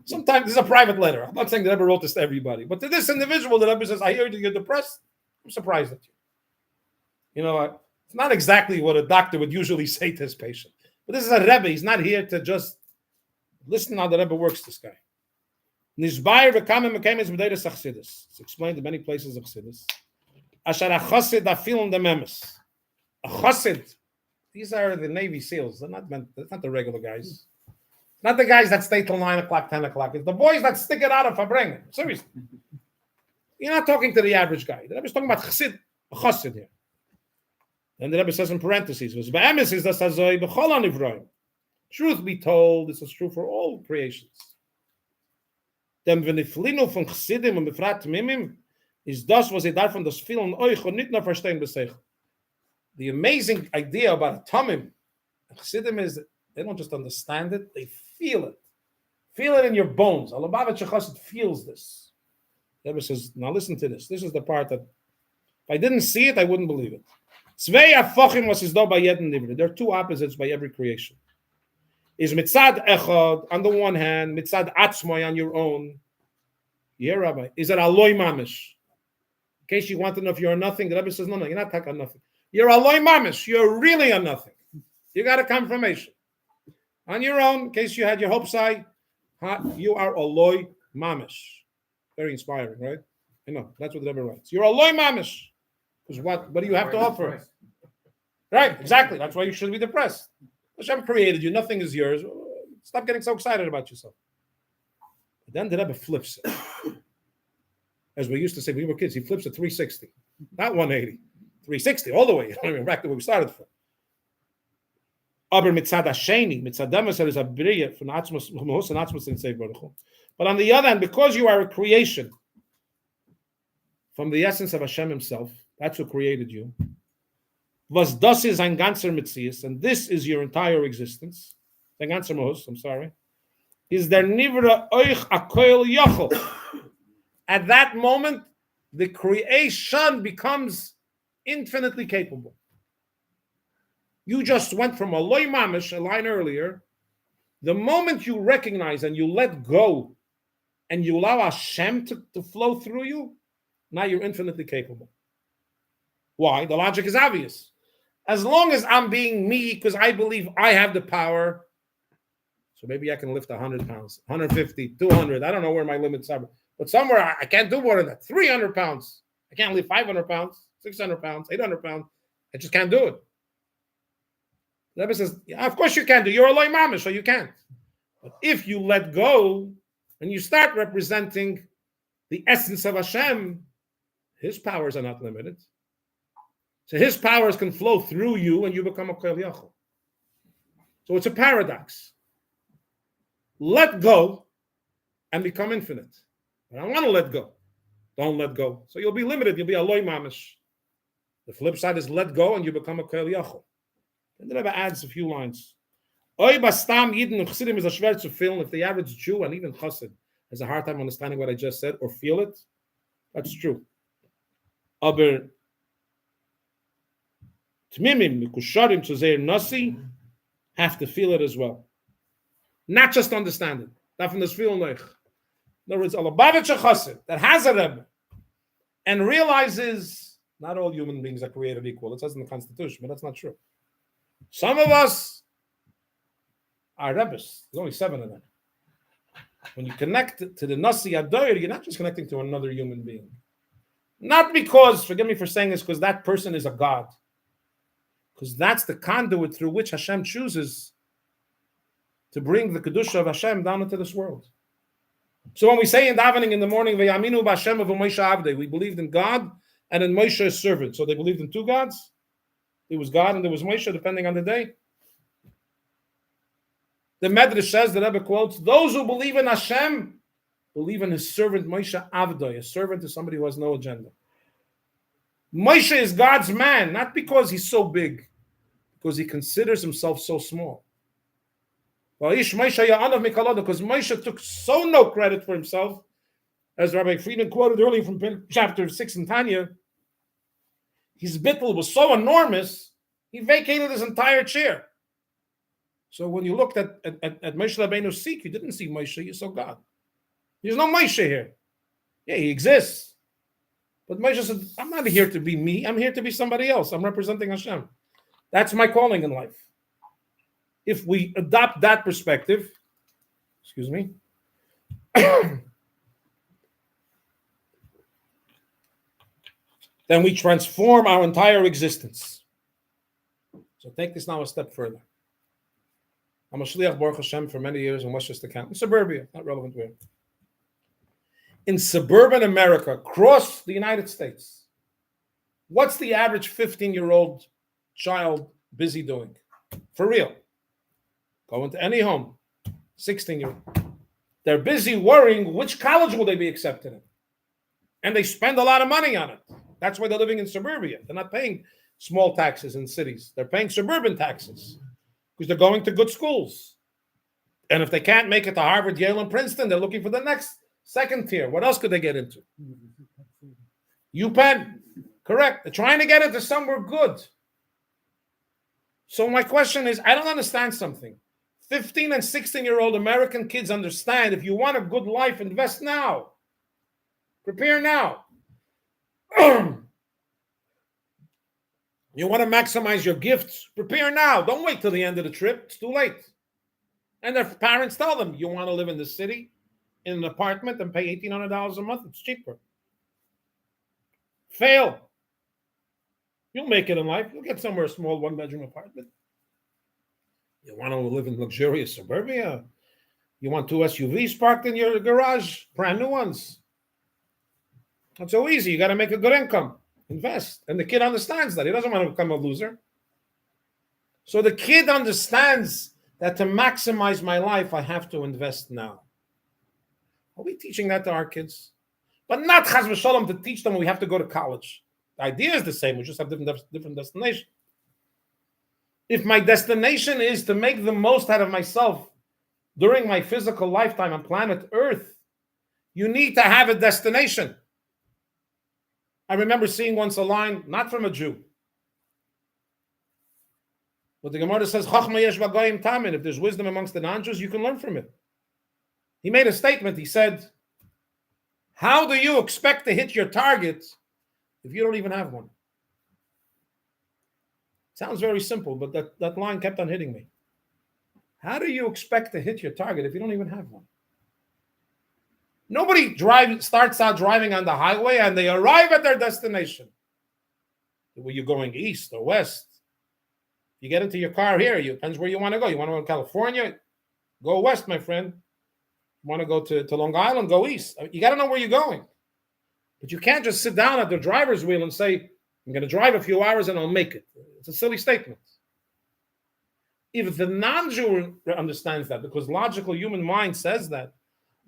Sometimes this is a private letter. I'm not saying the Rebbe wrote this to everybody. But to this individual, the Rebbe says, I hear that you're depressed. I'm surprised at you. You know, it's not exactly what a doctor would usually say to his patient. But this is a Rebbe. He's not here to just listen how the Rebbe works, this guy. It's explained in many places of Chassidus. Ashar a chassid afil the memes. A chassid, these are the Navy SEALs. They're not the regular guys. Not the guys that stay till 9 o'clock, 10 o'clock. It's the boys that stick it out of Farbrengen. Seriously. You're not talking to the average guy. The Rebbe is talking about chassid, a chassid here. And the Rebbe says in parentheses, truth be told, this is true for all creations. Dem wenn ich flino von Chassidim und befragt Mimim, ist das, was davon das vielen euch und nicht nur verstehen besech. The amazing idea about Tamim and Chassidim is that they don't just understand it, they feel it. Feel it in your bones. A Lubavitch Chassid feels this. The Rebbe says, now listen to this. This is the part that if I didn't see it, I wouldn't believe it. Zwei Afochim was is da by jeden Nivre. There are two opposites by every creation. Is mitzad echad on the one hand, mitzad atzmai on your own. Yeah, Rabbi. Is it aloy mamish? In case you want to know if you're a nothing, the Rabbi says, no, you're not taka nothing. You're aloy mamish. You're really a nothing. You got a confirmation. On your own, in case you had your hopes high, you are aloy mamish. Very inspiring, right? I know. That's what the Rabbi writes. You're aloy mamish. Because what do you have to offer? Right, exactly. That's why you should be depressed. Hashem created you. Nothing is yours. Stop getting so excited about yourself. But then the Rebbe flips it. As we used to say when we were kids, he flips it 360. Not 180. 360, all the way. Back to where we started from. Aber mitzad hasheni, mitzad demeser is a b'riyah from atzmos and atzmos in Seif Baruch Hu. But on the other hand, because you are a creation from the essence of Hashem himself, that's who created you. Was das is ein ganzer Metzius, and this is your entire existence. Ein ganzer Mohus, I'm sorry. Is there nivra oich akoil yochel? At that moment, the creation becomes infinitely capable. You just went from a loy mamish, a line earlier, The moment you recognize and you let go and you allow Hashem to flow through you, now you're infinitely capable. Why? The logic is obvious. As long as I'm being me because I believe I have the power, so maybe I can lift 100 pounds, 150, 200. I don't know where my limits are. But somewhere I can't do more than that. 300 pounds. I can't lift 500 pounds, 600 pounds, 800 pounds. I just can't do it. The Rebbe says, yeah, of course you can do. You're a loy mamish, so you can't. But if you let go and you start representing the essence of Hashem, his powers are not limited. So his powers can flow through you and you become a Koel Yachol. So it's a paradox. Let go and become infinite. But I want to let go. Don't let go. So you'll be limited. You'll be a loy mamish. The flip side is let go and you become a Koel Yachol. And the Rebbe adds a few lines. Oy bastam yidden and chassidim is a schwer to feel. If the average Jew and even chassid has a hard time understanding what I just said or feel it, that's true. Aber tmimim mikusharim to zeir nasi have to feel it as well, not just understand it. Davon das feel noch. In other words, a Lubavitch chassid that has a Rebbe and realizes not all human beings are created equal. It says in the Constitution, but that's not true. Some of us are Rebbes. There's only 7 of them. When you connect to the Nasi Adoyer, you're not just connecting to another human being. Not because, forgive me for saying this, because that person is a God. Because that's the conduit through which Hashem chooses to bring the Kedusha of Hashem down into this world. So when we say in davening in the morning, V'yaminu b'Hashem of Moshe Avdei, we believed in God and in Moshe's servant. So they believed in 2 gods. There was God and there was Moshe, depending on the day. The Medrash says, the Rebbe quotes, those who believe in Hashem believe in his servant Moshe Avdoi. A servant is somebody who has no agenda. Moshe is God's man, not because he's so big, because he considers himself so small. Because Moshe took so no credit for himself, as Rabbi Frieden quoted earlier from chapter 6 in Tanya, his bittul was so enormous, he vacated his entire chair. So when you looked at Moshe Rabbeinu's seat, you didn't see Moshe, you saw God. There's no Moshe here. Yeah, he exists. But Moshe said, I'm not here to be me. I'm here to be somebody else. I'm representing Hashem. That's my calling in life. If we adopt that perspective, excuse me, then we transform our entire existence. So take this now a step further. I'm a Shliach Baruch Hashem for many years in Westchester County, in suburbia, not relevant where. In suburban America, across the United States, what's the average 15-year-old child busy doing? For real. Go into any home, 16-year-old. They're busy worrying which college will they be accepted in. And they spend a lot of money on it. That's why they're living in suburbia. They're not paying small taxes in cities. They're paying suburban taxes because they're going to good schools. And if they can't make it to Harvard, Yale, and Princeton, they're looking for the next second tier. What else could they get into? UPenn. Correct. They're trying to get into somewhere good. So my question is, I don't understand something. 15 and 16-year-old American kids understand if you want a good life, invest now. Prepare now. You want to maximize your gifts? Prepare now. Don't wait till the end of the trip. It's too late. And their parents tell them, you want to live in the city, in an apartment, and pay $1,800 a month. It's cheaper. Fail. You'll make it in life. You'll get somewhere a small one-bedroom apartment. You want to live in luxurious suburbia? You want 2 SUVs parked in your garage? Brand new ones. Not so easy. You got to make a good income. Invest. And the kid understands that. He doesn't want to become a loser. So the kid understands that to maximize my life, I have to invest now. Are we teaching that to our kids? But not chas v'shalom to teach them we have to go to college. The idea is the same. We just have different destination. If my destination is to make the most out of myself during my physical lifetime on planet Earth, you need to have a destination. I remember seeing once a line, not from a Jew. But the Gemara says, Chachma yesh v'goyim tamin. If there's wisdom amongst the non-Jews, you can learn from it. He made a statement. He said, how do you expect to hit your target if you don't even have one? Sounds very simple, but that line kept on hitting me. How do you expect to hit your target if you don't even have one? Nobody starts out driving on the highway and they arrive at their destination. Were you going east or west? You get into your car here, it depends where you want to go. You want to go to California? Go west, my friend. You want to go to Long Island? Go east. You got to know where you're going. But you can't just sit down at the driver's wheel and say, I'm going to drive a few hours and I'll make it. It's a silly statement. If the non-Jew understands that, because logical human mind says that,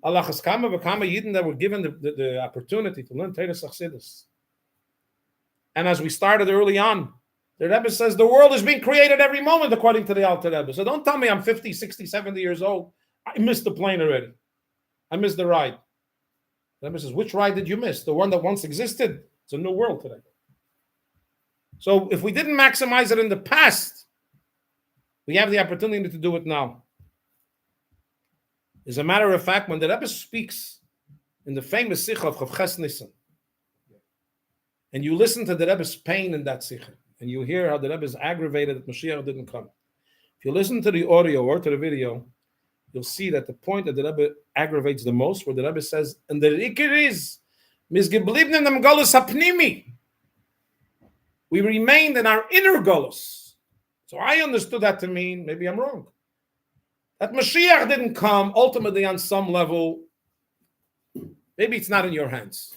Allah Chaskama v'kama Yidden that were given the opportunity to learn Teves Chassidus. And as we started early on, the Rebbe says the world is being created every moment according to the Alter Rebbe. So don't tell me I'm 50, 60, 70 years old. I missed the plane already. I missed the ride. The Rebbe says, which ride did you miss? The one that once existed. It's a new world today. So if we didn't maximize it in the past, we have the opportunity to do it now. As a matter of fact, when the Rebbe speaks in the famous Sikha of Chof Nissen, and you listen to the Rebbe's pain in that Sikha, and you hear how the Rebbe is aggravated that Mashiach didn't come. If you listen to the audio or to the video, you'll see that the point that the Rebbe aggravates the most, where the Rebbe says, and the Ikir is, Misgeblibnen am Golus Hapnimi. We remained in our inner Golus. So I understood that to mean, maybe I'm wrong, that Mashiach didn't come ultimately on some level. Maybe it's not in your hands.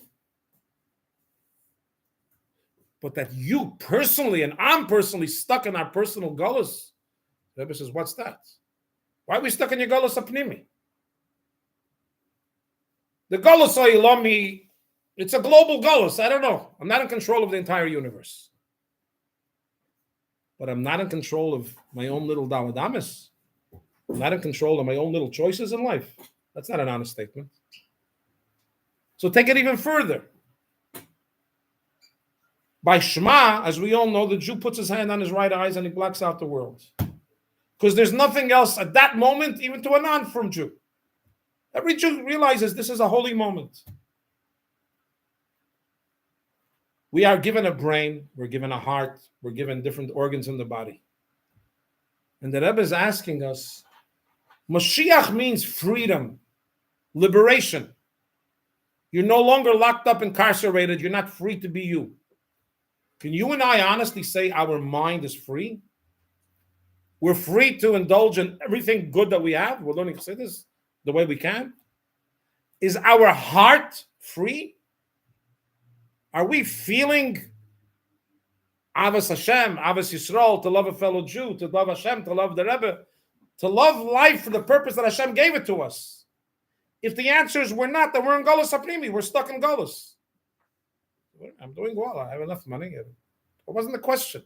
But that you personally and I'm personally stuck in our personal Golus. The Rebbe says, what's that? Why are we stuck in your Golus Apnimi? The Golus Oilami, it's a global Golus. I don't know. I'm not in control of the entire universe. But I'm not in control of my own little Daladamis. I'm not in control of my own little choices in life. That's not an honest statement. So take it even further. By Shema, as we all know, the Jew puts his hand on his right eyes and he blocks out the world. Because there's nothing else at that moment, even to a non-from Jew. Every Jew realizes this is a holy moment. We are given a brain, we're given a heart, we're given different organs in the body. And the Rebbe is asking us, Mashiach means freedom, liberation. You're no longer locked up, incarcerated, you're not free to be you. Can you and I honestly say our mind is free? We're free to indulge in everything good that we have. We're learning Chassidus the way we can. Is our heart free? Are we feeling Avas Hashem, Avas Yisrael, to love a fellow Jew, to love Hashem, to love the Rebbe, to love life for the purpose that Hashem gave it to us? If the answer is we're not, then we're in Golus Apnimi. We're stuck in Golus. I'm doing well. I have enough money. It wasn't the question.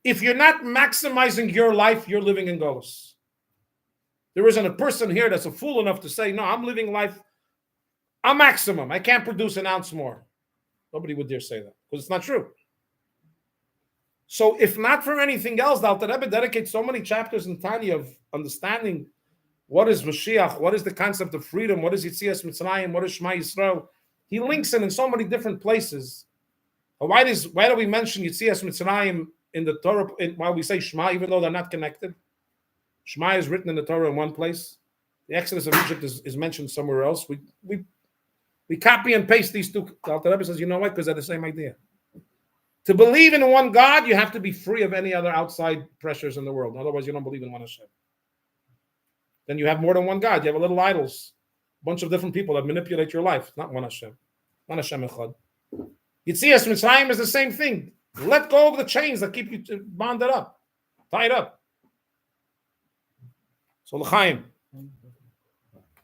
If you're not maximizing your life, you're living in Golus. There isn't a person here that's a fool enough to say, no, I'm living life a maximum. I can't produce an ounce more. Nobody would dare say that because it's not true. So if not for anything else, the Alter Rebbe dedicates so many chapters in Tanya of understanding what is Mashiach, what is the concept of freedom, what is Yitzias Mitzrayim, what is Shema Yisrael. He links it in so many different places. Why do we mention Yitzias Mitzrayim in the Torah while we say Shema, even though they're not connected? Shema is written in the Torah in one place. The Exodus of Egypt is mentioned somewhere else. We copy and paste these two. The Alter Rebbe says, you know what? Because they're the same idea. To believe in one God, you have to be free of any other outside pressures in the world. Otherwise, you don't believe in one Hashem. Then you have more than one God. You have a little idols. A bunch of different people that manipulate your life. Not one Hashem. One Hashem Echad. Yitzias Mitzrayim is the same thing. Let go of the chains that keep you bonded up. Tied up. So l'chaim.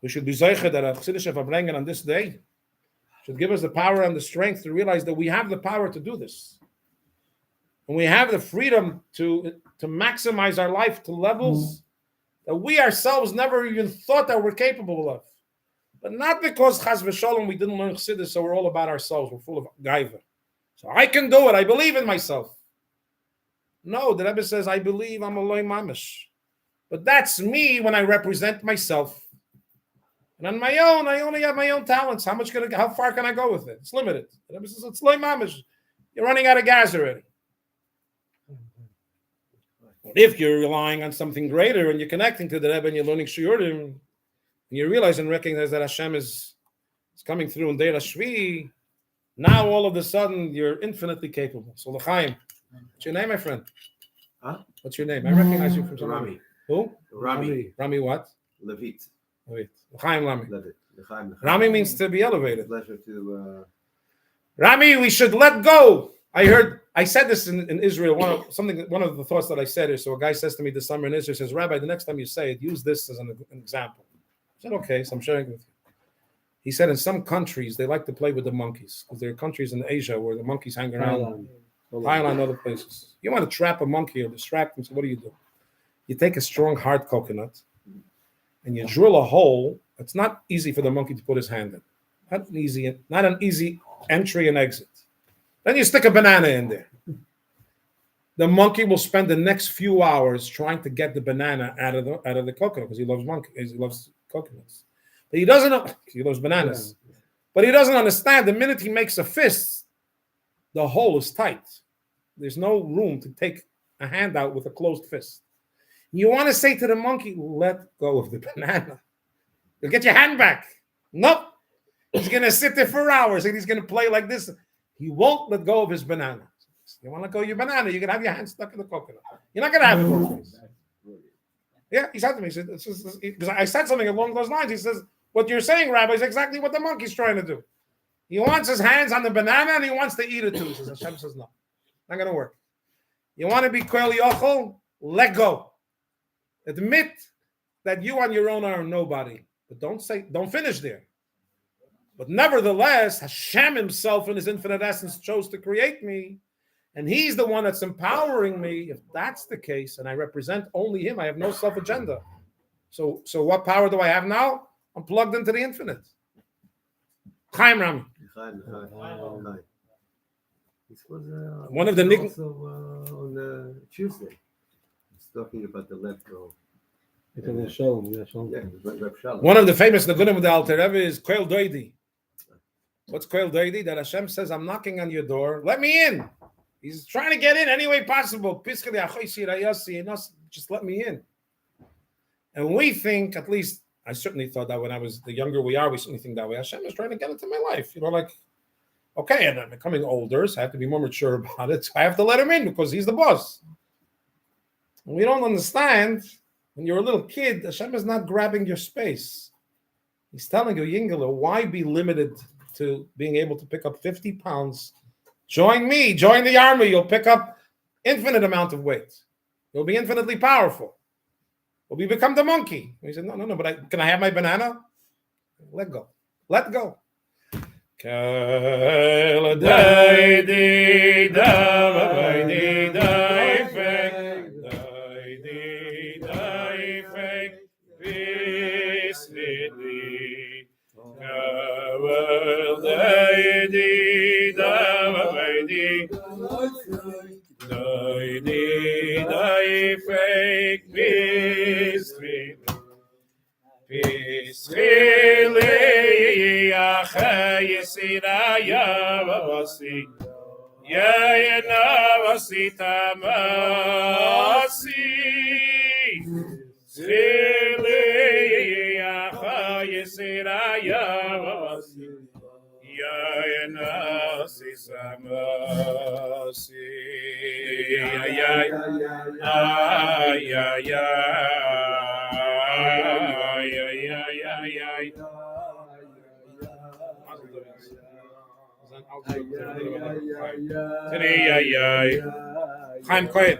We should be zeicher that a Chassidische Farbrengen on this day should give us the power and the strength to realize that we have the power to do this. And we have the freedom to maximize our life to levels that we ourselves never even thought that we're capable of. But not because Chas v'Sholom we didn't learn Chassidus, so we're all about ourselves. We're full of gaiva. So I can do it. I believe in myself. No, the Rebbe says, I believe I'm a loy mamish. But that's me when I represent myself. And on my own, I only have my own talents. How far can I go with it? It's limited. The Rebbe says, it's loy mamish. You're running out of gas already. If you're relying on something greater and you're connecting to the Rebbe and you're learning shiurim, and you realize and recognize that Hashem is coming through in Deir Shvi, now all of a sudden you're infinitely capable. So L'chaim, what's your name, my friend? Huh? What's your name? I recognize you from somewhere. Rami. Who? Rami. Rami what? Levit. Wait. L'chaim Rami. Levit. L'chaim. Rami means to be elevated. Pleasure to. Rami, we should let go. I said this in Israel. One of the thoughts that I said is, so a guy says to me this summer in Israel, says, Rabbi, the next time you say it, use this as an example. I said, okay, so I'm sharing it with you. He said in some countries, they like to play with the monkeys because there are countries in Asia where the monkeys hang around. Thailand, other places. You want to trap a monkey or distract him, so what do? You take a strong, hard coconut and you drill a hole. It's not easy for the monkey to put his hand in. Not an easy entry and exit. Then you stick a banana in there. The monkey will spend the next few hours trying to get the banana out of the coconut because he loves monkeys. He loves coconuts. But he doesn't know. He loves bananas. Yeah. But he doesn't understand the minute he makes a fist, the hole is tight. There's no room to take a hand out with a closed fist. You want to say to the monkey, let go of the banana. You'll get your hand back. Nope. He's going to sit there for hours and he's going to play like this. He won't let go of his banana. You want to let go of your banana, you're going to have your hand stuck in the coconut. You're not going to have it. Yeah, he said to me, because I said something along those lines. He says, what you're saying, Rabbi, is exactly what the monkey's trying to do. He wants his hands on the banana and he wants to eat it too. He says, Hashem says, no, not going to work. You want to be Koel Yochel? Let go. Admit that you on your own are nobody. But don't finish there. But nevertheless, Hashem himself in his infinite essence chose to create me. And he's the one that's empowering me. If that's the case, and I represent only him, I have no self-agenda. So what power do I have now? I'm plugged into the infinite. Chaim Rami. This was one of the also on Tuesday. He's talking about the let go. One of the famous Nagunim of the Alter Rebbe is Koel Doidi. What's Koel Doidi? That Hashem says, I'm knocking on your door. Let me in. He's trying to get in any way possible. Just let me in. And we think, at least I certainly thought that when I was, the younger we are, we certainly think that way. Hashem is trying to get into my life. Like, okay, and I'm becoming older, so I have to be more mature about it. So I have to let him in because he's the boss. And we don't understand, when you're a little kid, Hashem is not grabbing your space. He's telling you, Yingler, why be limited to being able to pick up 50 pounds? Join me, join the army. You'll pick up infinite amount of weight. You'll be infinitely powerful. Will we become the monkey? He said, no, but can I have my banana? Let go. Let go. Chaim Kohen.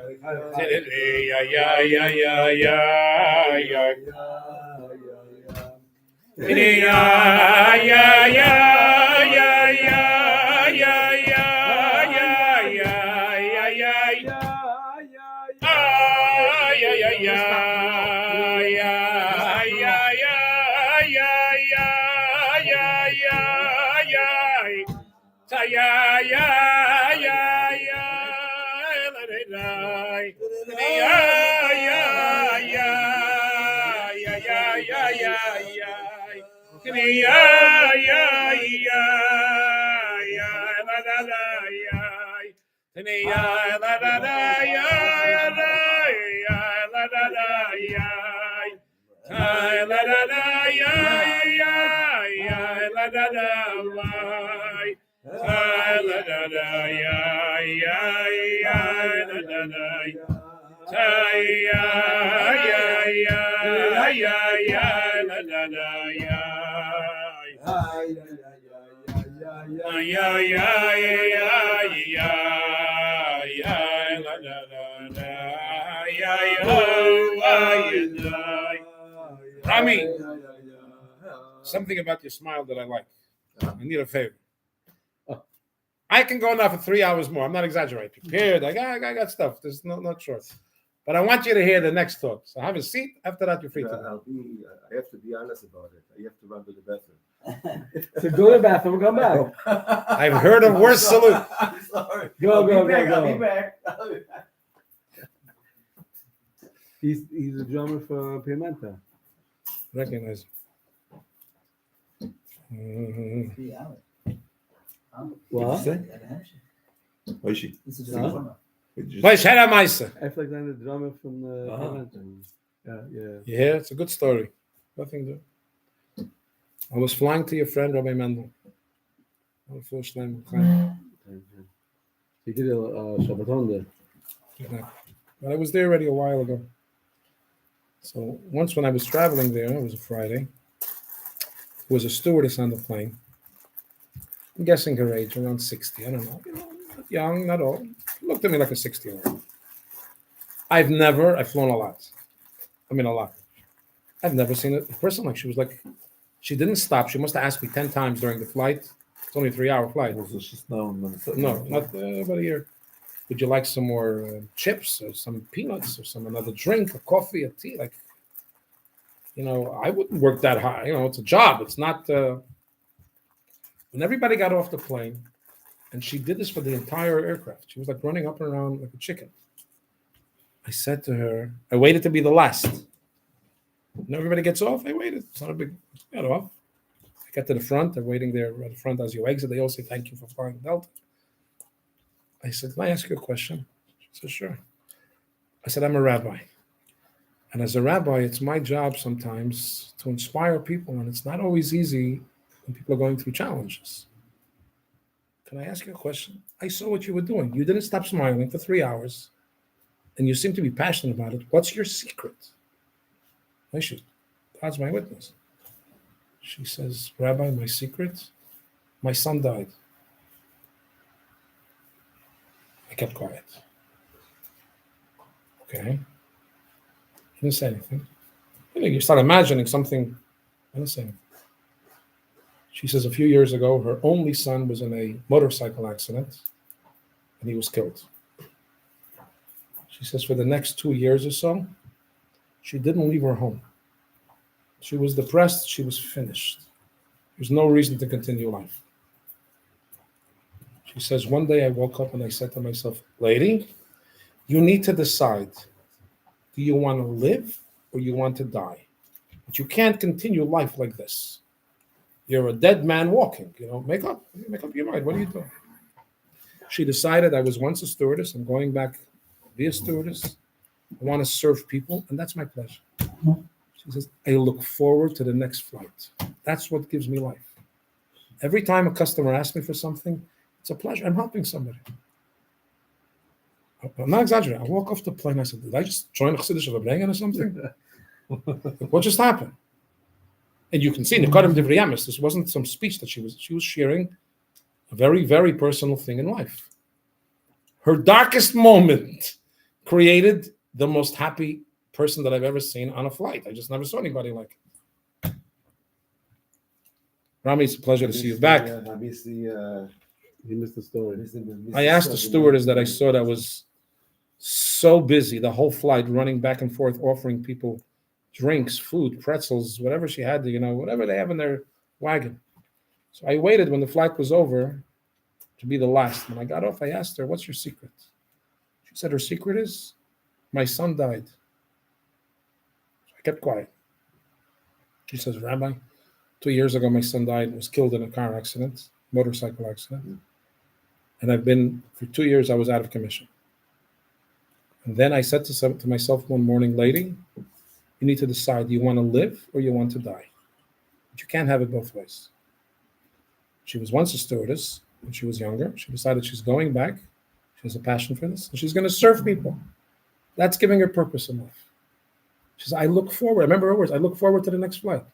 Rami, something about your smile that I like. I need a favor. I can go now for 3 hours more. I'm not exaggerating. Prepared. I got stuff. There's not short. But I want you to hear the next talk. So have a seat. After that, you're free to go. I have to be honest about it. I have to run to the bathroom. So go to the bathroom, come back. I've heard of worse salute. Sorry. Go. I'll be back. He's a drummer for Pimenta. Recognize. Mhm. What? Oishi. Wait, Shara Maisa. I feel like I'm the drummer from Pimenta. Yeah. Yeah, it's a good story. Nothing to. I was flying to your friend Rabbi Mendel. Unfortunately, He did a Shabbaton there. but I was there already a while ago. So once when I was traveling there, it was a Friday. There was a stewardess on the plane. I'm guessing her age, around 60. I don't know. Not young, not old. Looked at me like a 60-year-old. I've flown a lot. I mean, a lot. I've never seen a person like she was like, she didn't stop. She must have asked me 10 times during the flight. It's only a 3-hour flight. No, not about a year. Would you like some more chips or some peanuts or some another drink, a coffee, a tea? Like, I wouldn't work that hard. It's a job. It's not. When everybody got off the plane, and she did this for the entire aircraft, she was like running up and around like a chicken. I said to her, I waited to be the last. When everybody gets off, I waited. It's not a big. I got off. I got to the front. They're waiting there at the front as you exit. They all say thank you for flying Delta. I said, can I ask you a question? She said, sure. I said, I'm a rabbi. And as a rabbi, it's my job sometimes to inspire people, and it's not always easy when people are going through challenges. Can I ask you a question? I saw what you were doing. You didn't stop smiling for 3 hours, and you seem to be passionate about it. What's your secret? I should. God's my witness. She says, Rabbi, my secret? My son died. I kept quiet. Okay. Didn't say anything. You start imagining something. I didn't say anything. She says a few years ago, her only son was in a motorcycle accident, and he was killed. She says for the next 2 years or so, she didn't leave her home. She was depressed. She was finished. There's no reason to continue life. She says, one day I woke up and I said to myself, lady, you need to decide. Do you want to live or you want to die? But you can't continue life like this. You're a dead man walking. Make up your mind. What are you doing? She decided I was once a stewardess. I'm going back to be a stewardess. I want to serve people, and that's my pleasure. She says, I look forward to the next flight. That's what gives me life. Every time a customer asks me for something, it's a pleasure. I'm helping somebody. I'm not exaggerating. I walk off the plane. I said, did I just join a Chassidish Farbrengen or something? What just happened? And you can see, Nekadim Divrei Emes, this wasn't some speech that she was sharing a very, very personal thing in life. Her darkest moment created the most happy person that I've ever seen on a flight. I just never saw anybody like it. Rami, it's a pleasure to see you back. He missed the story. I asked the stewardess that I saw that was so busy the whole flight, running back and forth, offering people drinks, food, pretzels, whatever she had, whatever they have in their wagon. So I waited when the flight was over to be the last. When I got off, I asked her, what's your secret? She said her secret is my son died. I kept quiet. She says, Rabbi, 2 years ago, my son died, was killed in a car accident, motorcycle accident. And I've been, for 2 years, I was out of commission. And then I said to myself one morning, lady, you need to decide, you want to live or you want to die? But you can't have it both ways. She was once a stewardess when she was younger. She decided she's going back. She has a passion for this. And she's going to serve people. That's giving her purpose in life. She says, I look forward. I remember her words. I look forward to the next flight.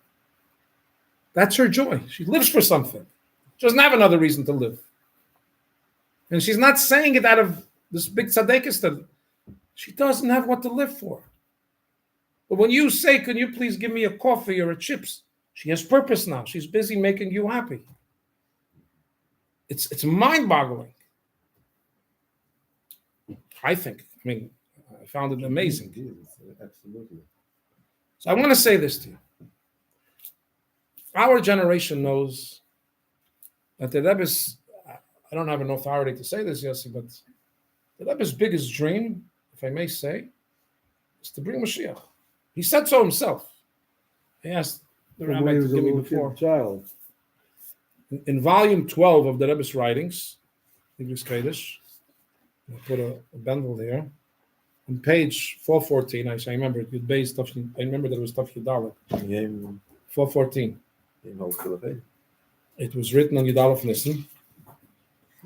That's her joy. She lives for something. She doesn't have another reason to live. And she's not saying it out of this big tzaddikus that she doesn't have what to live for. But when you say, can you please give me a coffee or a chips? She has purpose now. She's busy making you happy. It's mind-boggling. I think. I mean, I found it amazing. Absolutely. So I want to say this to you. Our generation knows that the Rebbe's, I don't have an authority to say this, Yossi, but the Rebbe's biggest dream, if I may say, is to bring Mashiach. He said so himself. He asked the From Rabbi when he to was a give me little before. child. In volume 12 of the Rebbe's writings, English Kaddish, I put a bundle there. On page 414, I remember it. I remember that it was Taf Yudalef. 414. It was written on Yudalef Nissen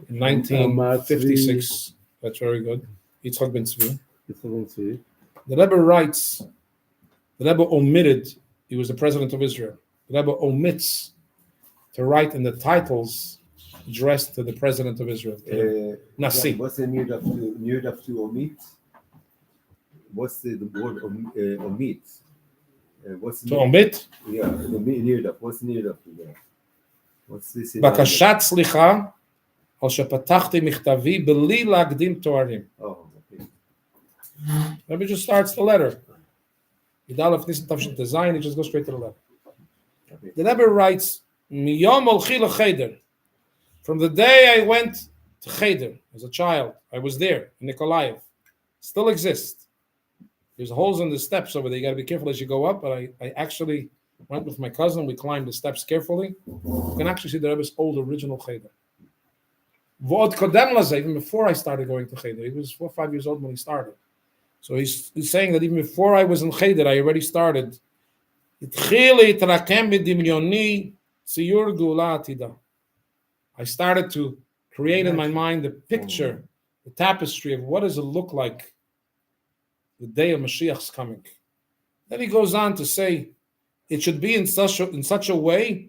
in 1956. That's very good. Yitzchak ben Tzvi. The Rebbe writes, the Rebbe omitted, he was the president of Israel. The Rebbe omits to write in the titles addressed to the president of Israel, Nasi. What's the need of to omit? What's the word omit? What's the To omit? Yeah, the need of. What's the need of that? What's this? בקשת סליחה על שפתחתי מכתבי בלי להקדים תוארים. Oh, okay. Rebbe just starts the letter. Yudalef Nissen Tavshin Tezayin, he just goes straight to the letter. Okay. The Rebbe writes, Miyom olchi lecheder. From the day I went to Cheder as a child, I was there in Nikolaev. Still exists. There's holes in the steps over there. You got to be careful as you go up. But I actually went with my cousin. We climbed the steps carefully. You can actually see the Rebbe's old original Cheder. V'od kodem lazeh, even before I started going to Cheder. He was 4 or 5 years old when he started. So he's saying that even before I was in Cheder, I already started. I started to create in my mind the picture, the tapestry of what does it look like the day of Mashiach's coming. Then he goes on to say, it should be in such a way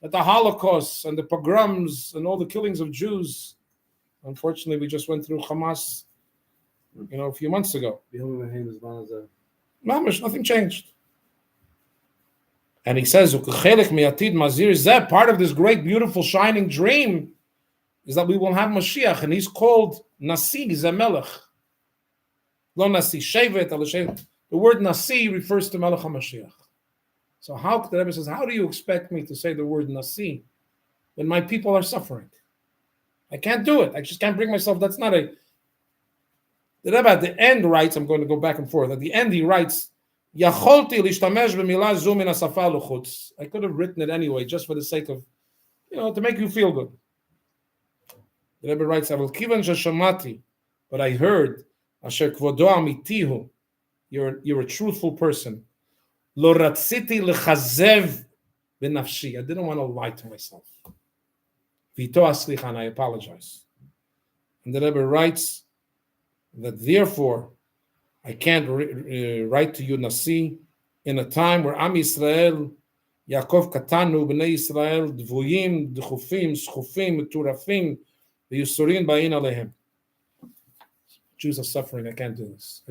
that the Holocaust and the pogroms and all the killings of Jews, unfortunately, we just went through Hamas, a few months ago. Mamish, nothing changed. And he says, part of this great, beautiful, shining dream is that we will have Mashiach, and he's called Nasi Zemelech. Lo Nasi Shevet, the word Nasi refers to Melech HaMashiach. So the Rebbe says, how do you expect me to say the word Nasi when my people are suffering? I can't do it. I just can't bring myself. That's not a... The Rebbe at the end writes, I'm going to go back and forth. At the end he writes, I could have written it anyway, just for the sake of, to make you feel good. The Rebbe writes, but I heard, you're a truthful person. I didn't want to lie to myself. And I apologize. And the Rebbe writes that therefore, I can't write to you Nasi in a time where Am Yisrael, Yaakov Katanu, Bnei Yisrael, Dvuyim, Dchufim, Schufim, Turafim, the Yusurin Ba'in Alehem. Jews are suffering. I can't do this.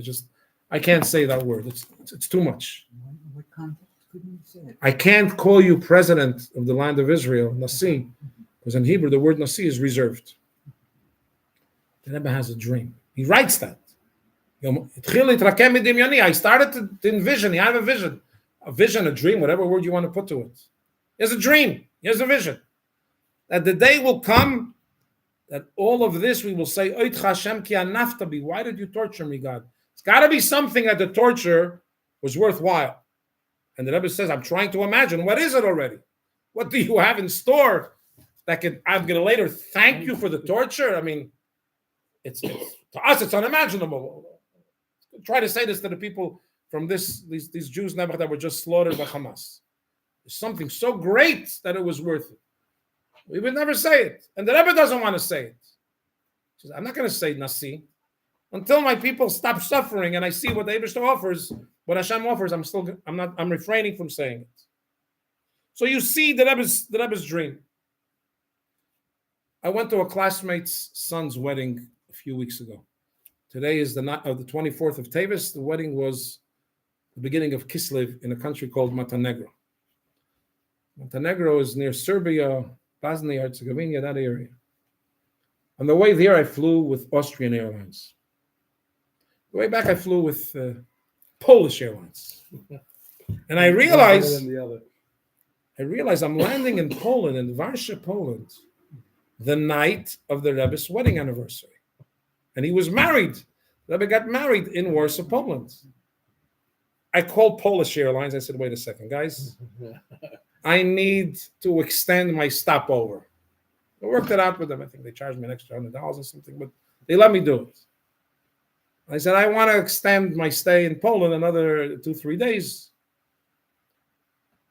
I can't say that word. It's too much. What context couldn't you say it? I can't call you president of the land of Israel, Nasi, because in Hebrew the word Nasi is reserved. The Rebbe has a dream. He writes that. I started to envision. He had a vision, a dream, whatever word you want to put to it. He has a dream. He has a vision that the day will come that all of this we will say, Oit Hashem ki anaftabi. Why did you torture me, God? It's got to be something that the torture was worthwhile. And the Rebbe says, I'm trying to imagine, what is it already? What do you have in store that I'm going to later thank you for the torture? I mean, it's to us, it's unimaginable. Try to say this to the people from these Jews never that were just slaughtered by Hamas. There's something so great that it was worth it. We would never say it. And the Rebbe doesn't want to say it. He says, I'm not going to say Nasi. Until my people stop suffering and I see what the Eibishter offers, what Hashem offers, I'm refraining from saying it. So you see the Rebbe's dream. I went to a classmate's son's wedding a few weeks ago. Today is the 24th of Teves. The wedding was the beginning of Kislev in a country called Montenegro. Montenegro is near Serbia, Bosnia, Herzegovina, that area. On the way there, I flew with Austrian Airlines. The way back, I flew with Polish Airlines. And I realized I'm landing in Poland, in Warsaw, Poland, the night of the Rebbe's wedding anniversary. And he was married. The Rebbe got married in Warsaw, Poland. I called Polish Airlines. I said, wait a second, guys. I need to extend my stopover. I worked it out with them. I think they charged me an extra $100 or something, but they let me do it. I said, I want to extend my stay in Poland another 2-3 days.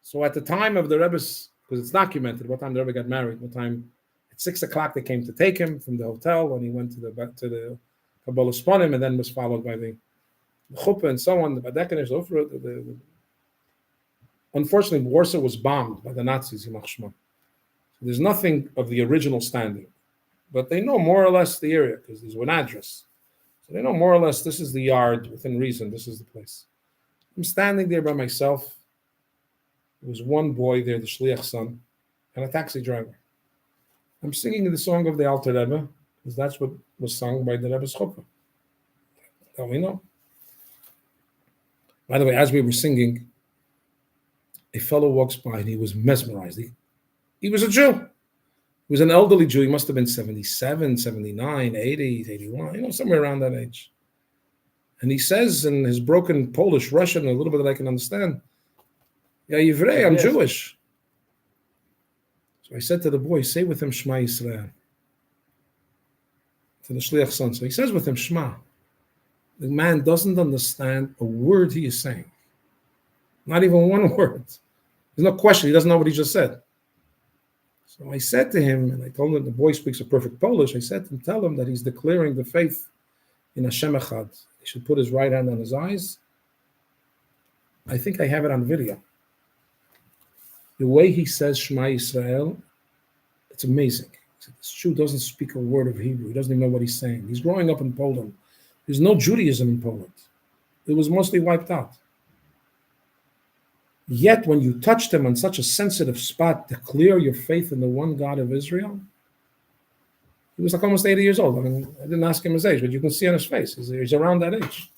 So at the time of the Rebbe's, because it's documented what time the Rebbe got married, what time, at 6 o'clock they came to take him from the hotel when he went to the Kabbalah Sponim, and then was followed by the Chuppah and so on, the Badekanish, unfortunately, Warsaw was bombed by the Nazis, Yimach Shema. So there's nothing of the original standing. But they know more or less the area, because there's an address. So they know more or less this is the yard, within reason, this is the place. I'm standing there by myself. There was one boy there, the Shliach son, and a taxi driver. I'm singing the song of the Alter Rebbe, because that's what was sung by the Rebbe's Chuppah. That we know. By the way, as we were singing, a fellow walks by and he was mesmerized. He was a Jew. He was an elderly Jew. He must have been 77, 79, 80, 81, somewhere around that age. And he says in his broken Polish, Russian, a little bit that I can understand, "Ya Yivrei, I'm Jewish." So I said to the boy, say with him Shema Yisrael. To the Shliach son. So he says with him Shema. The man doesn't understand a word he is saying. Not even one word. There's no question. He doesn't know what he just said. So I said to him, and I told him the boy speaks a perfect Polish. I said to him, tell him that he's declaring the faith in Hashem Echad. He should put his right hand on his eyes. I think I have it on video. The way he says Shema Yisrael, it's amazing. This Jew doesn't speak a word of Hebrew. He doesn't even know what he's saying. He's growing up in Poland. There's no Judaism in Poland. It was mostly wiped out. Yet when you touched him on such a sensitive spot, declare your faith in the one God of Israel, he was like almost 80 years old. I mean, I didn't ask him his age, but you can see on his face. He's around that age.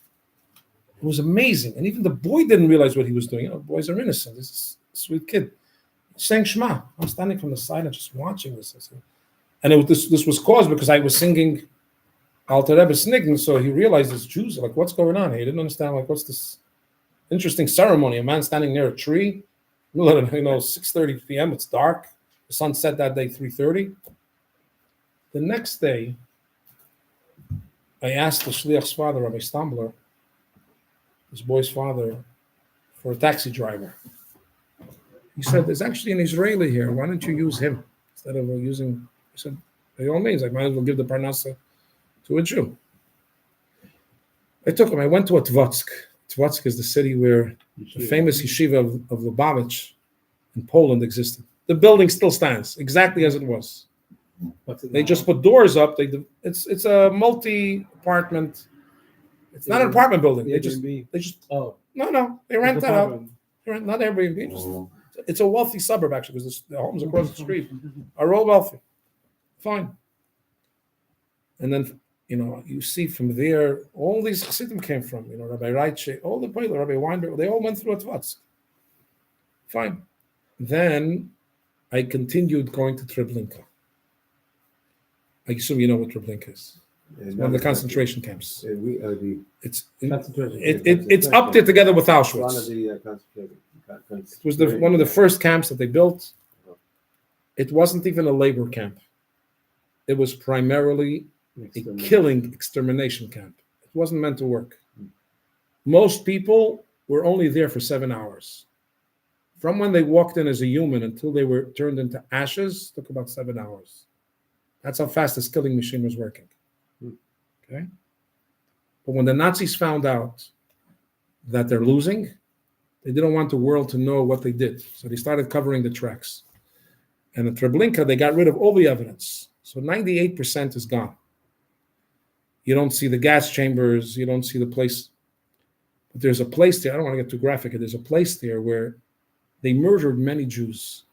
It was amazing. And even the boy didn't realize what he was doing. Boys are innocent. This is a sweet kid. Saying Shema. I'm standing from the side and just watching this. And this was caused because I was singing Alter Rebbe Snign, so he realized this Jews are like, what's going on here? He didn't understand, like, what's this interesting ceremony? A man standing near a tree, 6:30 p.m., it's dark. The sun set that day, 3:30. The next day, I asked the Shliach's father, Rabbi Stambler, this boy's father, for a taxi driver. He said, there's actually an Israeli here. Why don't you use him instead of using, I said, by all means, I might as well give the parnasa to a Jew. I took him. I went to a Tvotsk. Tvotsk is the city where the famous yeshiva of Lubavitch in Poland existed. The building still stands exactly as it was. They just put doors up. It's a multi-apartment. It's not an apartment building. They just no. They rent that out. Not Airbnb. It's a wealthy suburb actually because the homes across the street are all wealthy. Fine. And then you see from there, all these Chassidim came from, Rabbi Reitche, all the people, Rabbi Weinberg, they all went through a Tvotsk. Fine. Then I continued going to Treblinka. I assume you know what Treblinka is. It's one of the concentration camps. We are the It's Concentration. it's up there together with one of Auschwitz. the concentration. It was one of the first camps that they built. It wasn't even a labor camp. It was primarily a killing extermination camp. It wasn't meant to work. Most people were only there for 7 hours. From when they walked in as a human until they were turned into ashes, took about 7 hours. That's how fast this killing machine was working. Okay? But when the Nazis found out that they're losing, they didn't want the world to know what they did. So they started covering the tracks. And in Treblinka, they got rid of all the evidence. So 98% is gone. You don't see the gas chambers. You don't see the place. But there's a place there. I don't want to get too graphic. There's a place there where they murdered many Jews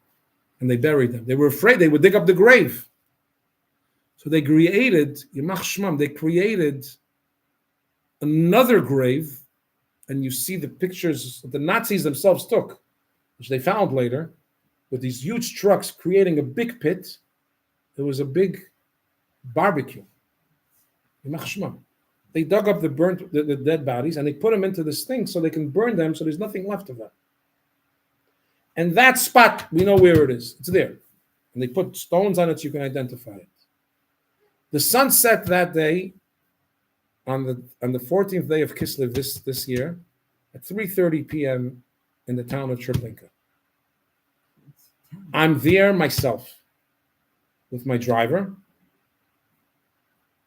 and they buried them. They were afraid they would dig up the grave. So they created, Yimach Shmam, they created another grave, and you see the pictures that the Nazis themselves took, which they found later, with these huge trucks creating a big pit. There was a big barbecue. Yimach Shmam. They dug up the dead bodies and they put them into this thing so they can burn them so there's nothing left of them. And that spot, we know where it is. It's there. And they put stones on it so you can identify it. The sun set that day on the 14th day of Kislev this year at 3:30 p.m. in the town of Treblinka. I'm there myself with my driver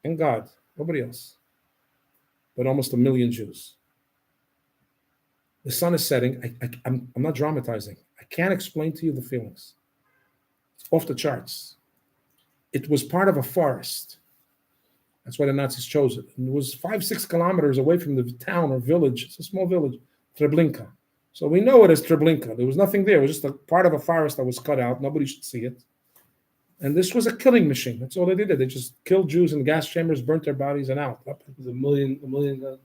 and God, nobody else, but almost 1 million Jews. The sun is setting. I'm not dramatizing. I can't explain to you the feelings. It's off the charts. It was part of a forest. That's why the Nazis chose it. And it was 5-6 kilometers away from the town or village. It's a small village, Treblinka. So we know it as Treblinka. There was nothing there. It was just a part of a forest that was cut out. Nobody should see it. And this was a killing machine. That's all they did. They just killed Jews in gas chambers, burnt their bodies, and out. It was a million.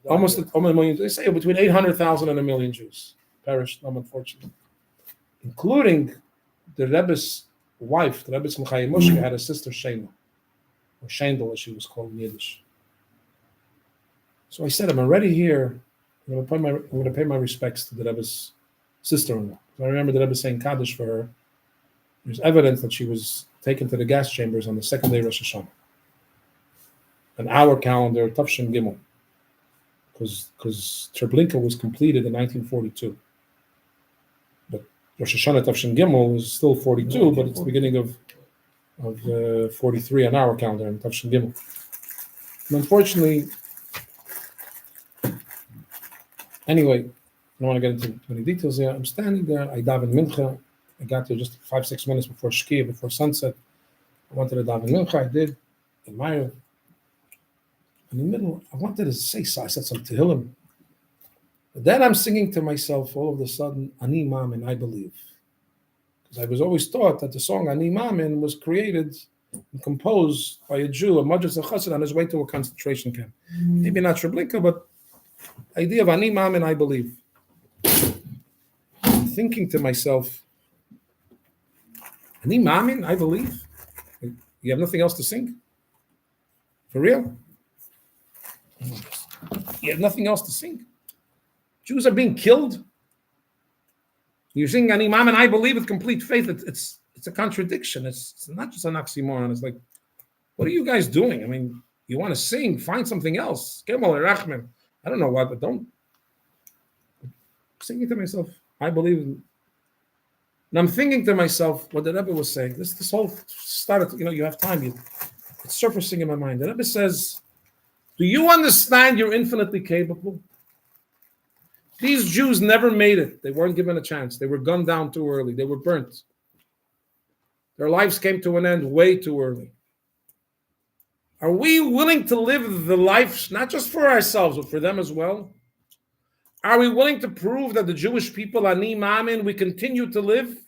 Almost a million. They say between 800,000 and 1 million Jews perished, unfortunately, including the Rebbe's wife. The Rebbe's Mechayim Moshe had a sister, Shema, or Shendel, as she was called in Yiddish. So I said, I'm already here. I'm going to pay my respects to the Rebbe's sister-in-law. So I remember the Rebbe saying Kaddish for her. There's evidence that she was taken to the gas chambers on the second day of Rosh Hashanah. An hour calendar, Tafshin Gimel, because Treblinka was completed in 1942. But Rosh Hashanah Tafshin Gimel is still 42, but it's the beginning of 43 on our calendar in Tafshin Gimel. And unfortunately, anyway, I don't want to get into too many details there. I'm standing there, I daven mincha. I got there just 5-6 minutes before Shkia, before sunset. I wanted to daven mincha. I did. In the middle, I wanted to say, so I said some Tehillim. But then I'm singing to myself all of a sudden, Ani Mamin, I believe. Because I was always taught that the song Ani Mamin was created and composed by a Jew, a Madras Chassid, on his way to a concentration camp. Maybe not Treblinka, but the idea of Ani Mamin, I believe. I'm thinking to myself, Ani Mamin, I believe. You have nothing else to sing? For real? You have nothing else to sing? Jews are being killed? You're singing Ani Mamin, I believe with complete faith. It's a contradiction. It's not just an oxymoron. It's like, what are you guys doing? I mean, you want to sing, find something else. I don't know why, but don't. I'm singing to myself, I believe in. And I'm thinking to myself what the Rebbe was saying. This whole started, you have time. It's surfacing in my mind. The Rebbe says, do you understand you're infinitely capable? These Jews never made it. They weren't given a chance. They were gunned down too early. They were burnt. Their lives came to an end way too early. Are we willing to live the life, not just for ourselves, but for them as well? Are we willing to prove that the Jewish people, Ani Ma'amin, we continue to live?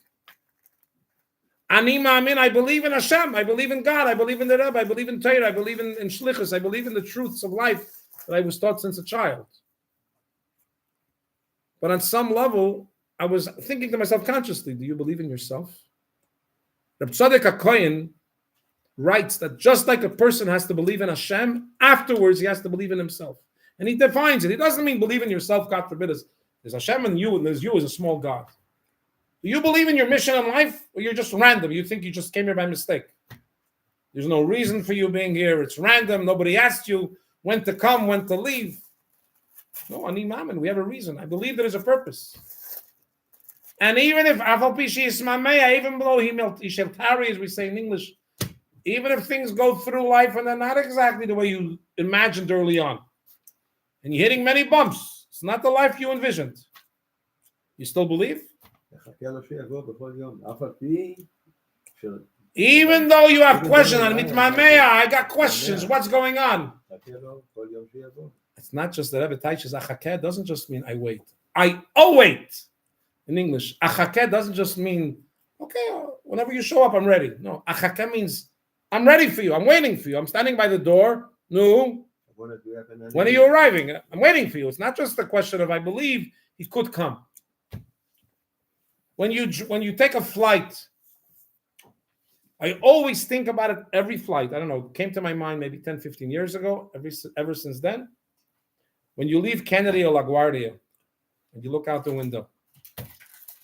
Ani Ma'amin, I believe in Hashem, I believe in God, I believe in the Rebbe, I believe in Torah, I believe in Shlichus, I believe in the truths of life that I was taught since a child. But on some level, I was thinking to myself consciously, do you believe in yourself? Reb Tzadok HaKohen writes that just like a person has to believe in Hashem, afterwards he has to believe in himself. And he defines it. He doesn't mean believe in yourself, God forbid. There's Hashem and there's you as a small God. Do you believe in your mission in life, or you're just random? You think you just came here by mistake? There's no reason for you being here. It's random. Nobody asked you when to come, when to leave. No, ani mamen, we have a reason. I believe there is a purpose. And even if even below he shall tarry, as we say in English, even if things go through life and they're not exactly the way you imagined early on, and you're hitting many bumps, it's not the life you envisioned. You still believe? Even though you have questions, I got questions. What's going on? It's not just that Rebbe teaches achakeh doesn't just mean I wait. I await. In English, achakeh doesn't just mean okay, whenever you show up, I'm ready. No, achakeh means I'm ready for you. I'm waiting for you. I'm standing by the door. No. When are you arriving? I'm waiting for you. It's not just a question of I believe he could come. When you take a flight, I always think about it every flight. I don't know, it came to my mind maybe 10, 15 years ago, ever since then. When you leave Kennedy or LaGuardia, and you look out the window,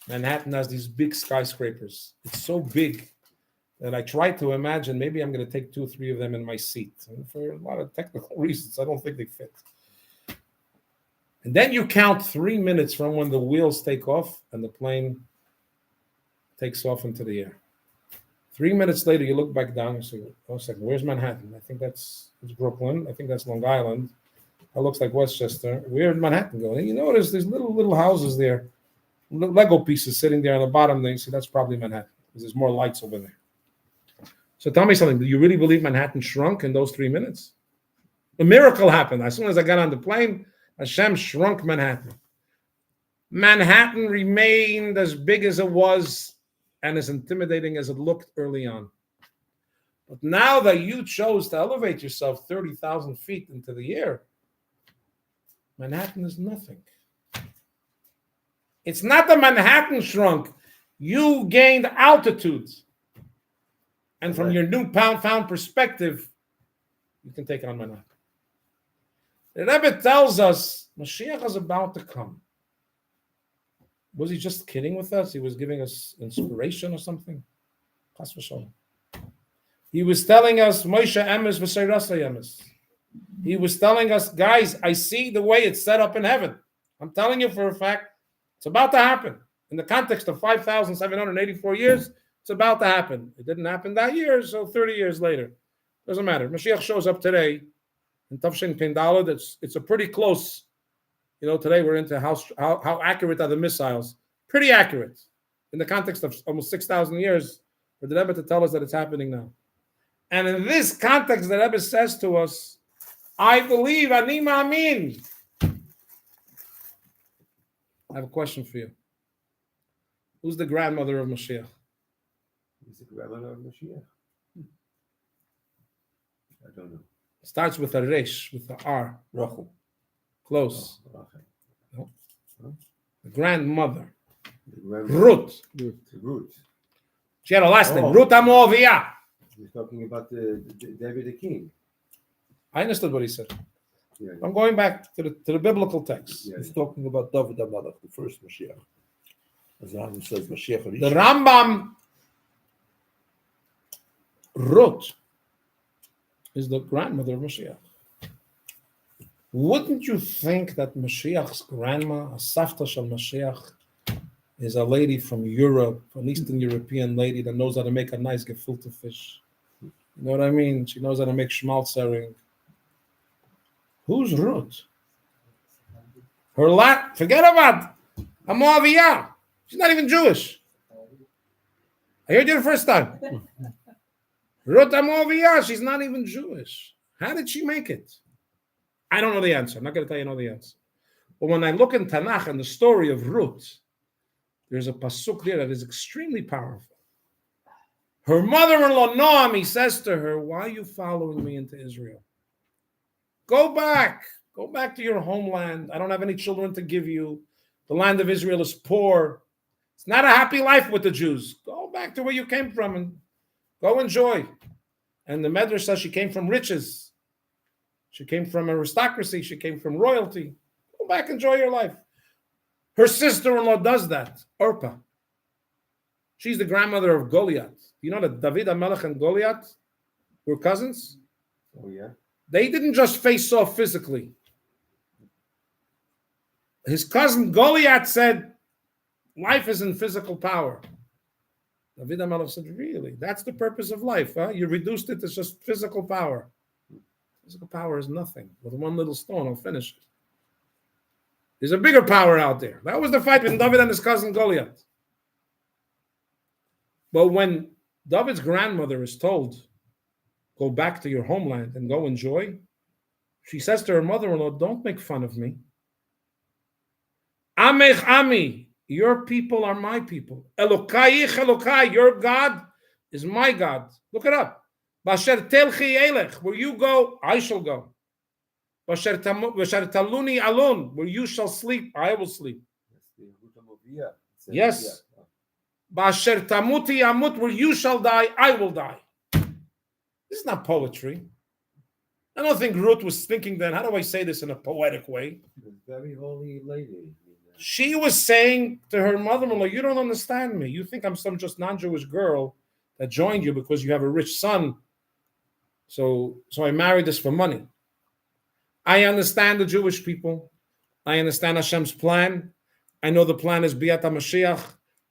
Manhattan has these big skyscrapers. It's so big that I try to imagine maybe I'm going to take 2 or 3 of them in my seat. And for a lot of technical reasons, I don't think they fit. And then you count 3 minutes from when the wheels take off and the plane takes off into the air. 3 minutes later, you look back down and say, oh, a second, where's Manhattan? I think it's Brooklyn. I think that's Long Island. That looks like Westchester. Where did Manhattan go? And you notice there's little houses there, Lego pieces sitting there on the bottom. There, you see, that's probably Manhattan because there's more lights over there. So tell me something. Do you really believe Manhattan shrunk in those 3 minutes? A miracle happened. As soon as I got on the plane, Hashem shrunk Manhattan. Manhattan remained as big as it was and as intimidating as it looked early on. But now that you chose to elevate yourself 30,000 feet into the air, Manhattan is nothing. It's not that Manhattan shrunk. You gained altitude. And from your newfound perspective, you can take on Manhattan. The Rebbe tells us Mashiach is about to come. Was he just kidding with us? He was giving us inspiration or something? He was telling us, Moshe emes v'seirasa emes. He was telling us, guys, I see the way it's set up in heaven. I'm telling you for a fact, it's about to happen. In the context of 5,784 years, it's about to happen. It didn't happen that year, so 30 years later. Doesn't matter. Mashiach shows up today in Tafshin Pendala. It's a pretty close. Today we're into how accurate are the missiles. Pretty accurate in the context of almost 6,000 years for the Rebbe to tell us that it's happening now. And in this context, the Rebbe says to us, I believe, ani ma'amin. I have a question for you. Who's the grandmother of Mashiach? Who's the grandmother of Mashiach? I don't know. Starts with a resh, with the R. Rachel. Close. Oh, okay. No. The grandmother. Ruth. Ruth. She had a last name. Ruth Amovia. He's talking about David the king. I understood what he said. Yeah. I'm going back to the biblical text. Yeah. He's talking about David HaMelech, the first Mashiach. As the Rambam says, Mashiach Rishon. The Rambam, Ruth, is the grandmother of Mashiach. Wouldn't you think that Mashiach's grandma, a Savta Shel Mashiach, is a lady from Europe, an Eastern European lady that knows how to make a nice gefilte fish? You know what I mean? She knows how to make schmaltzering. Who's Ruth? Forget about Amovia. She's not even Jewish. I heard you the first time. Ruth Amovia, she's not even Jewish. How did she make it? I don't know the answer. I'm not going to tell you I know the answer. But when I look in Tanakh and the story of Ruth, there's a pasuk there that is extremely powerful. Her mother-in-law, Naomi, says to her, why are you following me into Israel? Go back. Go back to your homeland. I don't have any children to give you. The land of Israel is poor. It's not a happy life with the Jews. Go back to where you came from and go enjoy. And the Medrash says she came from riches. She came from aristocracy. She came from royalty. Go back, enjoy your life. Her sister-in-law does that, Orpah. She's the grandmother of Goliath. You know that David HaMelech and Goliath were cousins? Oh, yeah. They didn't just face off physically. His cousin Goliath said, life is in physical power. David HaMelech said, really? That's the purpose of life, huh? You reduced it to just physical power. Physical power is nothing. With one little stone, I'll finish it. There's a bigger power out there. That was the fight between David and his cousin Goliath. But when David's grandmother is told, go back to your homeland and go enjoy, she says to her mother-in-law, don't make fun of me. Amech Ami, your people are my people. Elokayich Elokai, your God is my God. Look it up. Basher telchi elech, where you go, I shall go. Basher taluni alon, where you shall sleep, I will sleep. Yes. Basher tamuti amut, where you shall die, I will die. This is not poetry. I don't think Ruth was thinking then, how do I say this in a poetic way? Very holy lady. She was saying to her mother-in-law, you don't understand me. You think I'm some just non-Jewish girl that joined you because you have a rich son. So I married this for money. I understand the Jewish people. I understand Hashem's plan. I know the plan is Biat HaMashiach.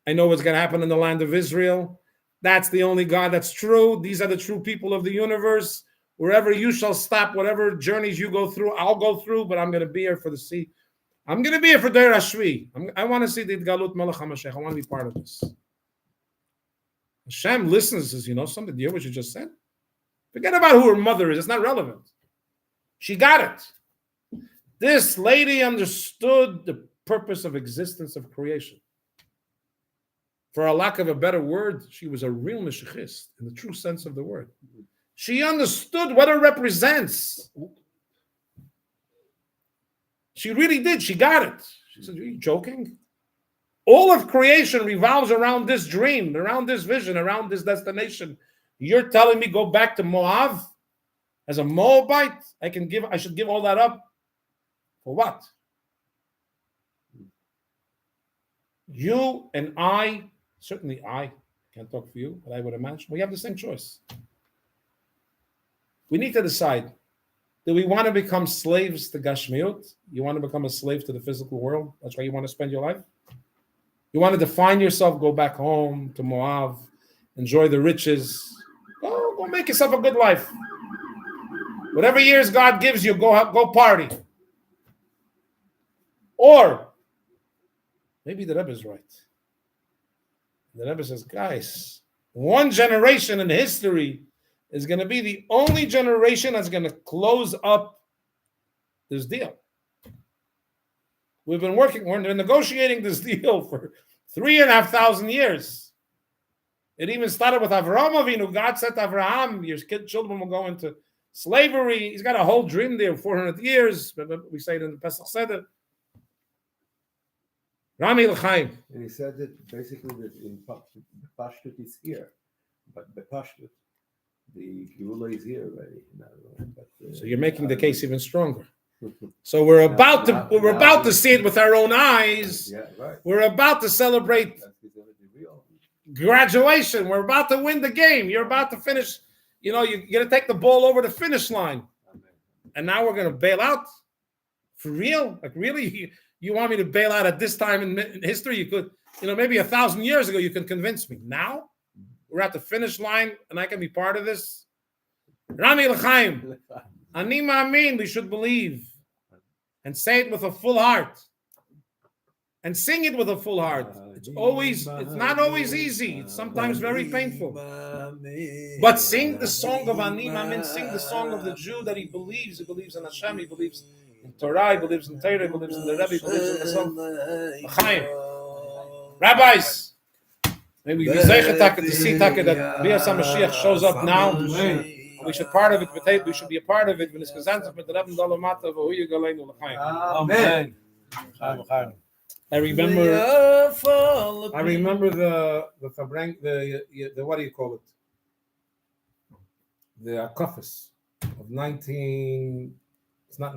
I know what's going to happen in the land of Israel. That's the only God that's true. These are the true people of the universe. Wherever you shall stop, whatever journeys you go through, I'll go through, but I'm going to be here for the sea. I'm going to be here for Deir Hashvi. I want to see the Galut Melech HaMashiach. I want to be part of this. Hashem listens, says, you know something? Do you hear what you just said? Forget about who her mother is. It's not relevant. She got it. This lady understood the purpose of existence of creation. For a lack of a better word, she was a real Meshichist in the true sense of the word. She understood what it represents. She really did. She got it. She said, are you joking? All of creation revolves around this dream, around this vision, around this destination. You're telling me go back to Moab as a Moabite? I should give all that up? For what? You and I, certainly I can't talk for you, but I would imagine we have the same choice. We need to decide. Do we want to become slaves to Gashmiut? You want to become a slave to the physical world? That's why you want to spend your life? You want to define yourself, go back home to Moab, enjoy the riches. Go make yourself a good life. Whatever years God gives you, go party. Or maybe the Rebbe is right. The Rebbe says, guys, one generation in history is going to be the only generation that's going to close up this deal. We're negotiating this deal for 3,500 years. It even started with Avraham Avinu. God said to Avraham, your children will go into slavery. He's got a whole dream there, 400 years. We say it in the Pesach Seder. Rami L'chaim. And he said that basically that in Pashtut is here, but the Pashtut, the Geula is here already. So you're making the case even stronger. So we're about to see it with our own eyes. Yeah, right. We're about to celebrate graduation. We're about to win the game. You're about to finish. You know, you're going to take the ball over the finish line. And now we're going to bail out? For real? Like, really? You want me to bail out at this time in history? You could, maybe 1,000 years ago, you could convince me. Now, we're at the finish line, and I can be part of this? Rami L'chaim. Ani ma'amin, we should believe. And say it with a full heart. And sing it with a full heart. It's not always easy. It's sometimes very painful. But sing the song of Ani ma'amin. Sing the song of the Jew that he believes. He believes in Hashem. He believes in Torah, he believes in Torah, he believes in the Rebbe, he believes in the song. Chaim. Rabbis, maybe we to see that Bias HaMashiach shows up now. We should part of it. We should be a part of it. When it's presented with the $11 matter, who you going to Chaim. Amen. I remember the Farbrengen, the what do you call it? the Akafis of 19